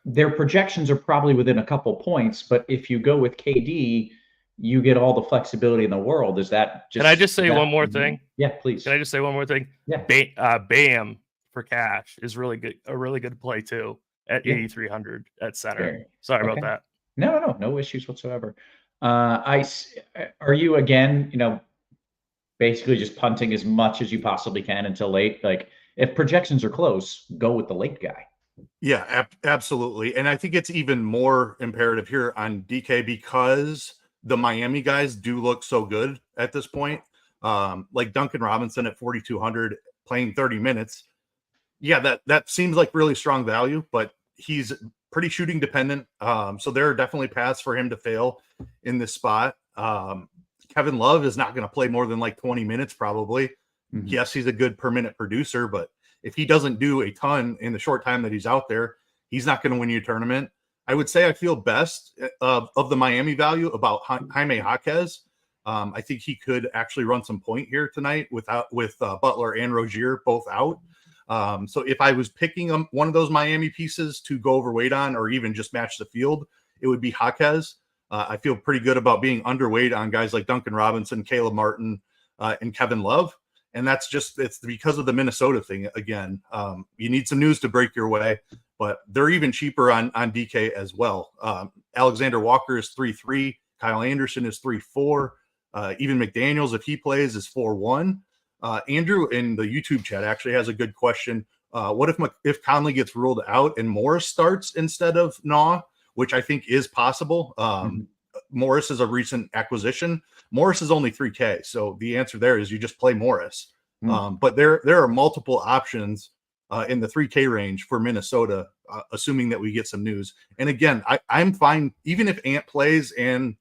Their projections are probably within a couple points, but if you go with KD, you get all the flexibility in the world. Is that just? Can I just say that? one more thing? Yeah, please. Can I just say one more thing? Yeah. Bam for cash is really good. A really good play too at 8,300 at center. Sorry about that. No issues whatsoever. Are you again, basically just punting as much as you possibly can until late? Like if projections are close, go with the late guy. Yeah, absolutely. And I think it's even more imperative here on DK because the Miami guys do look so good at this point. Like Duncan Robinson at 4,200 playing 30 minutes. Yeah, that seems like really strong value, but he's pretty shooting dependent. So there are definitely paths for him to fail in this spot. Kevin Love is not going to play more than like 20 minutes probably. Mm-hmm. Yes, he's a good per minute producer, but if he doesn't do a ton in the short time that he's out there, he's not going to win you a tournament. I would say I feel best of the Miami value about Jaime Jaquez. I think he could actually run some point here tonight with Butler and Rozier both out. So if I was picking one of those Miami pieces to go overweight on or even just match the field, it would be Jaquez. I feel pretty good about being underweight on guys like Duncan Robinson, Caleb Martin, and Kevin Love. And it's because of the Minnesota thing again. You need some news to break your way, but they're even cheaper on DK as well. Alexander Walker is 3.3. Kyle Anderson is 3.4. Even McDaniels, if he plays, is 4.1. Andrew in the YouTube chat actually has a good question. What if Conley gets ruled out and Morris starts instead of Naw, which I think is possible. Morris is a recent acquisition. Morris is only 3K. So the answer there is you just play Morris. But there are multiple options in the 3K range for Minnesota, assuming that we get some news. And again, I'm fine. Even if Ant plays and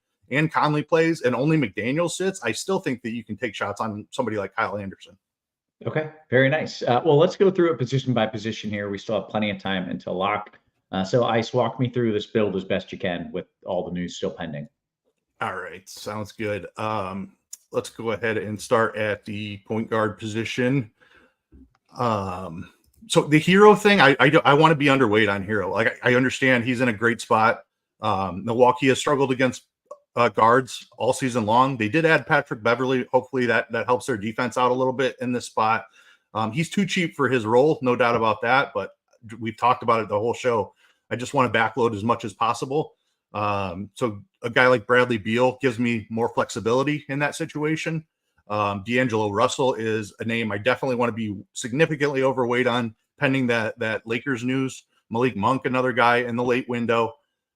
Conley plays and only McDaniel sits, I still think that you can take shots on somebody like Kyle Anderson. Okay, very nice. Well, let's go through it position by position here. We still have plenty of time until lock. So Ice, walk me through this build as best you can with all the news still pending. All right, sounds good. Let's go ahead and start at the point guard position. So the Hero thing, I want to be underweight on Hero. Like I understand he's in a great spot. Milwaukee has struggled against guards all season long. They did add Patrick Beverley. Hopefully that helps their defense out a little bit in this spot. He's too cheap for his role, no doubt about that. But we've talked about it the whole show. I just want to backload as much as possible. So a guy like Bradley Beal gives me more flexibility in that situation. D'Angelo Russell is a name I definitely want to be significantly overweight on, pending that Lakers news. Malik Monk, another guy in the late window.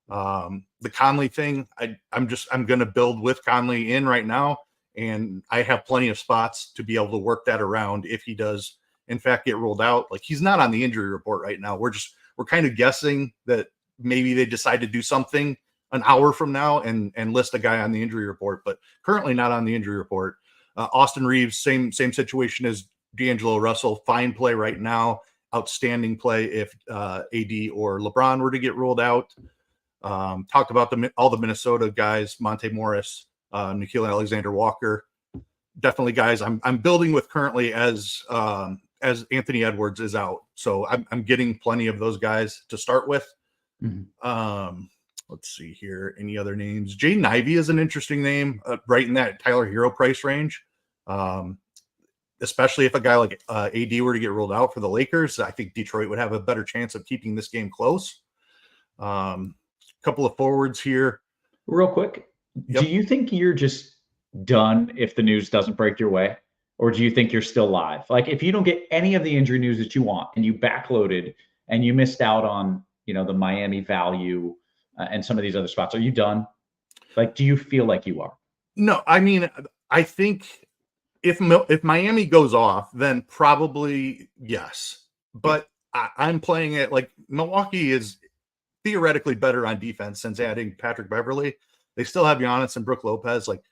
The Conley thing, I'm going to build with Conley in right now, and I have plenty of spots to be able to work that around if he does, in fact, get ruled out. Like he's not on the injury report right now. We're kind of guessing that maybe they decide to do something an hour from now and list a guy on the injury report, but currently not on the injury report. Austin Reeves, same situation as D'Angelo Russell. Fine play right now. Outstanding play if AD or LeBron were to get ruled out. Talked about all the Minnesota guys, Monte Morris, Nickeil Alexander-Walker. Definitely guys I'm building with currently as Anthony Edwards is out. So I'm getting plenty of those guys to start with. Let's see here. Any other names? Jaden Ivey is an interesting name, right in that Tyler Hero price range. Especially if a guy like AD were to get ruled out for the Lakers, I think Detroit would have a better chance of keeping this game close. Couple of forwards here. Real quick. Yep. Do you think you're just done if the news doesn't break your way? Or do you think you're still live? Like if you don't get any of the injury news that you want and you backloaded and you missed out on, the Miami value and some of these other spots, are you done? Like, do you feel like you are? No, I mean, I think if Miami goes off, then probably yes. But I'm playing it like Milwaukee is theoretically better on defense since adding Patrick Beverley. They still have Giannis and Brook Lopez. Like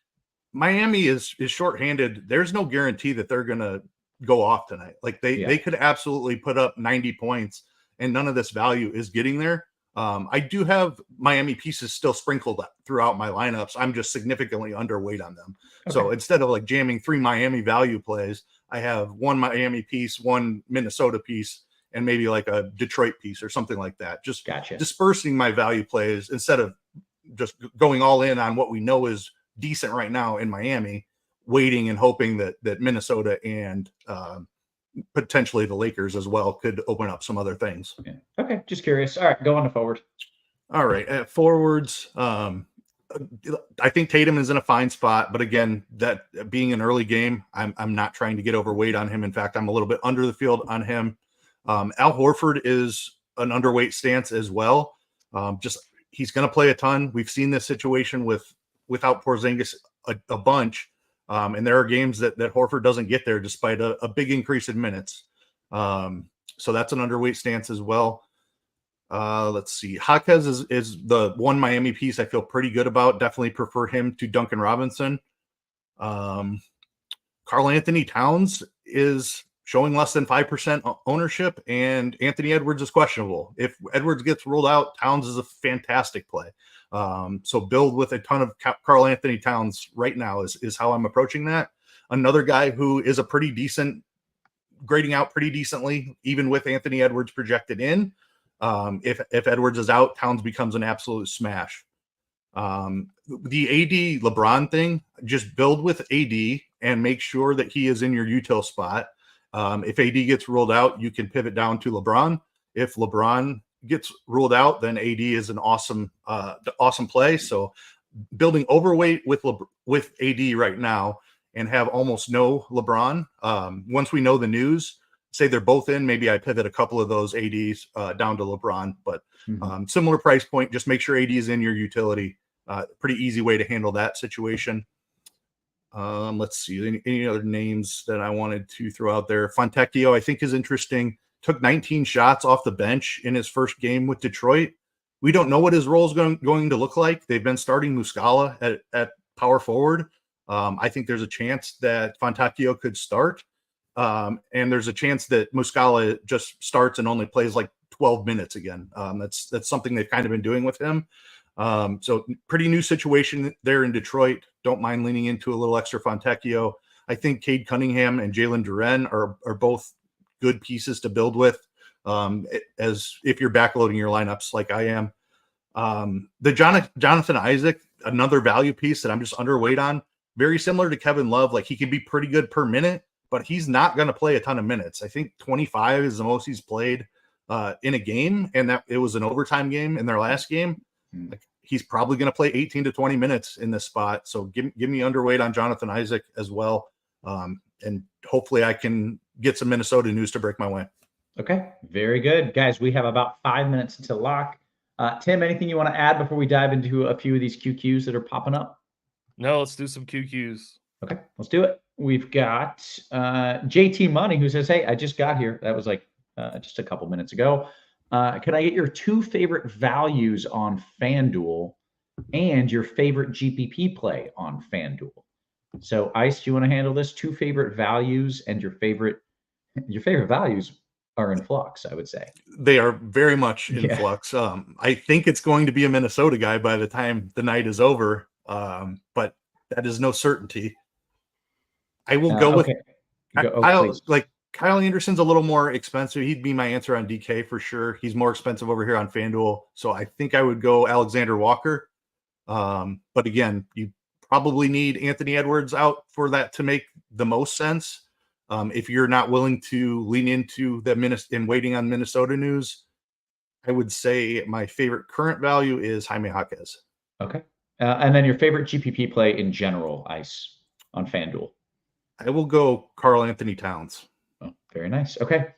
Miami is shorthanded. There's no guarantee that they're going to go off tonight. Like they could absolutely put up 90 points and none of this value is getting there. I do have Miami pieces still sprinkled throughout my lineups. I'm just significantly underweight on them. Okay. So instead of like jamming 3 Miami value plays, I have 1 Miami piece, 1 Minnesota piece, and maybe like a Detroit piece or something like that. Just dispersing my value plays instead of just going all in on what we know is decent right now in Miami, waiting and hoping that Minnesota and potentially the Lakers as well could open up some other things. Yeah. Okay, just curious. All right, go on to forward. All right, at forwards, I think Tatum is in a fine spot, but again, that being an early game, I'm not trying to get overweight on him. In fact, I'm a little bit under the field on him. Al Horford is an underweight stance as well. He's going to play a ton. We've seen this situation without Porzingis a bunch, and there are games that Horford doesn't get there despite a big increase in minutes. So that's an underweight stance as well. Let's see. Jaquez is the one Miami piece I feel pretty good about. Definitely prefer him to Duncan Robinson. Karl Anthony Towns is showing less than 5% ownership, and Anthony Edwards is questionable. If Edwards gets ruled out, Towns is a fantastic play. So build with a ton of Karl Anthony Towns right now is how I'm approaching that. Another guy who is a pretty decent, grading out pretty decently, even with Anthony Edwards projected in. If Edwards is out, Towns becomes an absolute smash. The AD LeBron thing, just build with AD and make sure that he is in your util spot. If AD gets ruled out, you can pivot down to LeBron. If LeBron gets ruled out, then AD is an awesome play. So building overweight with AD right now and have almost no LeBron. Once we know the news, say they're both in, maybe I pivot a couple of those ADs down to LeBron, but similar price point, just make sure AD is in your utility. Pretty easy way to handle that situation. Let's see, any other names that I wanted to throw out there. Fontecchio, I think, is interesting. Took 19 shots off the bench in his first game with Detroit. We don't know what his role is going to look like. They've been starting Muscala at power forward. I think there's a chance that Fontecchio could start. And there's a chance that Muscala just starts and only plays like 12 minutes again. That's something they've kind of been doing with him. So pretty new situation there in Detroit. Don't mind leaning into a little extra Fontecchio. I think Cade Cunningham and Jalen Duren are both good pieces to build with, as if you're backloading your lineups like I am. The Jonathan Isaac, another value piece that I'm just underweight on. Very similar to Kevin Love. Like, he can be pretty good per minute, but he's not going to play a ton of minutes. I think 25 is the most he's played in a game, and that it was an overtime game in their last game. Like, he's probably going to play 18 to 20 minutes in this spot. So give me underweight on Jonathan Isaac as well. And hopefully I can get some Minnesota news to break my way. Okay, very good. Guys, we have about 5 minutes until lock. Tim, anything you want to add before we dive into a few of these QQs that are popping up? No, let's do some QQs. Okay, let's do it. We've got JT Money, who says, hey, I just got here. That was like just a couple minutes ago. Can I get your two favorite values on FanDuel and your favorite GPP play on FanDuel? So, Ice, do you want to handle this? Two favorite values and your favorite values are in flux, I would say. They are very much in flux. I think it's going to be a Minnesota guy by the time the night is over, but that is no certainty. I will go with Kyle Anderson's a little more expensive. He'd be my answer on DK for sure. He's more expensive over here on FanDuel. So I think I would go Alexander Walker. But again, you probably need Anthony Edwards out for that to make the most sense. If you're not willing to lean into and waiting on Minnesota news, I would say my favorite current value is Jaime Jaquez. Okay. And then your favorite GPP play in general, Ice, on FanDuel? I will go Karl Anthony Towns. Oh, very nice. Okay.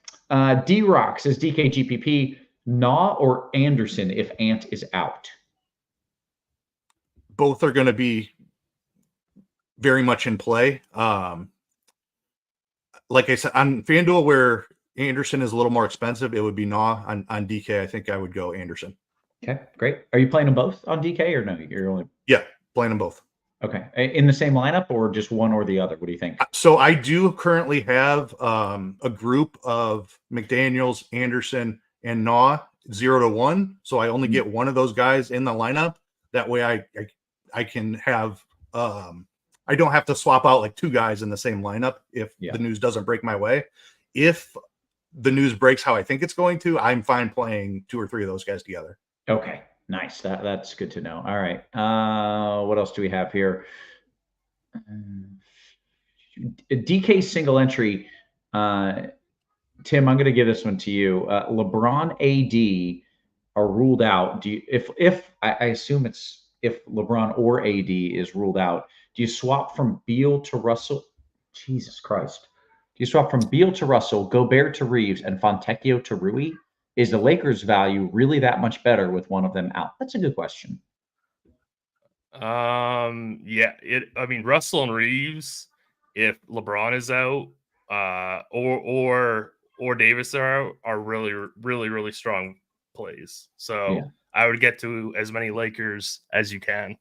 D-Rock says DK GPP, Nah or Anderson if Ant is out? Both are going to be very much in play. Like I said, on FanDuel, where Anderson is a little more expensive, it would be Nah. On DK, I think I would go Anderson. Okay, great. Are you playing them both on DK or no? You're only playing them both. Okay, in the same lineup or just one or the other? What do you think? So I do currently have a group of McDaniels, Anderson, and Nah 0-1. So I only get one of those guys in the lineup. That way I can have I don't have to swap out like two guys in the same lineup if the news doesn't break my way. If the news breaks how I think it's going to, I'm fine playing two or three of those guys together. Okay. Nice. That's good to know. All right. What else do we have here? DK single entry. Tim, I'm going to give this one to you. LeBron AD are ruled out. Do you, if I assume it's if LeBron or AD is ruled out, do you swap from Beal to Russell? Jesus Christ. Do you swap from Beal to Russell, Gobert to Reeves, and Fontecchio to Rui? Is the Lakers' value really that much better with one of them out? That's a good question. Yeah. I mean, Russell and Reeves, if LeBron is out, or Davis are really, really, really strong plays. So I would get to as many Lakers as you can.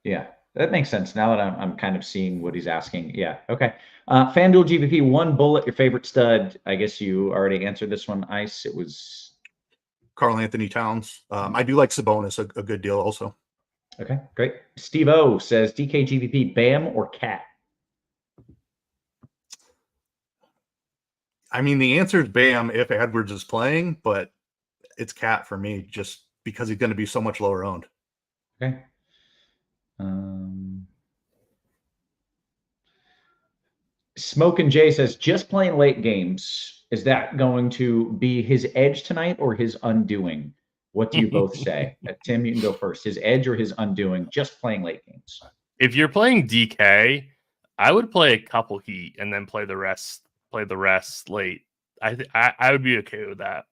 Yeah, that makes sense. Now that I'm kind of seeing what he's asking. Yeah. Okay. FanDuel GVP, one bullet, your favorite stud. I guess you already answered this one, Ice. It was Karl Anthony Towns. I do like Sabonis a good deal also. Okay, great. Steve O says DK GVP, Bam or Cat? I mean, the answer is Bam if Edwards is playing, but it's Cat for me just because he's going to be so much lower owned. Okay. Smoke and Jay says just playing late games. Is that going to be his edge tonight or his undoing? What do you both say? Tim, you can go first. His edge or his undoing? Just playing late games. If you're playing DK, I would play a couple Heat and then play the rest late. I would be okay with that.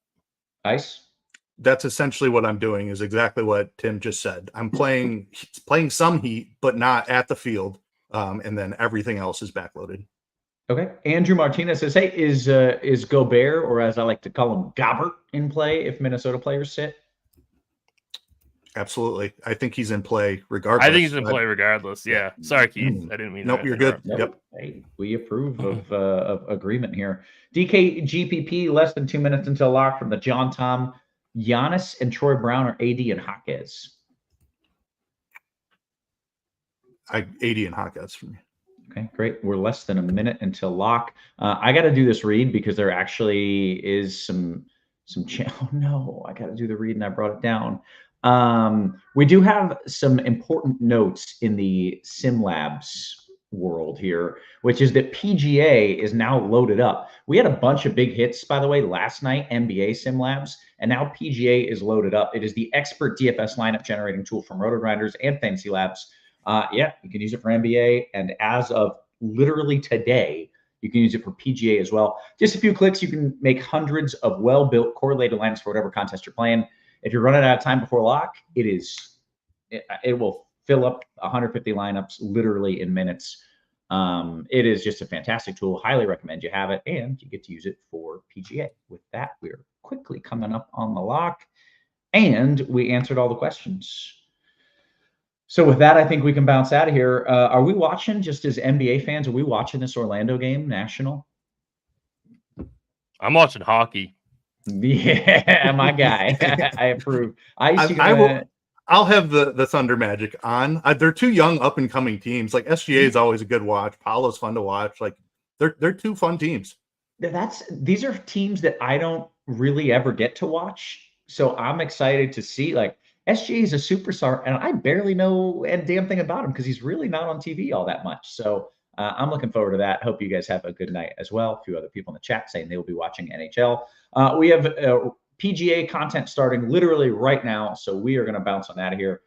Ice? That's essentially what I'm doing, is exactly what Tim just said. I'm playing some Heat, but not at the field. And then everything else is backloaded. Okay. Andrew Martinez says, hey, is Gobert, or as I like to call him, Gobbert, in play if Minnesota players sit? Absolutely. I think he's in play regardless. I think he's in play regardless. Yeah. Sorry, Keith. I didn't mean Nope, you're good. Nope. Yep. Hey, we approve of agreement here. DK GPP, less than 2 minutes until lock from the John Tom. Giannis and Troy Brown, or AD and Hawkes? AD and Hawkes for me. Okay, great. We're less than a minute until lock. I got to do this read because there actually is some oh no, I got to do the read and I brought it down. We do have some important notes in the Sim Labs world here, which is that PGA is now loaded up. We had a bunch of big hits, by the way, last night, NBA Sim Labs, and now PGA is loaded up. It is the expert DFS lineup generating tool from RotoGrinders and Fantasy Labs. Yeah, you can use it for NBA, and as of literally today, you can use it for PGA as well. Just a few clicks, you can make hundreds of well-built correlated lineups for whatever contest you're playing. If you're running out of time before lock, it will fill up 150 lineups literally in minutes. It is just a fantastic tool. Highly recommend you have it, and you get to use it for PGA. With that, we're quickly coming up on the lock, and we answered all the questions. So with that, I think we can bounce out of here. Are we watching, just as NBA fans, are we watching this Orlando game, National? I'm watching hockey. Yeah, my guy. I approve. I'll have the Thunder Magic on. They're two young, up and coming teams. Like SGA is always a good watch. Paolo's fun to watch. Like they're two fun teams. These are teams that I don't really ever get to watch. So I'm excited to see. Like SGA is a superstar, and I barely know a damn thing about him because he's really not on TV all that much. So I'm looking forward to that. Hope you guys have a good night as well. A few other people in the chat saying they will be watching NHL. We have PGA content starting literally right now, so we are going to bounce on out of here.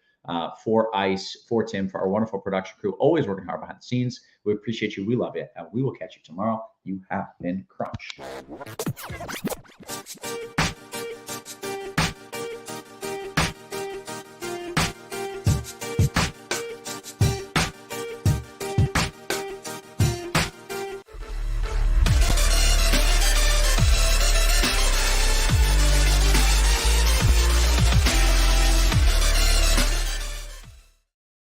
For Ice, for Tim, for our wonderful production crew, always working hard behind the scenes. We appreciate you. We love you, and we will catch you tomorrow. You have been crunched.